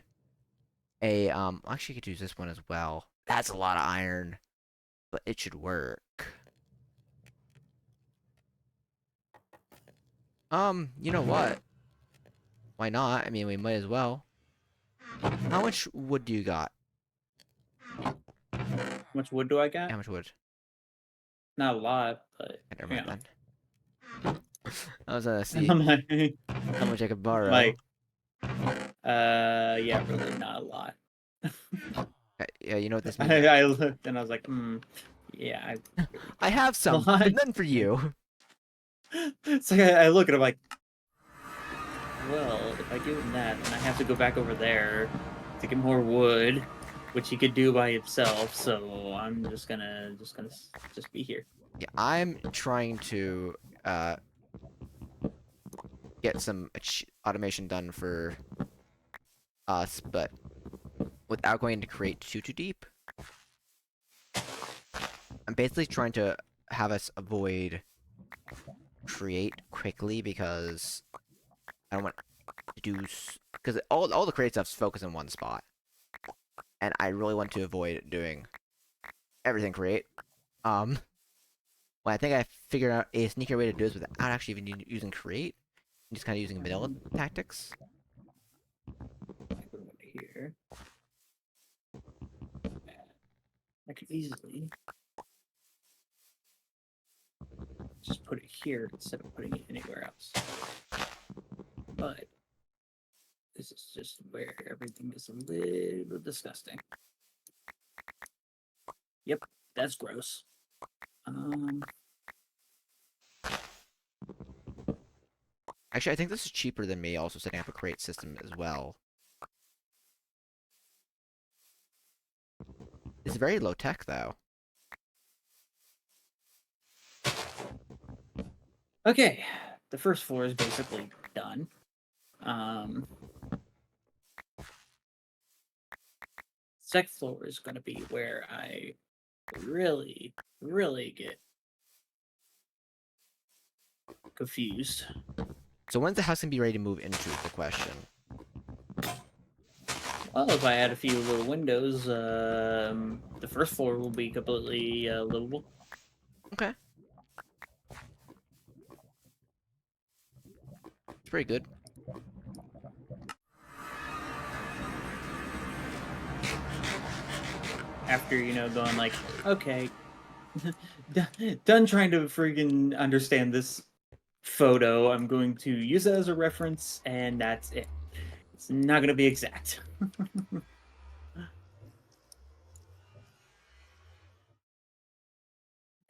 a actually I could use this one as well. That's a lot of iron, but it should work. You know what? Why not? I mean, we might as well. How much wood do you got? How much wood do I got? How much wood? Not a lot, but Never you mind know. then. I was gonna And see I'm how much I could borrow. like, yeah, really not a lot. Okay, yeah, you know what this means? I looked and I was like, yeah, I have some, lot. but none for you. So I look and I'm like, well, if I give him that, then I have to go back over there to get more wood, which he could do by himself. So I'm just gonna be here. Yeah, I'm trying to get some automation done for us, but without going to create too deep. I'm basically trying to have us avoid create quickly because I don't want to do because all the create stuff's focused in one spot, and I really want to avoid doing everything create. Well, I think I figured out a sneaker way to do this without actually even using create, just kind of using vanilla tactics. Here, I could easily just put it here instead of putting it anywhere else. But this is just where everything is a little disgusting. Yep, that's gross. Actually, I think this is cheaper than me also setting up a create system as well. It's very low tech though. Okay, the first floor is basically done. Second floor is going to be where I really, really get confused. So when's the house gonna be ready to move into is the question. Well, if I add a few little windows, the first floor will be completely livable. Okay. It's pretty good. After, going like, okay, done trying to freaking understand this photo, I'm going to use it as a reference, and that's it. It's not going to be exact. And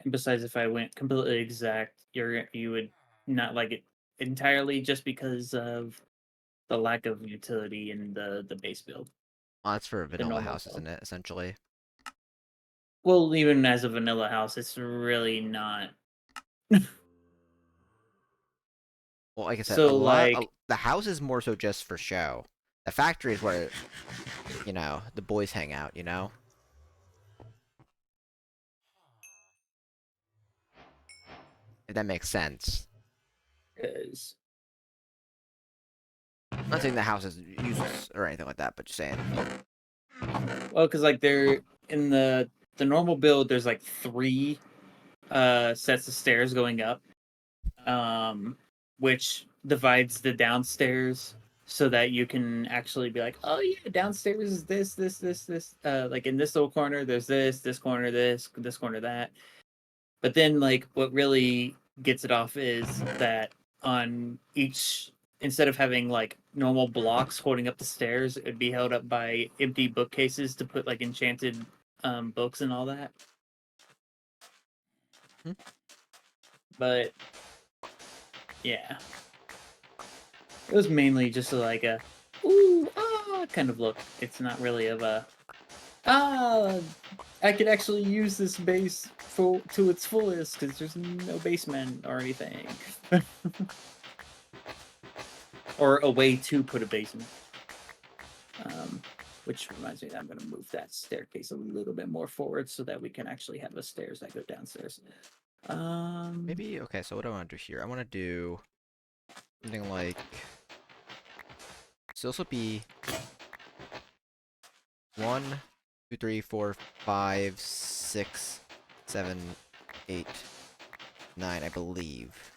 besides, if I went completely exact, you would not like it entirely just because of the lack of utility in the base build. Oh, that's for a The vanilla normal house, build. isn't it? Essentially. Well, even as a vanilla house, it's really not. Well, like I said, So like, the house is more so just for show. The factory is where, the boys hang out. If that makes sense. because I'm not saying the house is useless or anything like that, but just saying. like they're in the normal build, there's like 3 sets of stairs going up, which divides the downstairs so that you can actually be like, oh yeah, downstairs is this. Like in this little corner, there's this corner, this corner, that. But then, like, what really gets it off is that on each instead of having like normal blocks holding up the stairs, it'd be held up by empty bookcases to put like enchanted books and all that. But yeah, it was mainly just like a ooh ah kind of look. It's not really of a I could actually use this base to its fullest because there's no basement or anything. Or a way to put a basement. Which reminds me that I'm going to move that staircase a little bit more forward so that we can actually have the stairs that go downstairs. Maybe, okay, so what do I want to do here? I want to do something like... So this will be 1, 2, 3, 4, 5, 6, 7, 8, 9, I believe.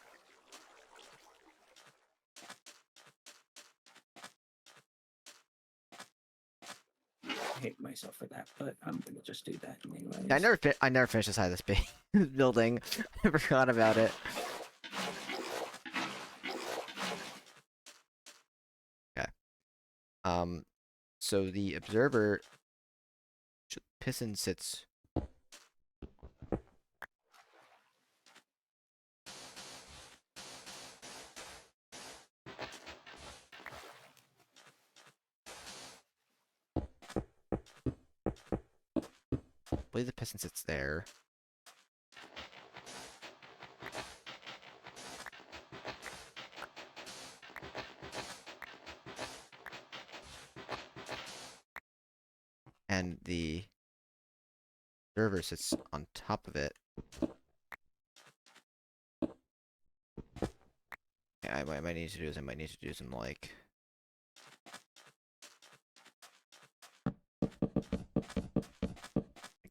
I hate myself for that, but I'm gonna just do that anyways. I never finished this side of this building. I forgot about it. Okay. So the observer piston sits. I believe the piston sits there. And the observer sits on top of it. Yeah, what I might need to do is I might need to do some like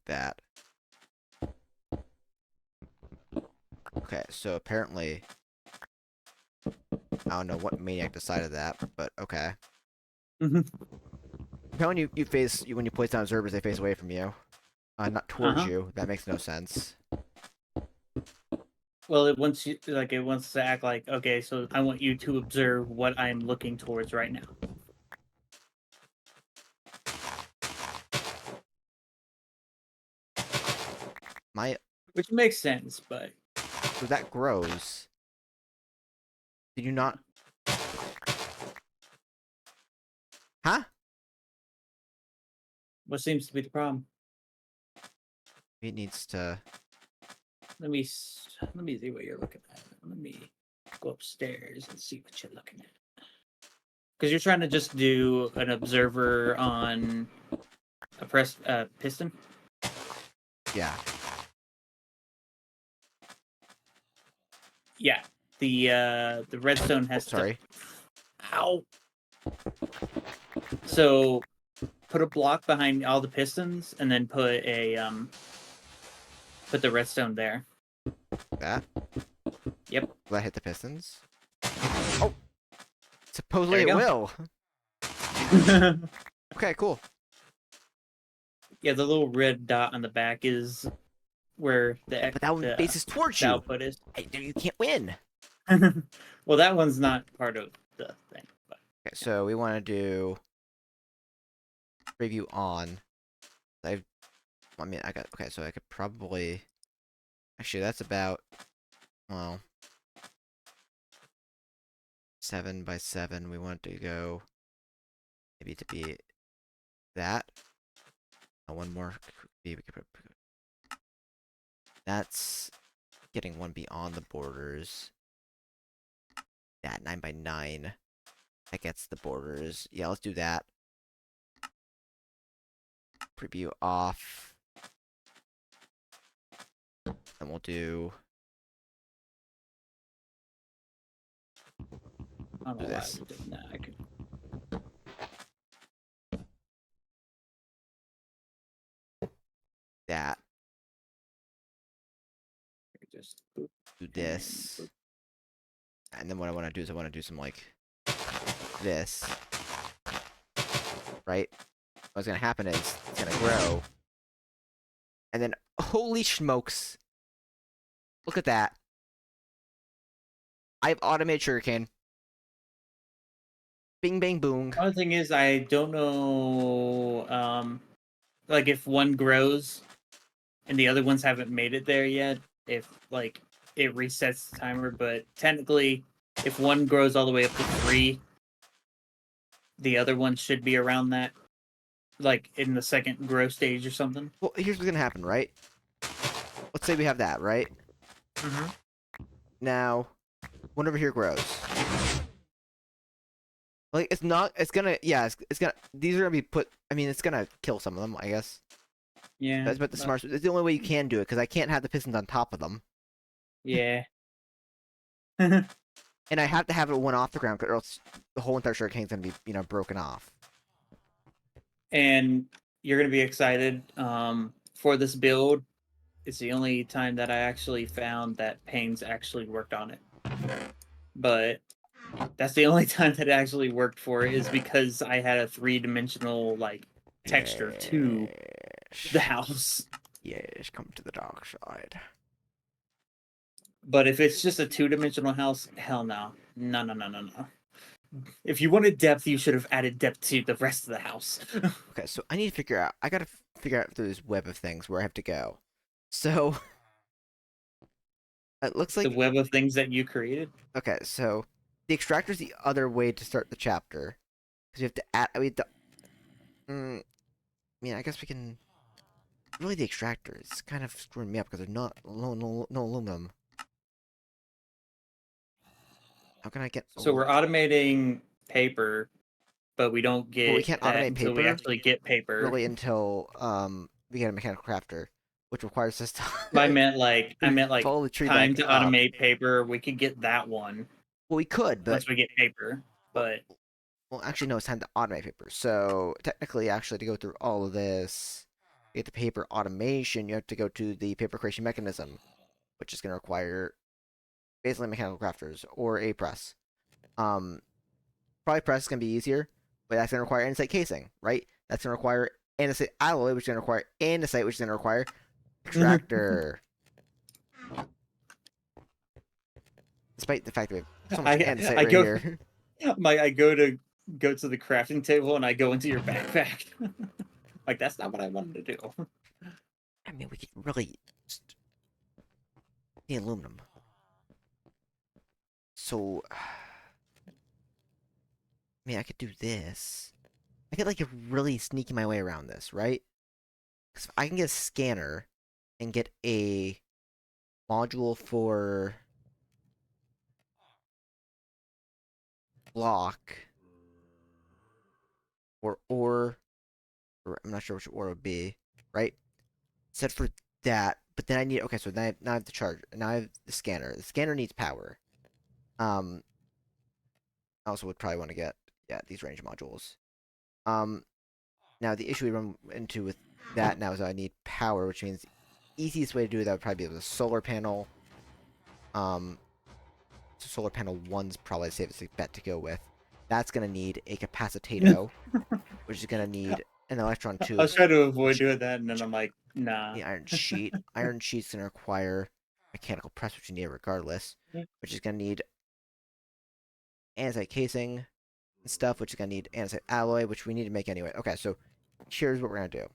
that. Okay, so apparently I don't know what maniac decided that, but okay. Apparently when you place down observers, they face away from you. Not towards you. That makes no sense. Well, it wants to act like, okay, so I want you to observe what I'm looking towards right now. Which makes sense, but so that grows. Did you not? Huh? What seems to be the problem? It needs to. Let me see what you're looking at. Let me go upstairs and see what you're looking at. Because you're trying to just do an observer on a piston. Yeah. Yeah. The redstone has Sorry. Ow. So put a block behind all the pistons and then put the redstone there. That? Yep. Will that hit the pistons? Oh! Supposedly it will. Okay, cool. Yeah, the little red dot on the back is where but that one faces towards you. Output is. You can't win. Well, that one's not part of the thing. But... Okay, so we want to do preview on. I mean, okay, so I could probably. Actually, that's about. Well, 7 by 7. We want to go. Maybe to be that. One more. That's getting one beyond the borders. That 9 by 9. That gets the borders. Yeah, let's do that. Preview off. And we'll do. I don't know this. why we did that. I could... That. Just boop, do this. And then what I want to do is I want to do some like this. Right? What's going to happen is it's going to grow. And then, holy smokes. Look at that. I have automated sugarcane. Bing bang boom. Other thing is, I don't know, like if one grows and the other ones haven't made it there yet, if like it resets the timer. But technically, if one grows all the way up to 3, the other one should be around that, like in the second grow stage or something. Well, here's what's gonna happen, right? Let's say we have that, right? Mm-hmm. Now, one over here grows. Like, it's not, it's gonna, yeah, it's gonna, these are gonna be put, I mean, it's gonna kill some of them, I guess. Yeah. That's about the smart, it's the only way you can do it, because I can't have the pistons on top of them. Yeah. And I have to have it one off the ground, or else the whole entire sugarcane's gonna be, broken off. And you're gonna be excited for this build. It's the only time that I actually found that Pains actually worked on it. But that's the only time that it actually worked for it, is because I had a 3-dimensional like texture to the house. Yes, come to the dark side. But if it's just a 2-dimensional house, hell no. No. If you wanted depth, you should have added depth to the rest of the house. Okay, so I need to figure out, I gotta figure out through this web of things where I have to go. So, it looks like... The web of things that you created? Okay, so, the extractor is the other way to start the chapter. Because you have to add, I mean, I guess we can... Really, the extractor is kind of screwing me up because there's no aluminum. How can I get... So we're automating paper, but we don't get Well, we can't that automate until we paper, actually get paper. really, until we get a mechanical crafter, which requires us to... I meant like follow the tree time back to up. automate paper. We could get that one Well, we could, but... once we get paper. But Well, actually, no, it's time to automate paper. So, technically, actually, to go through all of this, get the paper automation, you have to go to the paper creation mechanism, which is going to require basically mechanical crafters or a press. Probably press is going to be easier, but that's going to require andesite casing, right? That's going to require andesite alloy, which is going to require andesite, which is going to require extractor. Despite the fact that we have so much andesite right here. I go to the crafting table and I go into your backpack. Like, that's not what I wanted to do. I mean, we could really just... the aluminum. So, I mean, I could do this. I could, like, really sneaky my way around this, right? Because if I can get a scanner and get a module for block or ore, or I'm not sure which ore would be, right? Set for that, but then I need... Okay, so now I have the charger. Now I have the scanner. The scanner needs power. I also would probably want to get, yeah, these range modules. Now the issue we run into with that now is that I need power, which means the easiest way to do that would probably be with a solar panel. So solar panel 1's probably the safest bet to go with. That's gonna need a capacitato, which is gonna need an electron tube. I was trying to avoid doing that, and then I'm like, nah. The iron sheet. Iron sheet's gonna require mechanical press, which you need regardless, which is gonna need andesite casing and stuff, which is gonna need andesite alloy, which we need to make anyway. Okay, so here's what we're gonna do.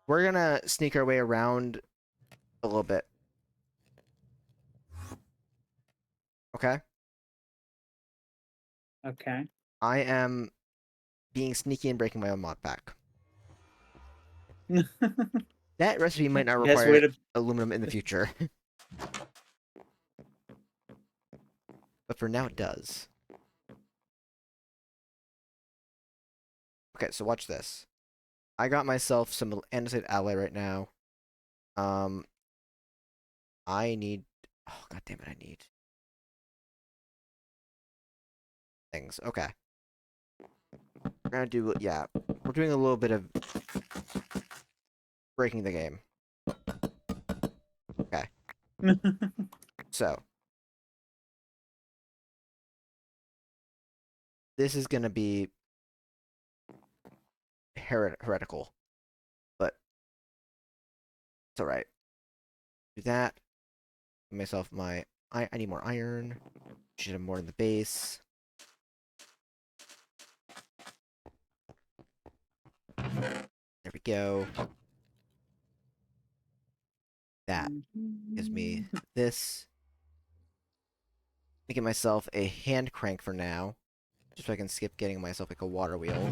We're gonna sneak our way around a little bit. Okay? Okay. I am being sneaky and breaking my own mod pack. That recipe might not require aluminum in the future. But for now it does. Okay, so watch this. I got myself some andesite alloy right now. I need... Oh, god damn it, I need... things. Okay. We're gonna do... Yeah, we're doing a little bit of... breaking the game. Okay. So. This is gonna be... heretical. But... it's alright. Do that. Give myself my I need more iron. Should have more in the base. There we go. That gives me this. Making myself a hand crank for now. Just so I can skip getting myself like a water wheel.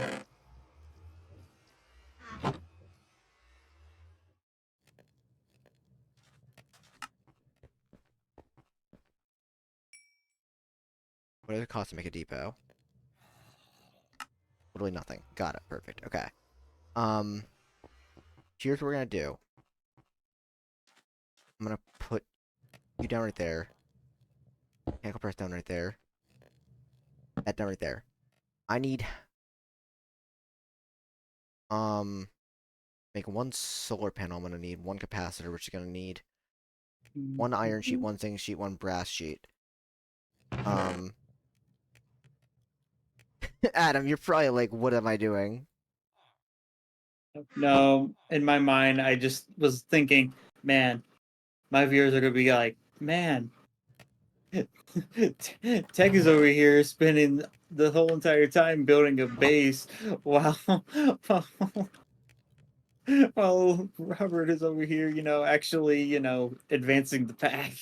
What does it cost to make a depot? Literally nothing. Got it. Perfect. Okay. Here's what we're gonna do. I'm gonna put you down right there. Ankle press down right there. That down right there. I need make one solar panel. I'm gonna need one capacitor, which is gonna need one iron sheet, one zinc sheet, one brass sheet. Adam, you're probably like, what am I doing? No, in my mind, I just was thinking, man, my viewers are gonna be like, man, Tech is over here spending the whole entire time building a base while while Robert is over here, actually, advancing the pack.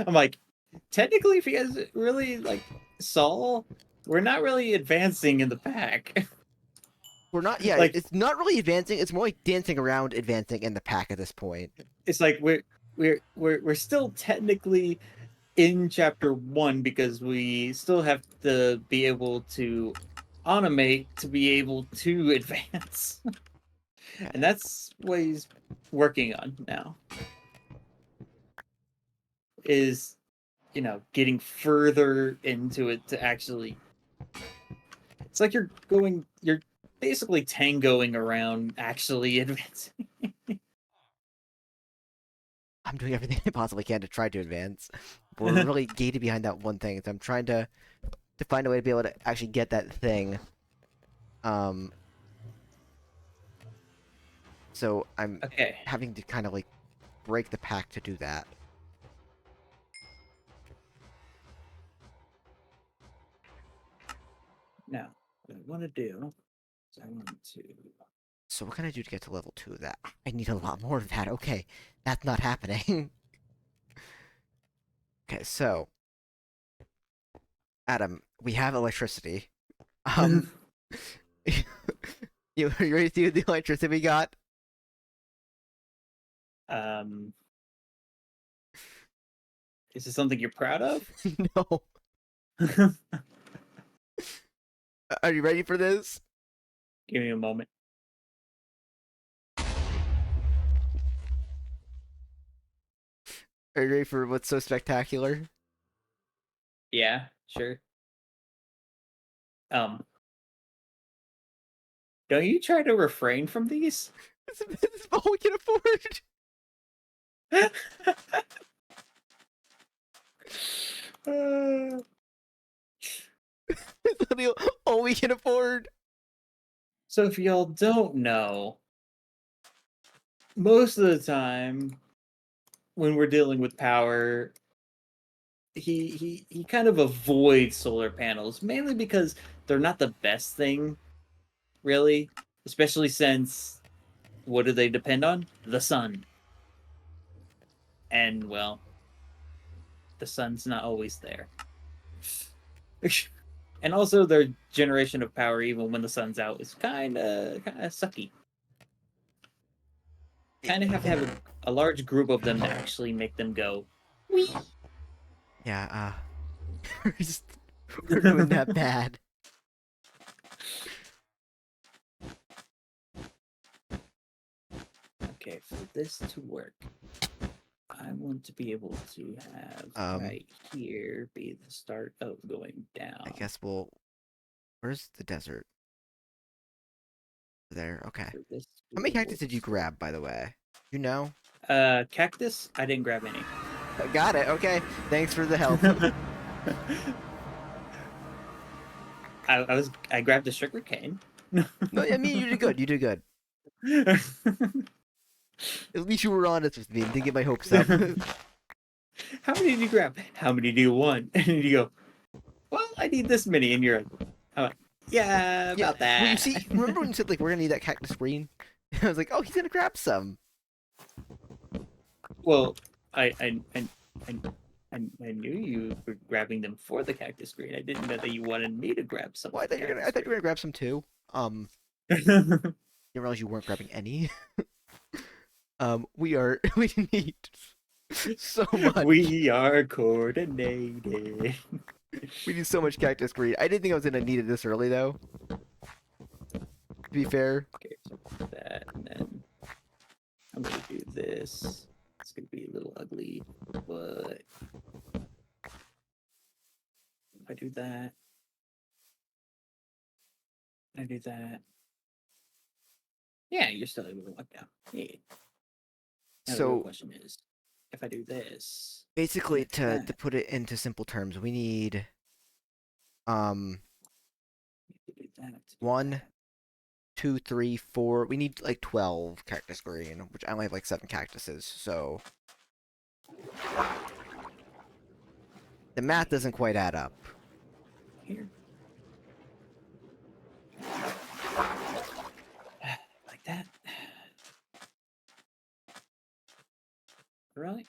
I'm like, technically, if you guys really like saw, we're not really advancing in the pack. We're not. Yeah, Like, it's not really advancing. It's more like dancing around advancing in the pack at this point. it's like we're still technically in chapter 1 because we still have to be able to automate to be able to advance. And that's what he's working on now. Is getting further into it to actually, it's like you're basically tangoing around actually advancing. I'm doing everything I possibly can to try to advance. But we're really gated behind that one thing, so I'm trying to find a way to be able to actually get that thing. So I'm having to kind of like break the pack to do that. Now, what I want to do is I want to. So what can I do to get to level 2 of that? I need a lot more of that. Okay, that's not happening. Okay, so Adam, we have electricity. You ready to see the electricity we got? Is this something you're proud of? No. Are you ready for this? Give me a moment. Are you ready for what's so spectacular? Yeah, sure. Don't you try to refrain from these? This is all we can afford. It's all we can afford. So if y'all don't know, most of the time when we're dealing with power, he kind of avoids solar panels, mainly because they're not the best thing, really. Especially since, what do they depend on? The sun. And, well, the sun's not always there. And also their generation of power, even when the sun's out, is kind of sucky. Kind of have to have a large group of them to actually make them go, wee. Yeah, we're doing that bad. Okay, for this to work, I want to be able to have right here be the start of going down. I guess where's the desert? There, okay. How many cactus did you grab, by the way? You know? Cactus? I didn't grab any. Got it, okay. Thanks for the help. I grabbed a sugar cane. No, I mean, you did good. You did good. At least you were honest with me and didn't get my hopes up. How many do you grab? How many do you want? And you go, well, I need this many. And you're like, yeah, about that. Well, you see, remember when you said, like, we're going to need that cactus green? I was like, oh, he's going to grab some. Well, I knew you were grabbing them for the cactus green. I didn't know that you wanted me to grab some. Well, I thought you were going to grab some too. Didn't realize you weren't grabbing any. We need so much. We are coordinated. We need so much cactus green. I didn't think I was gonna need it this early though. To be fair. Okay, so that, and then I'm gonna do this. It's gonna be a little ugly, but if I do that, I do that. Yeah, you're still able to walk down. Yeah. Now the real question is, if I do this, basically to put it into simple terms, we need 1, 2, 3, 4. We need like 12 cactus green, which I only have like 7 cactuses, so the math doesn't quite add up. Here. Like that. Really?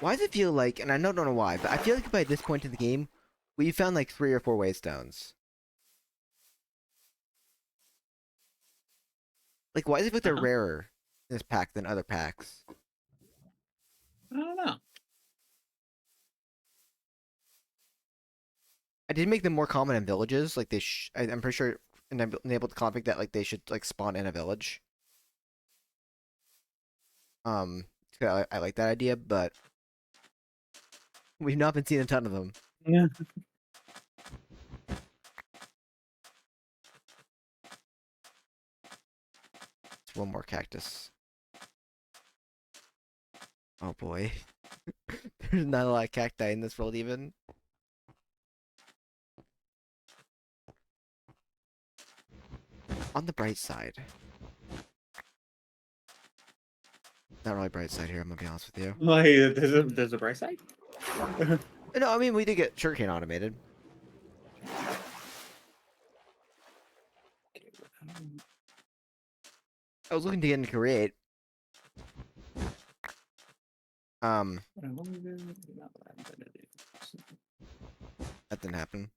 Why does it feel like, and I don't know why, but I feel like by this point in the game, we found like 3 or 4 waystones. Like, why does it feel like they're rarer in this pack than other packs? I don't know. I did make them more common in villages. Like I'm pretty sure enabled the config that like they should like spawn in a village. I like that idea, but we've not been seeing a ton of them. Yeah. It's one more cactus. Oh boy. There's not a lot of cacti in this world even. On the bright side. Not really bright side here, I'm gonna be honest with you. Like, there's a bright side? No, I mean, we did get sugarcane automated. I was looking to get into create. That didn't happen.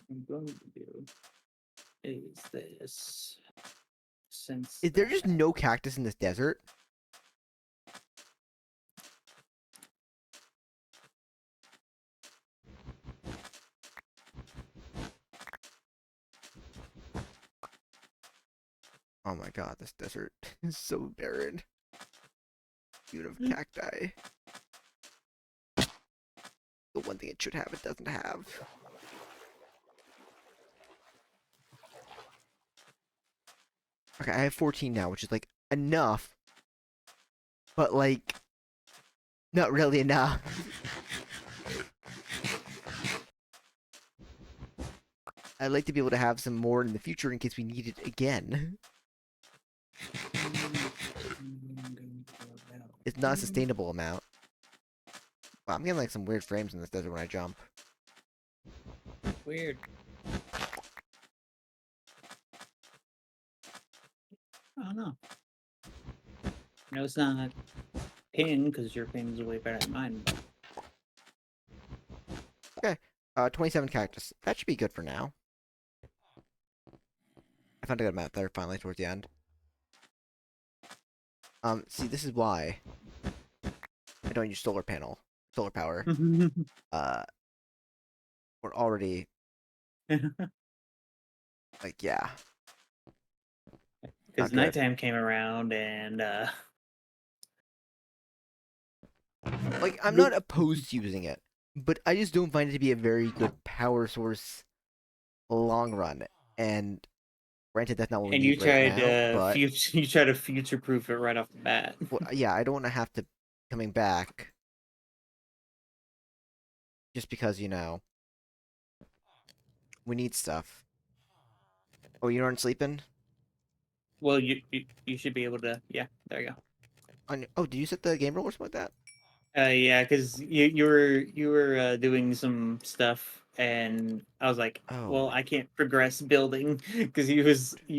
I'm going to do is this. Since Is there just no cactus in this desert? Oh my god, this desert is so barren. Beautiful cacti. The one thing it should have, it doesn't have. Okay, I have 14 now, which is like enough. But like, not really enough. I'd like to be able to have some more in the future in case we need it again. It's not a sustainable amount. Wow, I'm getting like some weird frames in this desert when I jump. Weird. I don't know. No, it's not ping because your ping's way better than mine. Okay, 27 cactus. That should be good for now. I found a good amount there finally towards the end. See, this is why I don't use solar power. We're already like, yeah. Because nighttime came around and like, I'm not opposed to using it, but I just don't find it to be a very good power source long run. And granted, that's not what we need right now, but you try to future-proof it right off the bat. Well, yeah, I don't want to have to coming back Just because, you know, we need stuff. Oh, you aren't sleeping? Well, you should be able to. Yeah, there you go. Oh, did you set the game rule or something like that? Yeah, because you were doing some stuff, and I was like, Oh. well, I can't progress building because you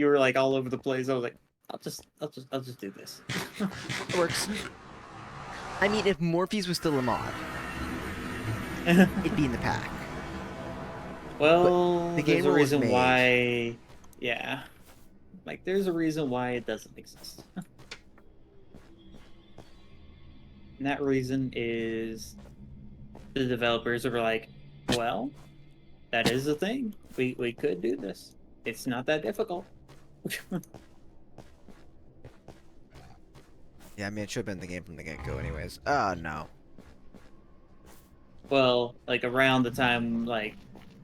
were like all over the place. I was like, I'll just do this. It works. I mean, if Morpheus was still a mod, it'd be in the pack. Well, the there's game a rule was reason made. why. Yeah, like there's a reason why it doesn't exist. And that reason is the developers are like, well, that is a thing. We could do this. It's not that difficult. Yeah, I mean, it should have been the game from the get-go anyways. Oh, no. Well, like around the time, like,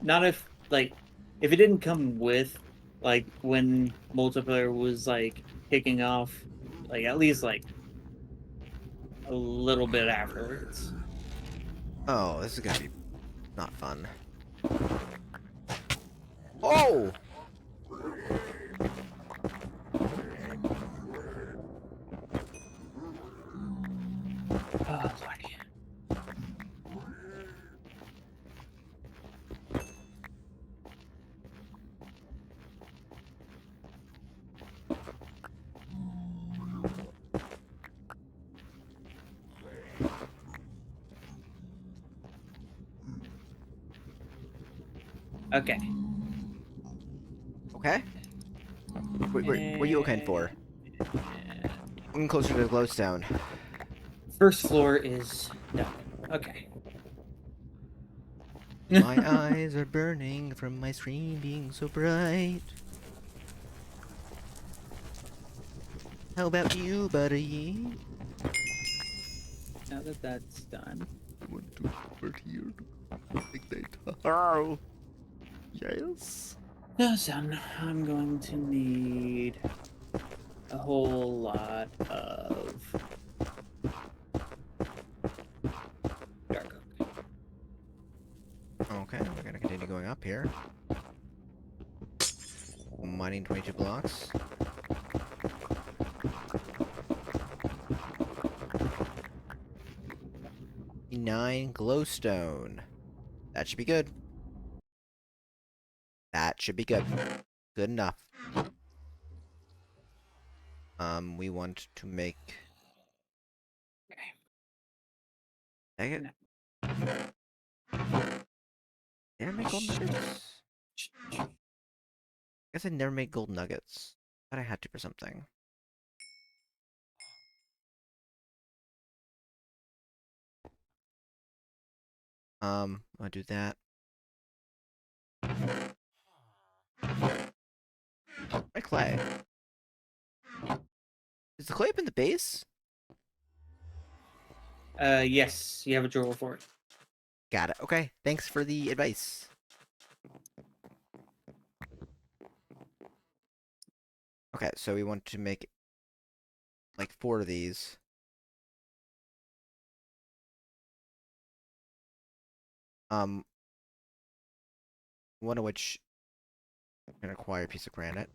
not if it didn't come with, like, when multiplayer was, like, kicking off, like, at least, like, a little bit afterwards. Oh, this is gonna be not fun. Oh! Oh, Lordy. Okay. Okay. What are you looking for? I'm closer to the glowstone. First floor is done. Okay. My eyes are burning from my screen being so bright. How about you, buddy? Now that that's done. I want to start here. Like that. Oh. Yes. No, son, I'm going to need a whole lot of dark oak. Okay, we're gonna continue going up here. Mining 22 blocks. Nine glowstone. That should be good. That should be good. Good enough. We want to make. Dang it. Did I make gold nuggets? I guess I never made gold nuggets. But I had to for something. I'll do that. My clay. Is the clay up in the base? Yes, you have a drawer for it. Got it. Okay, thanks for the advice. Okay, so we want to make like 4 of these. One of which can acquire a piece of granite.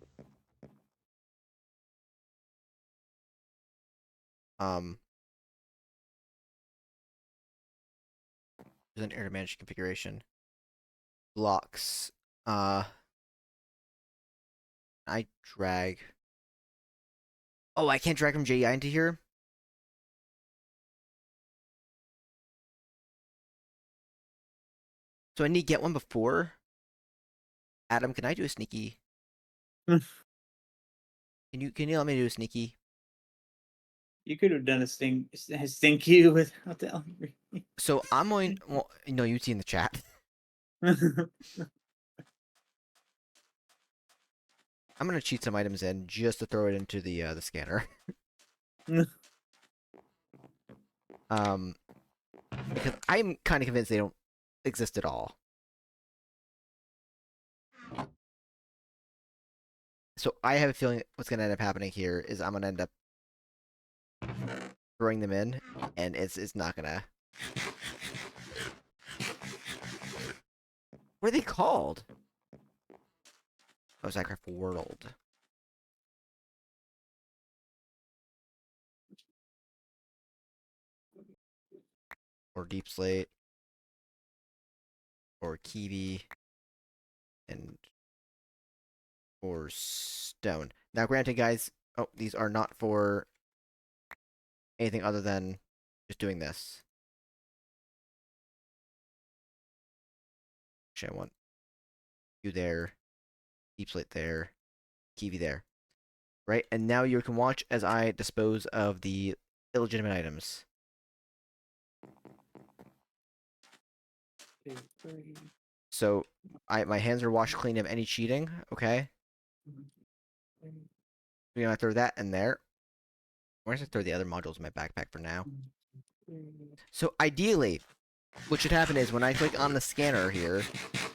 There's an air managed configuration. Blocks. I drag. Oh, I can't drag from JEI into here? So I need to get one before? Adam, can I do a sneaky? Can you let me do a sneaky? You could have done a stinky without telling me. So I'm going. Well, no, you see in the chat. I'm gonna cheat some items in just to throw it into the scanner. Because I'm kind of convinced they don't exist at all. So I have a feeling what's gonna end up happening here is I'm gonna end up throwing them in, and it's not gonna. What are they called? Oh, Zycraft World. Or Deep Slate. Or Kiwi. And... Or Stone. Now, granted, guys... Oh, these are not for... anything other than... just doing this. Actually, I want... you there. Deep Slate there. Kiwi there. Right? And now you can watch as I dispose of the illegitimate items. So, my hands are washed clean of any cheating, okay? We're gonna throw that in there. Where should I throw the other modules in my backpack for now? So, ideally, what should happen is when I click on the scanner here,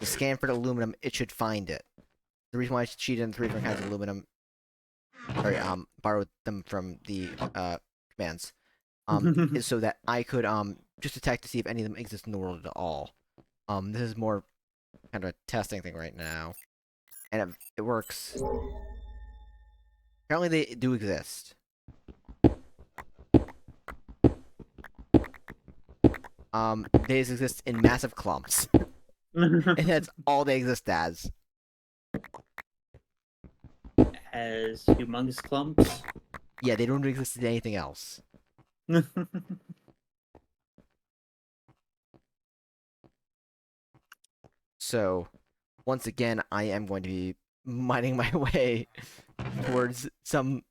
the scan for the aluminum, it should find it. The reason why I cheated in 3 different kinds of aluminum, sorry, borrowed them from the commands, is so that I could just detect to see if any of them exist in the world at all. This is more kind of a testing thing right now, and it works. Apparently, they do exist. They exist in massive clumps, and that's all they exist as. As humongous clumps. Yeah, they don't exist as anything else. So, once again, I am going to be mining my way towards some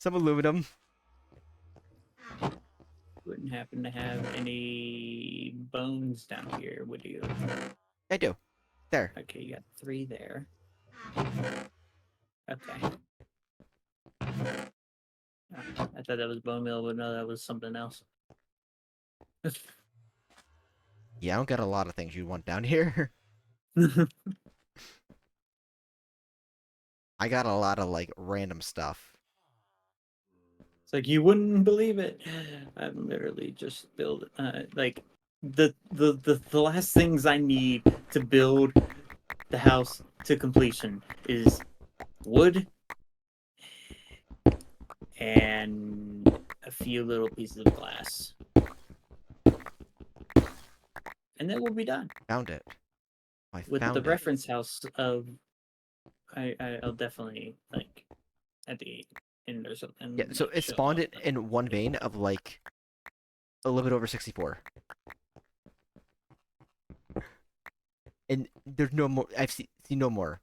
aluminum. Wouldn't happen to have any bones down here, would you? I do. There. Okay, you got 3 there. Okay. I thought that was bone meal, but no, that was something else. Yeah, I don't got a lot of things you want down here. I got a lot of, like, random stuff. It's like, you wouldn't believe it. I'm literally just building, like, the last things I need to build the house to completion is wood and a few little pieces of glass. And then we'll be done. Found it. With the reference house of... I'll definitely, like, at the end or something. Yeah, so like, it spawned it in one vein of, like, a little bit over 64. And there's no more. I've seen no more.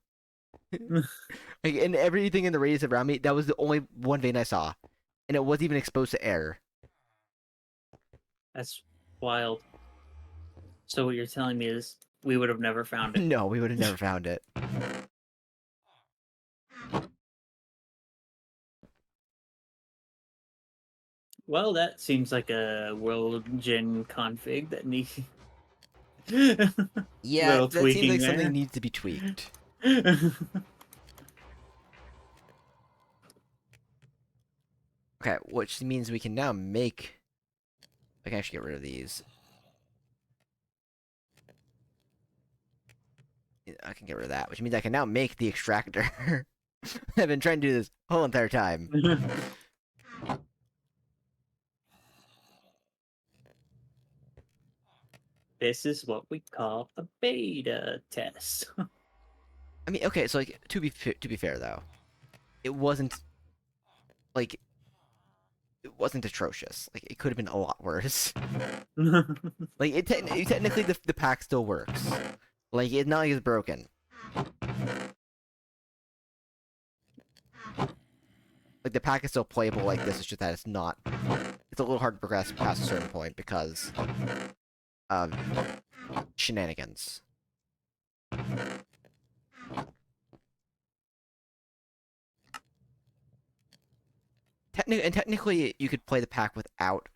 Like, and everything in the radius around me, that was the only one vein I saw. And it wasn't even exposed to air. That's wild. So what you're telling me is we would have never found it. No, we would have never found it. Well, that seems like a world gen config that needs... Yeah, that seems like there. something needs to be tweaked. Okay, which means we can now make... I can actually get rid of these. I can get rid of that, which means I can now make the extractor. I've been trying to do this whole entire time. This is what we call a beta test. I mean, okay, so like to be fair though, it wasn't like it wasn't atrocious. Like it could have been a lot worse. Like technically the pack still works. Like it's not like it's broken. Like the pack is still playable like this. It's just that it's not. It's a little hard to progress past a certain point because of shenanigans. Technically, you could play the pack without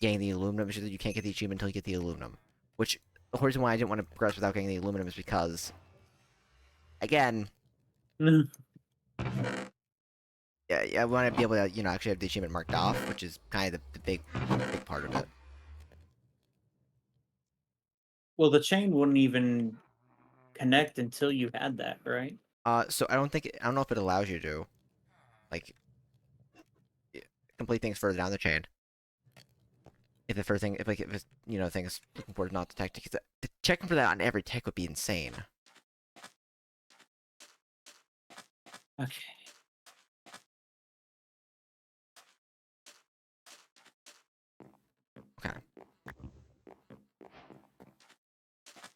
getting the aluminum. It's just that you can't get the achievement until you get the aluminum. Which the reason why I didn't want to progress without getting the aluminum is because, again, yeah, I want to be able to, actually have the achievement marked off, which is kind of the big part of it. Well, the chain wouldn't even connect until you had that, right? So I don't know if it allows you to, like, complete things further down the chain. If the first thing, if it's, thing is looking for is not detected, because checking for that on every tick would be insane. Okay. Okay.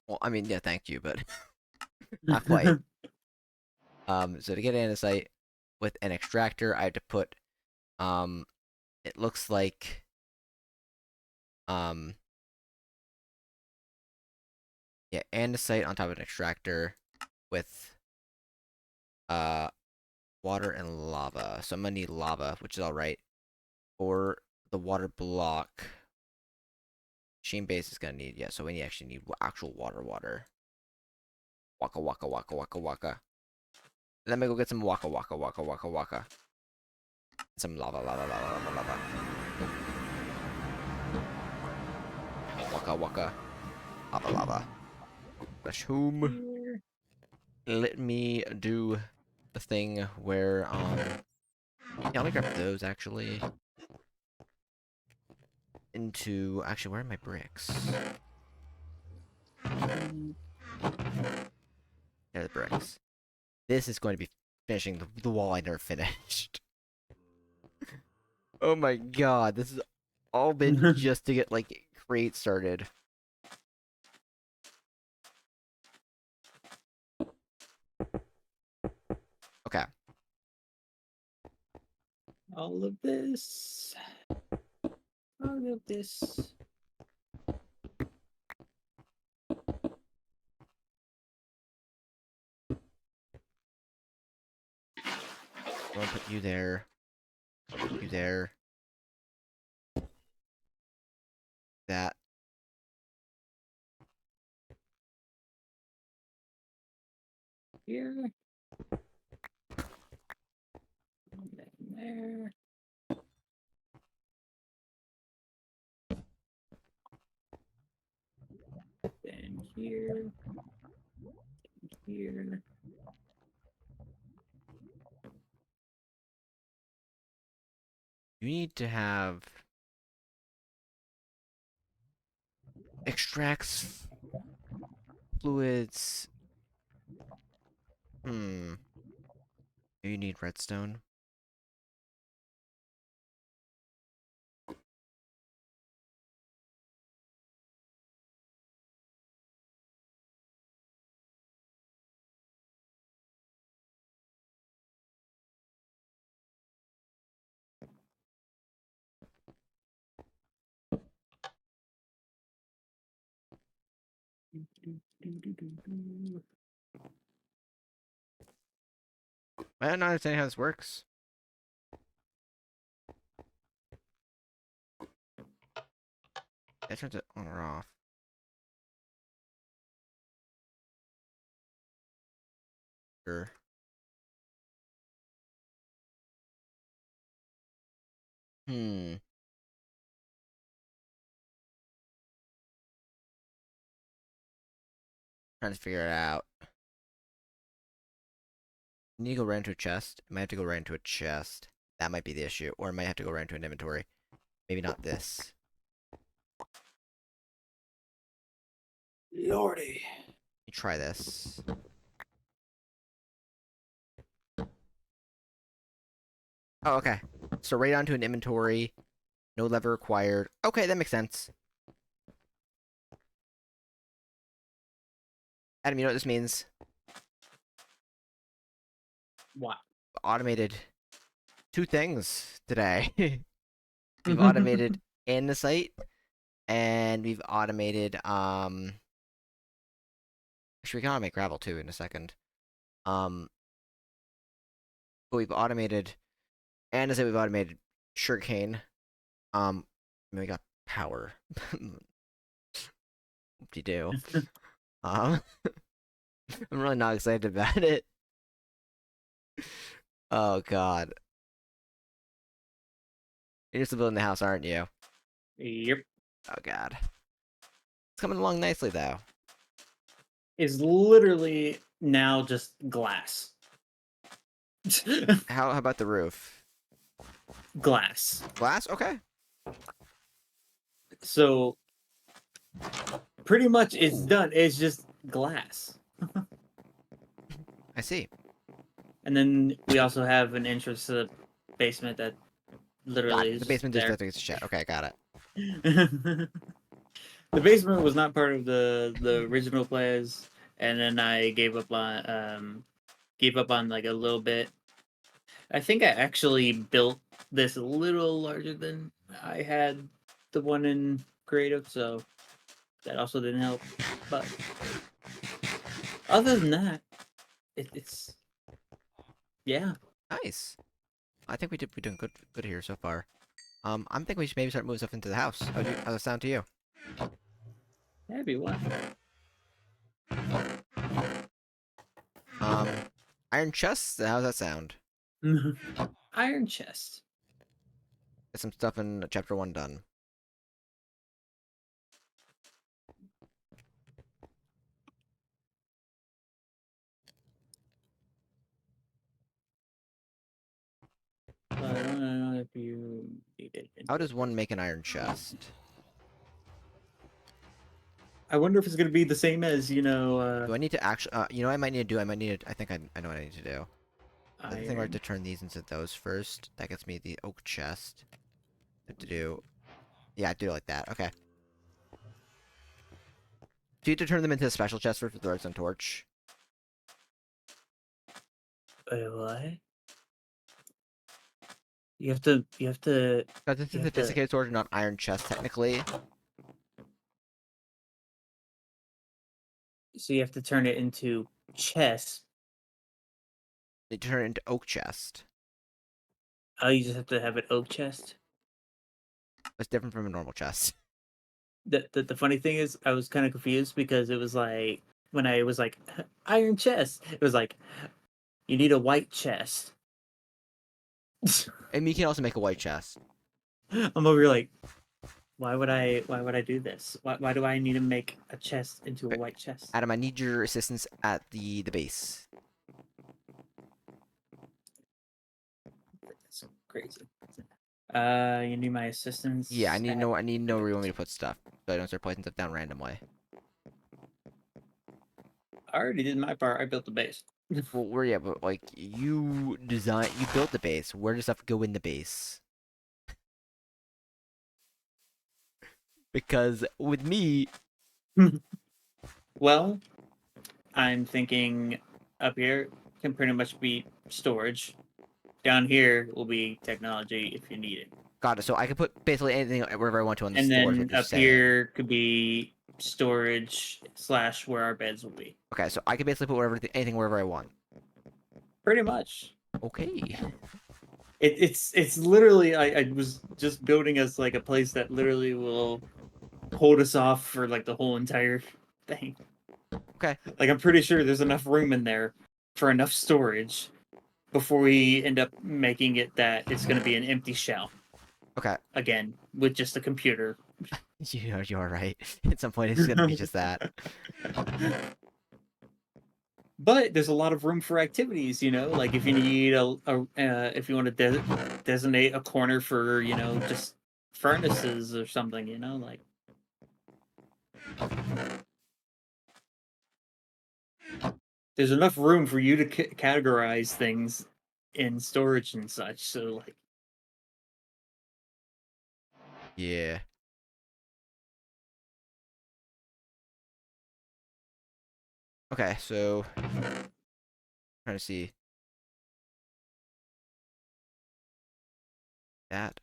Well, I mean, yeah, thank you, but not quite. So to get andesite with an extractor, I have to put, it looks like, yeah, andesite on top of an extractor with, water and lava. So I'm gonna need lava, which is alright. For the water block, machine base is gonna need, yeah, so we actually need actual water. Waka waka waka waka waka. Let me go get some waka waka waka waka waka. Some lava. Waka waka. Lava. Flash whom. Let me do the thing where, yeah, let me grab those, actually. Actually, where are my bricks? There are the bricks. This is going to be finishing the wall I never finished. Oh my god, this has all been just to get, like, create started. Okay. All of this. All of this. I'm gonna put you there. Put you there. That. Here. There. Then here. Here. You need to have extracts fluids. You need redstone. I don't understand how this works. That turns it on or off. Sure. Trying to figure it out. You need to go right into a chest. I might have to go right into a chest. That might be the issue. Or I might have to go right into an inventory. Maybe not this. Lordy. Let me try this. Oh, okay. So right onto an inventory. No lever required. Okay, that makes sense. Adam, you know what this means? What? Automated 2 things today. We've automated andesite, and we've automated, actually, we can automate gravel too in a second. But we've automated andesite, we've automated sugarcane. And we got power. Whoop-de-doo. I'm really not excited about it. Oh god. You're still building the house, aren't you? Yep. Oh god. It's coming along nicely though. is literally now just glass. How about the roof? Glass. Glass? Okay. So pretty much it's done. It's just glass. I see. And then we also have an entrance to the basement that literally is the just basement just there. doesn't get shit. Okay, got it. The basement was not part of the original plays, and then I gave up on like a little bit. I think I actually built this a little larger than I had the one in creative, so that also didn't help. But other than that, it's yeah. Nice. I think we're doing good here so far. I'm thinking we should maybe start moving stuff into the house. How's it sound to you? That'd be one. Um, iron chests. How's that sound? Iron chest. Get some stuff in chapter 1 done. I don't know if you need it. How does one make an iron chest? I wonder if it's gonna be the same as Do I need to actually? You know what I might need to do? I think I know what I need to do. I think I have to turn these into those first. That gets me the oak chest. To do. Yeah, do it like that. Okay. Do you have to turn them into a special chest for the redstone torch? Wait, what? You have to. Because this is sophisticated torch, not iron chest technically. So you have to turn it into chest. You turn it into oak chest. Oh, you just have to have an oak chest. It's different from a normal chest. The funny thing is, I was kind of confused because it was like when I was like iron chest, it was like you need a white chest. And you can also make a white chest. I'm over here like, why would I do this? Why do I need to make a chest into a white chest? Adam, I need your assistance at the base. That's crazy. You need my assistance. Yeah, I need to know where you want me to put stuff, so I don't start placing stuff down randomly. I already did my part. I built the base. Well, yeah, but like you built the base. Where does stuff go in the base? Because with me, Well, I'm thinking up here can pretty much be storage. Down here will be technology if you need it. got it. So I can put basically anything wherever I want to on the And floor. then up here could be storage / where our beds will be. Okay, so I can basically put anything wherever I want. Pretty much. Okay. It's literally I was just building us like a place that literally will hold us off for like the whole entire thing. Okay. Like I'm pretty sure there's enough room in there for enough storage before we end up making it that it's going to be an empty shell. Okay. Again, with just a computer. You are right. At some point, it's gonna be just that. But there's a lot of room for activities, like if you need if you want to designate a corner for, just furnaces or something, like. There's enough room for you to categorize things in storage and such, so like. Yeah. Okay, so trying to see that.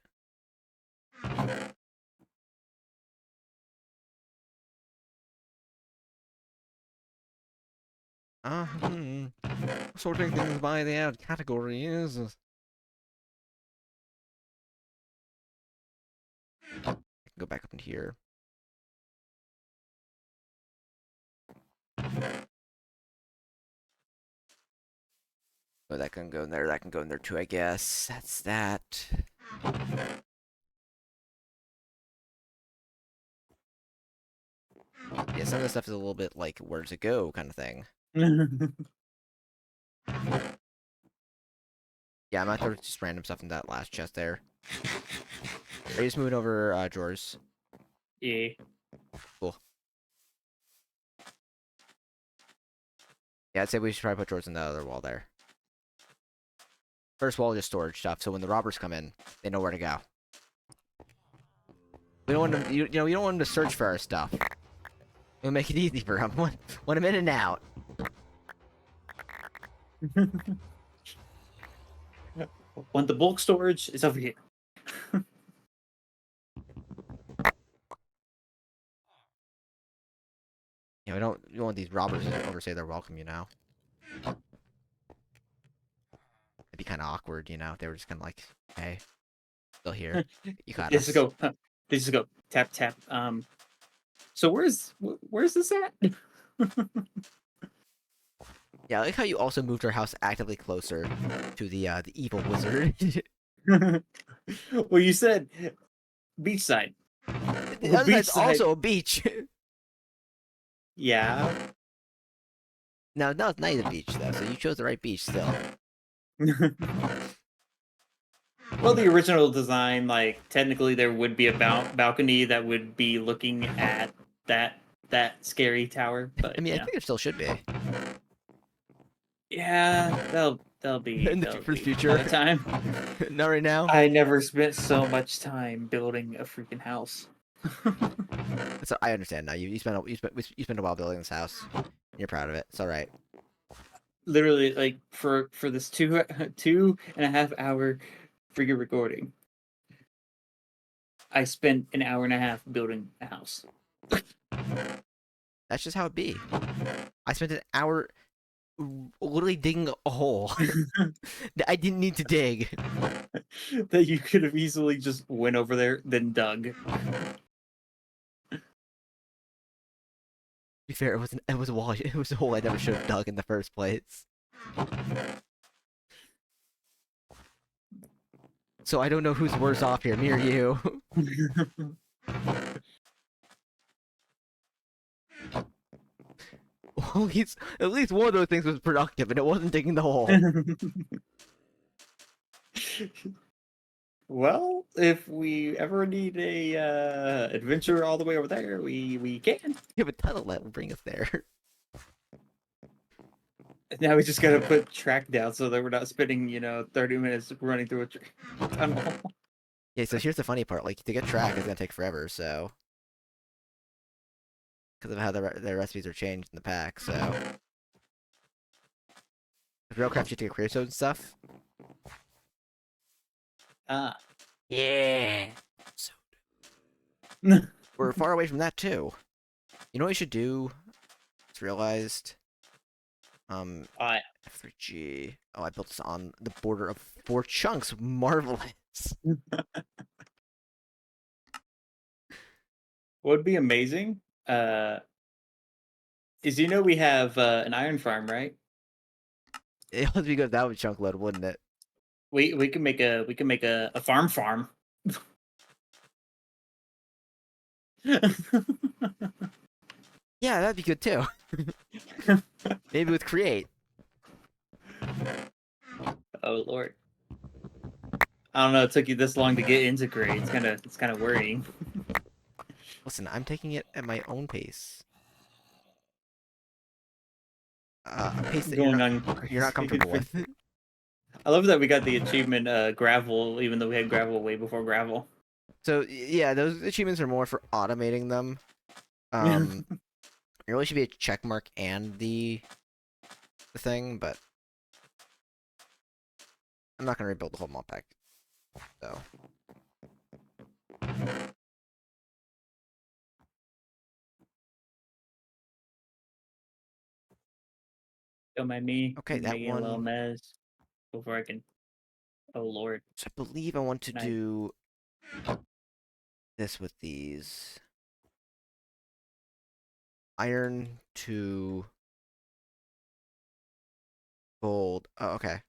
Sorting things by their categories. I can go back up in here. Oh, that can go in there. That can go in there too, I guess. That's that. Yes, some of the stuff is a little bit like, where does it go kind of thing. Yeah, I'm not throwing just random stuff in that last chest there. Are you just moving over drawers? Yeah. Cool. Yeah, I'd say we should probably put drawers in the other wall there. First wall is just storage stuff, so when the robbers come in, they know where to go. We don't want them, you know, we don't want them to search for our stuff. We'll make it easy for them. Want them in and out. When the bulk storage is over here. Yeah, we don't want these robbers to overstay their welcome, you know. It'd be kind of awkward, you know, if they were just kind of like, hey, still here. You got us. They just go tap tap. So where's this at? Yeah, I like how you also moved our house actively closer to the evil wizard. Well, you said beachside. The other side's also a beach. Yeah. No, it's not a beach though, so you chose the right beach still. Well, the original design, like technically, there would be a balcony that would be looking at that scary tower. But I mean, I think it still should be. Yeah, that'll be in the future time. Not right now. I never spent so much time building a freaking house. So I understand now. You spent a while building this house. You're proud of it. It's all right. Literally, like for this 2.5 hour freaking recording, I spent an hour and a half building a house. That's just how it be. I spent an hour literally digging a hole that I didn't need to dig. That you could have easily just went over there, then dug. To be fair, it was a wall. It was a hole I never should have dug in the first place. So I don't know who's worse off here, me or you. Well, at least one of those things was productive, and it wasn't digging the hole. Well, if we ever need a adventure all the way over there, we can. You have a tunnel that will bring us there. Now we just gotta put track down so that we're not spending 30 minutes running through a tunnel. Yeah, so here's the funny part. Like, to get track is gonna take forever, so... Because of how the recipes are changed in the pack, so... If Railcraft, you take creosote and stuff. Ah. Yeah! So... We're far away from that, too. You know what we should do? Just realized... F3G. Oh, I built this on the border of 4 chunks. Marvelous! What would be amazing is we have an iron farm, right? It would be good if that would chunk load, wouldn't it? We can make a farm. Yeah, that'd be good too. Maybe with create. Oh Lord. I don't know, it took you this long to get into create. It's kinda worrying. Listen, I'm taking it at my own pace. A pace that you're not comfortable with. I love that we got the achievement gravel, even though we had gravel way before gravel. So yeah, those achievements are more for automating them. It really should be a check mark and the thing, but I'm not gonna rebuild the whole modpack. So Don't mind me. okay, that making one. A little mess before I can. Oh Lord. So I believe I want to do this with these. Iron to gold. Oh, okay.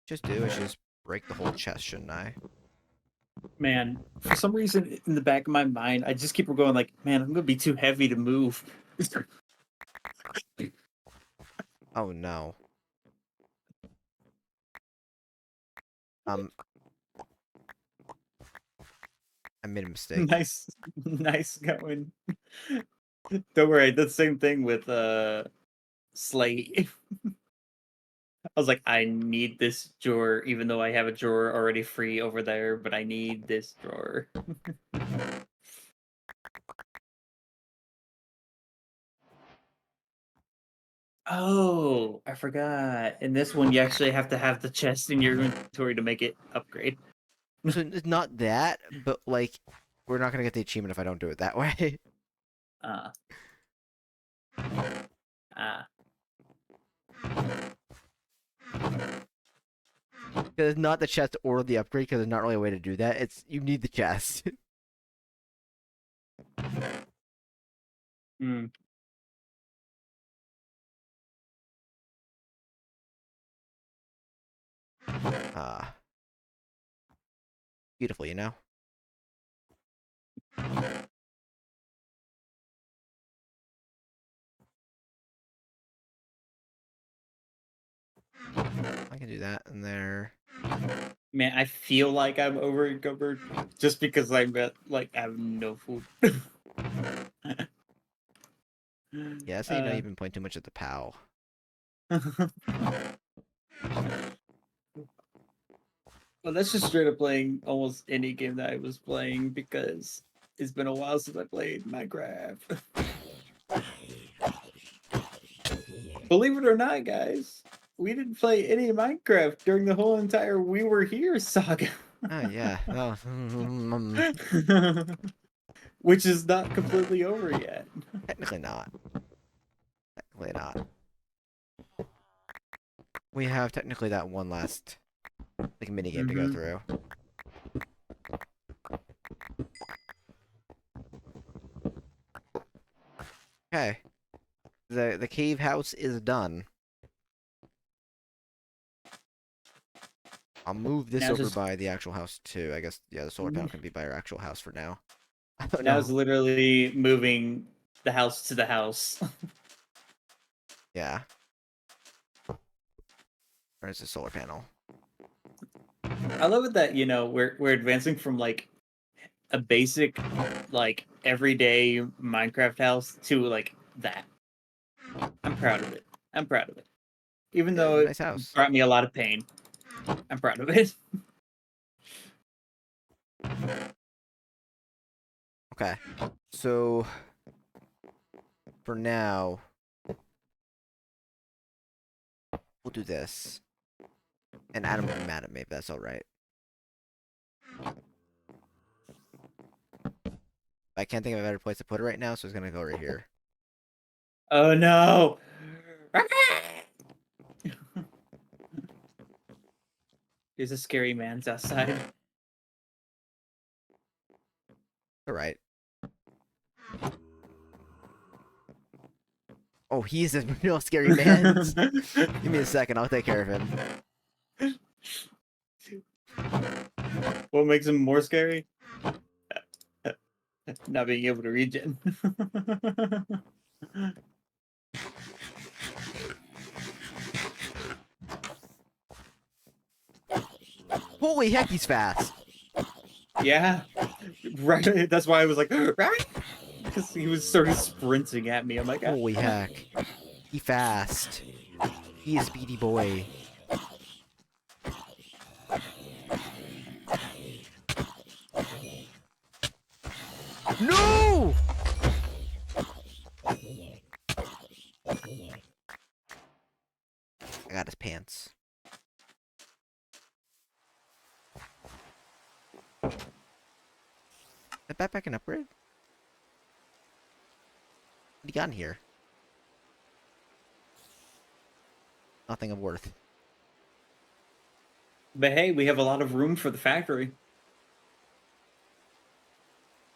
Just break the whole chest, shouldn't I? Man, for some reason in the back of my mind, I just keep going like, man, I'm gonna be too heavy to move. Oh no. I made a mistake. Nice going. Don't worry, I did the same thing with Slate. I was like, I need this drawer, even though I have a drawer already free over there, but I need this drawer. Oh, I forgot. In this one, you actually have to have the chest in your inventory to make it upgrade. So it's not that, but like, we're not gonna get the achievement if I don't do it that way. Uh. Ah. Because it's not the chest or the upgrade, because there's not really a way to do that. It's you need the chest. Hmm. Beautiful, you know. I can do that in there. Man, I feel like I'm over encumbered just because I have no food. Yeah, that's how you know you've been playing too much at the POW. Well, that's just straight up playing almost any game that I was playing because it's been a while since I played Minecraft. Believe it or not, guys, we didn't play any Minecraft during the whole entire We Were Here saga. Oh yeah. Oh, Which is not completely over yet. technically not. Technically not. We have technically that one last like mini game to go through. Okay. The cave house is done. I'll move this over by the actual house too. I guess yeah, the solar panel can be by our actual house for now. I don't now know. it's literally moving the house to the house. Yeah. Where's the solar panel? I love it that we're advancing from like a basic like everyday Minecraft house to like that. I'm proud of it. I'm proud of it. Even though it nice house. brought me a lot of pain, I'm proud of it. Okay. So for now, we'll do this. And Adam will be mad at me, but that's alright. I can't think of a better place to put it right now, so it's gonna go right here. Oh no! There's a scary man's outside. Alright. Oh, he's a real scary man. Give me a second, I'll take care of him. What makes him more scary? Not being able to regen. Holy heck, he's fast! Yeah, right. That's why I was like, because he was sort of sprinting at me. I'm like, holy heck, he fast. He is speedy boy. No! I got his pants. That backpack an upgrade? What he got in here? Nothing of worth. But hey, we have a lot of room for the factory.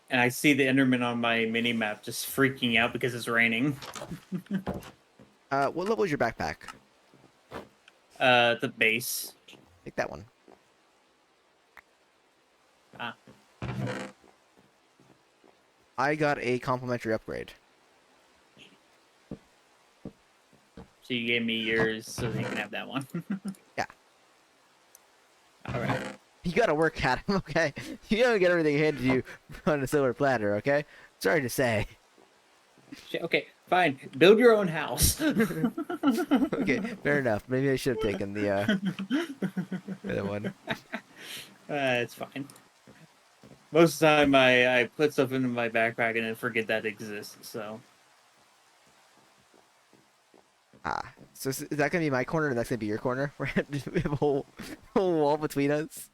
And I see the Enderman on my mini map just freaking out because it's raining. What level is your backpack? The base. Take that one. Ah. I got a complimentary upgrade. So you gave me yours so that you can have that one. Yeah. All right. You gotta work at him, okay? You don't get everything handed to you on a silver platter, okay? Sorry to say. Okay, fine. Build your own house. Okay, fair enough. Maybe I should have taken the other one. It's fine. Most of the time, I put stuff into my backpack and then forget that exists. So. So is that gonna be my corner and that's gonna be your corner? We have a whole wall between us.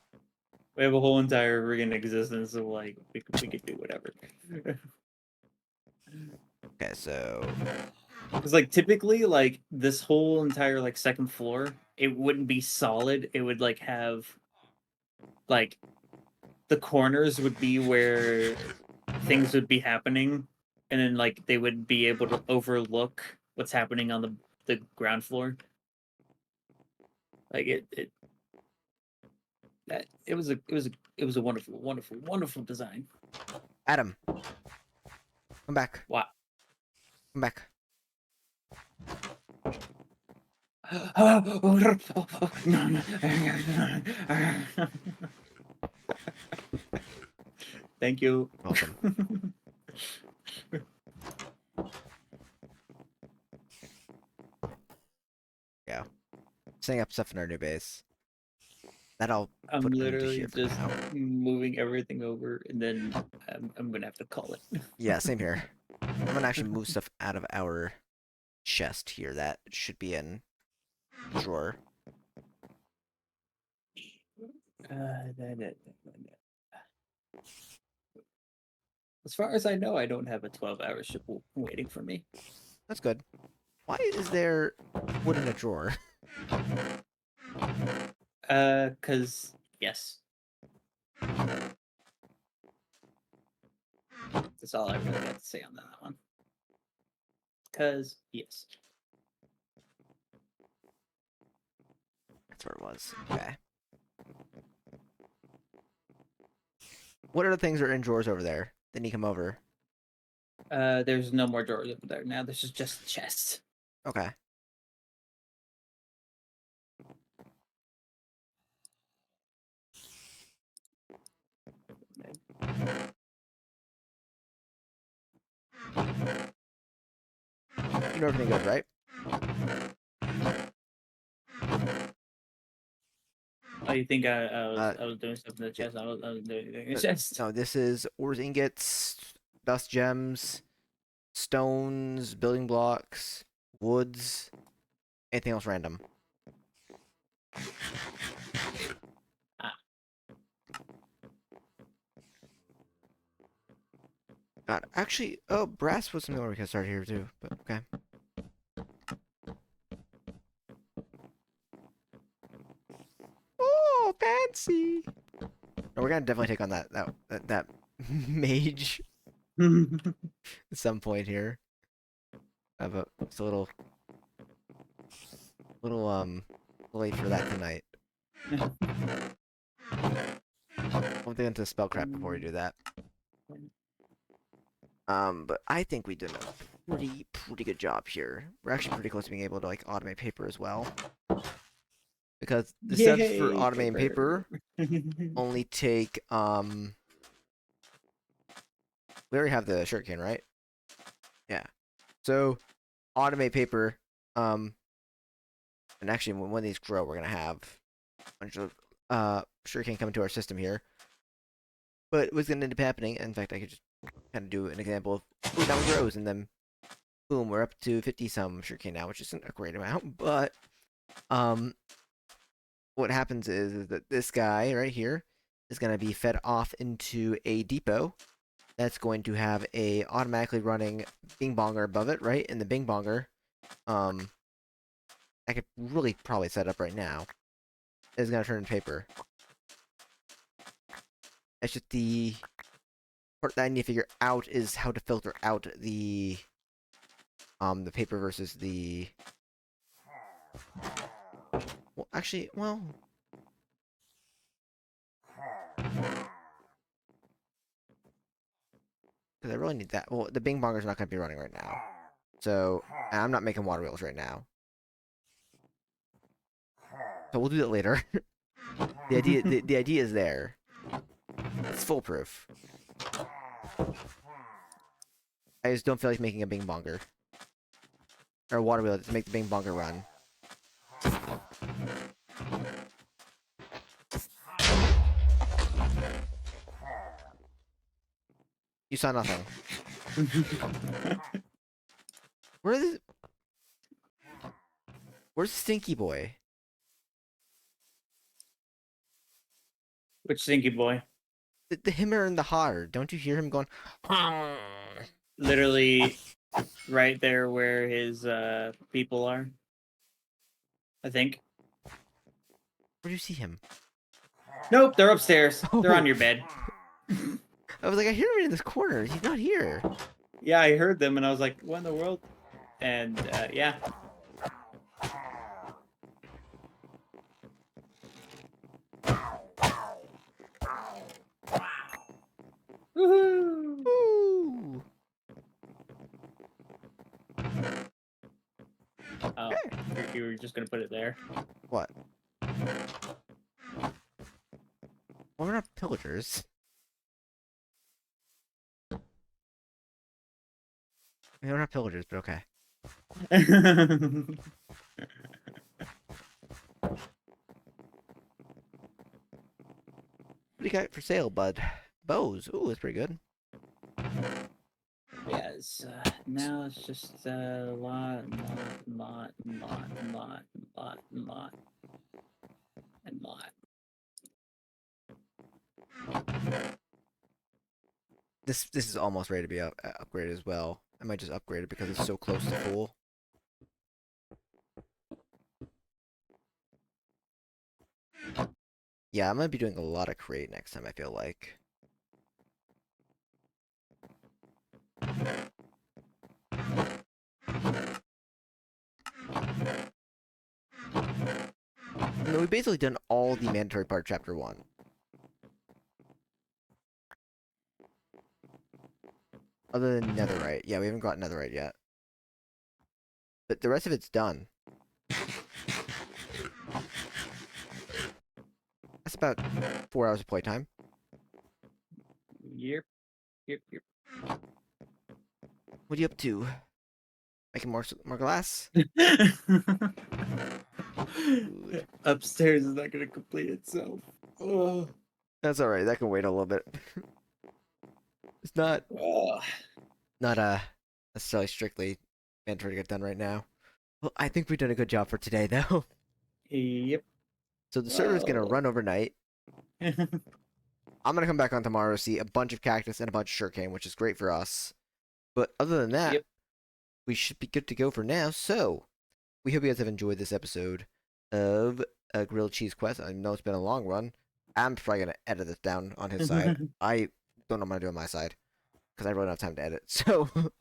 We have a whole entire friggin' existence of like we could do whatever. Okay, so Because like typically like this whole entire like second floor, it wouldn't be solid. It would like have like the corners would be where things would be happening, and then like they would be able to overlook what's happening on the ground floor. Like it was a wonderful design. Adam, come back. Wow. Come back. Thank you. Welcome. Yeah. Setting up stuff in our new base. That I'll I'm put into literally here for just now. moving everything over, and then I'm gonna have to call it. Yeah, same here. I'm gonna actually move stuff out of our chest here. That should be in drawer. As far as I know, I don't have a 12-hour ship waiting for me. That's good. Why is there wood in a drawer? Cause yes. That's all I really got to say on that one. Cause yes. That's where it was. Okay. What other things are in drawers over there? Then you come over. There's no more drawers over there now. This is just chests. Okay. You know everything good, right? Oh, you think I was doing stuff in the chest? I was doing anything in the chest. No, this is ores, ingots, dust gems, stones, building blocks, woods, anything else random. God, actually, oh, brass was something where we can start here too, but okay. Oh, fancy! No, we're gonna definitely take on that mage at some point here. It's a little late for that tonight. We'll get into spellcraft before we do that. But I think we did a pretty good job here. We're actually pretty close to being able to like automate paper as well. Because the steps for automating paper only take we already have the shuriken, right? Yeah. So automate paper, and actually when these grow, we're gonna have a bunch of shuriken come into our system here. But what's gonna end up happening, in fact I could just kind of do an example of ooh, that one grows, and then boom, we're up to 50 some shuriken now, which isn't a great amount, but what happens is that this guy right here is going to be fed off into a depot that's going to have a automatically running bing bonger above it, right? And the bing bonger, I could really probably set up right now, is going to turn into paper. It's just the part that I need to figure out is how to filter out the paper versus the well, actually, well, Because I really need that. Well, the Bing Bonger's not going to be running right now. So, I'm not making water wheels right now. So we'll do that later. the idea is there. It's foolproof. I just don't feel like making a Bing Bonger. Or a water wheel to make the Bing Bonger run. You saw nothing. Where's Stinky Boy? Which Stinky Boy? The himmer and the hotter. Don't you hear him going? Literally, right there where his people are. I think. Where do you see him? Nope, they're upstairs. Oh. They're on your bed. I was like, I hear him in this corner. He's not here. Yeah, I heard them, and I was like, what in the world? And, yeah. Woohoo! Ooh. Oh, you were just gonna put it there? What? Well, we're not pillagers. I mean, we're not pillagers, but okay. What do you got for sale, bud? Bows. Ooh, that's pretty good. Yes. Now it's just lot, and lot. This is almost ready to be upgraded as well. I might just upgrade it because it's so close to full. Yeah, I'm gonna be doing a lot of crate next time, I feel like. No, we've basically done all the mandatory part of Chapter 1. Other than Netherite. Yeah, we haven't got Netherite yet. But the rest of it's done. That's about 4 hours of playtime. Yep. What are you up to? Making more glass? Upstairs is not gonna complete itself. Ugh. That's alright, that can wait a little bit. It's not necessarily strictly mandatory to get done right now. Well, I think we've done a good job for today, though. Yep. So the server's gonna run overnight. I'm gonna come back on tomorrow to see a bunch of cactus and a bunch of sugarcane, which is great for us. But other than that, Yep. we should be good to go for now. So we hope you guys have enjoyed this episode of Grilled Cheese Quest. I know it's been a long run. I'm probably gonna edit this down on his side. I don't know what I'm gonna do on my side because I really don't have time to edit. So hope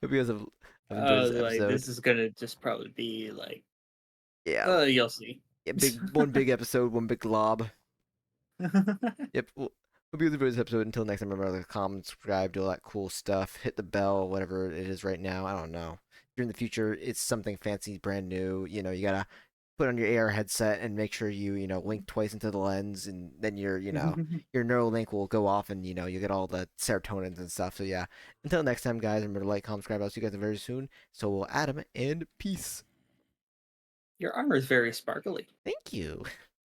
you guys have enjoyed this episode. Like, this is gonna just probably be like, yeah, you'll see. Yeah, one big episode, one big glob. Yep. Well, hope you guys enjoyed this episode. Until next time, remember to comment, subscribe, do all that cool stuff. Hit the bell, whatever it is right now. I don't know. If you're in the future, it's something fancy, brand new. You know, you gotta put on your AR headset and make sure you link twice into the lens, and then your your Neuralink will go off, and you get all the serotonins and stuff. So yeah. Until next time, guys, remember to like, comment, subscribe. I'll see you guys very soon. So will Adam, and peace. Your armor is very sparkly. Thank you.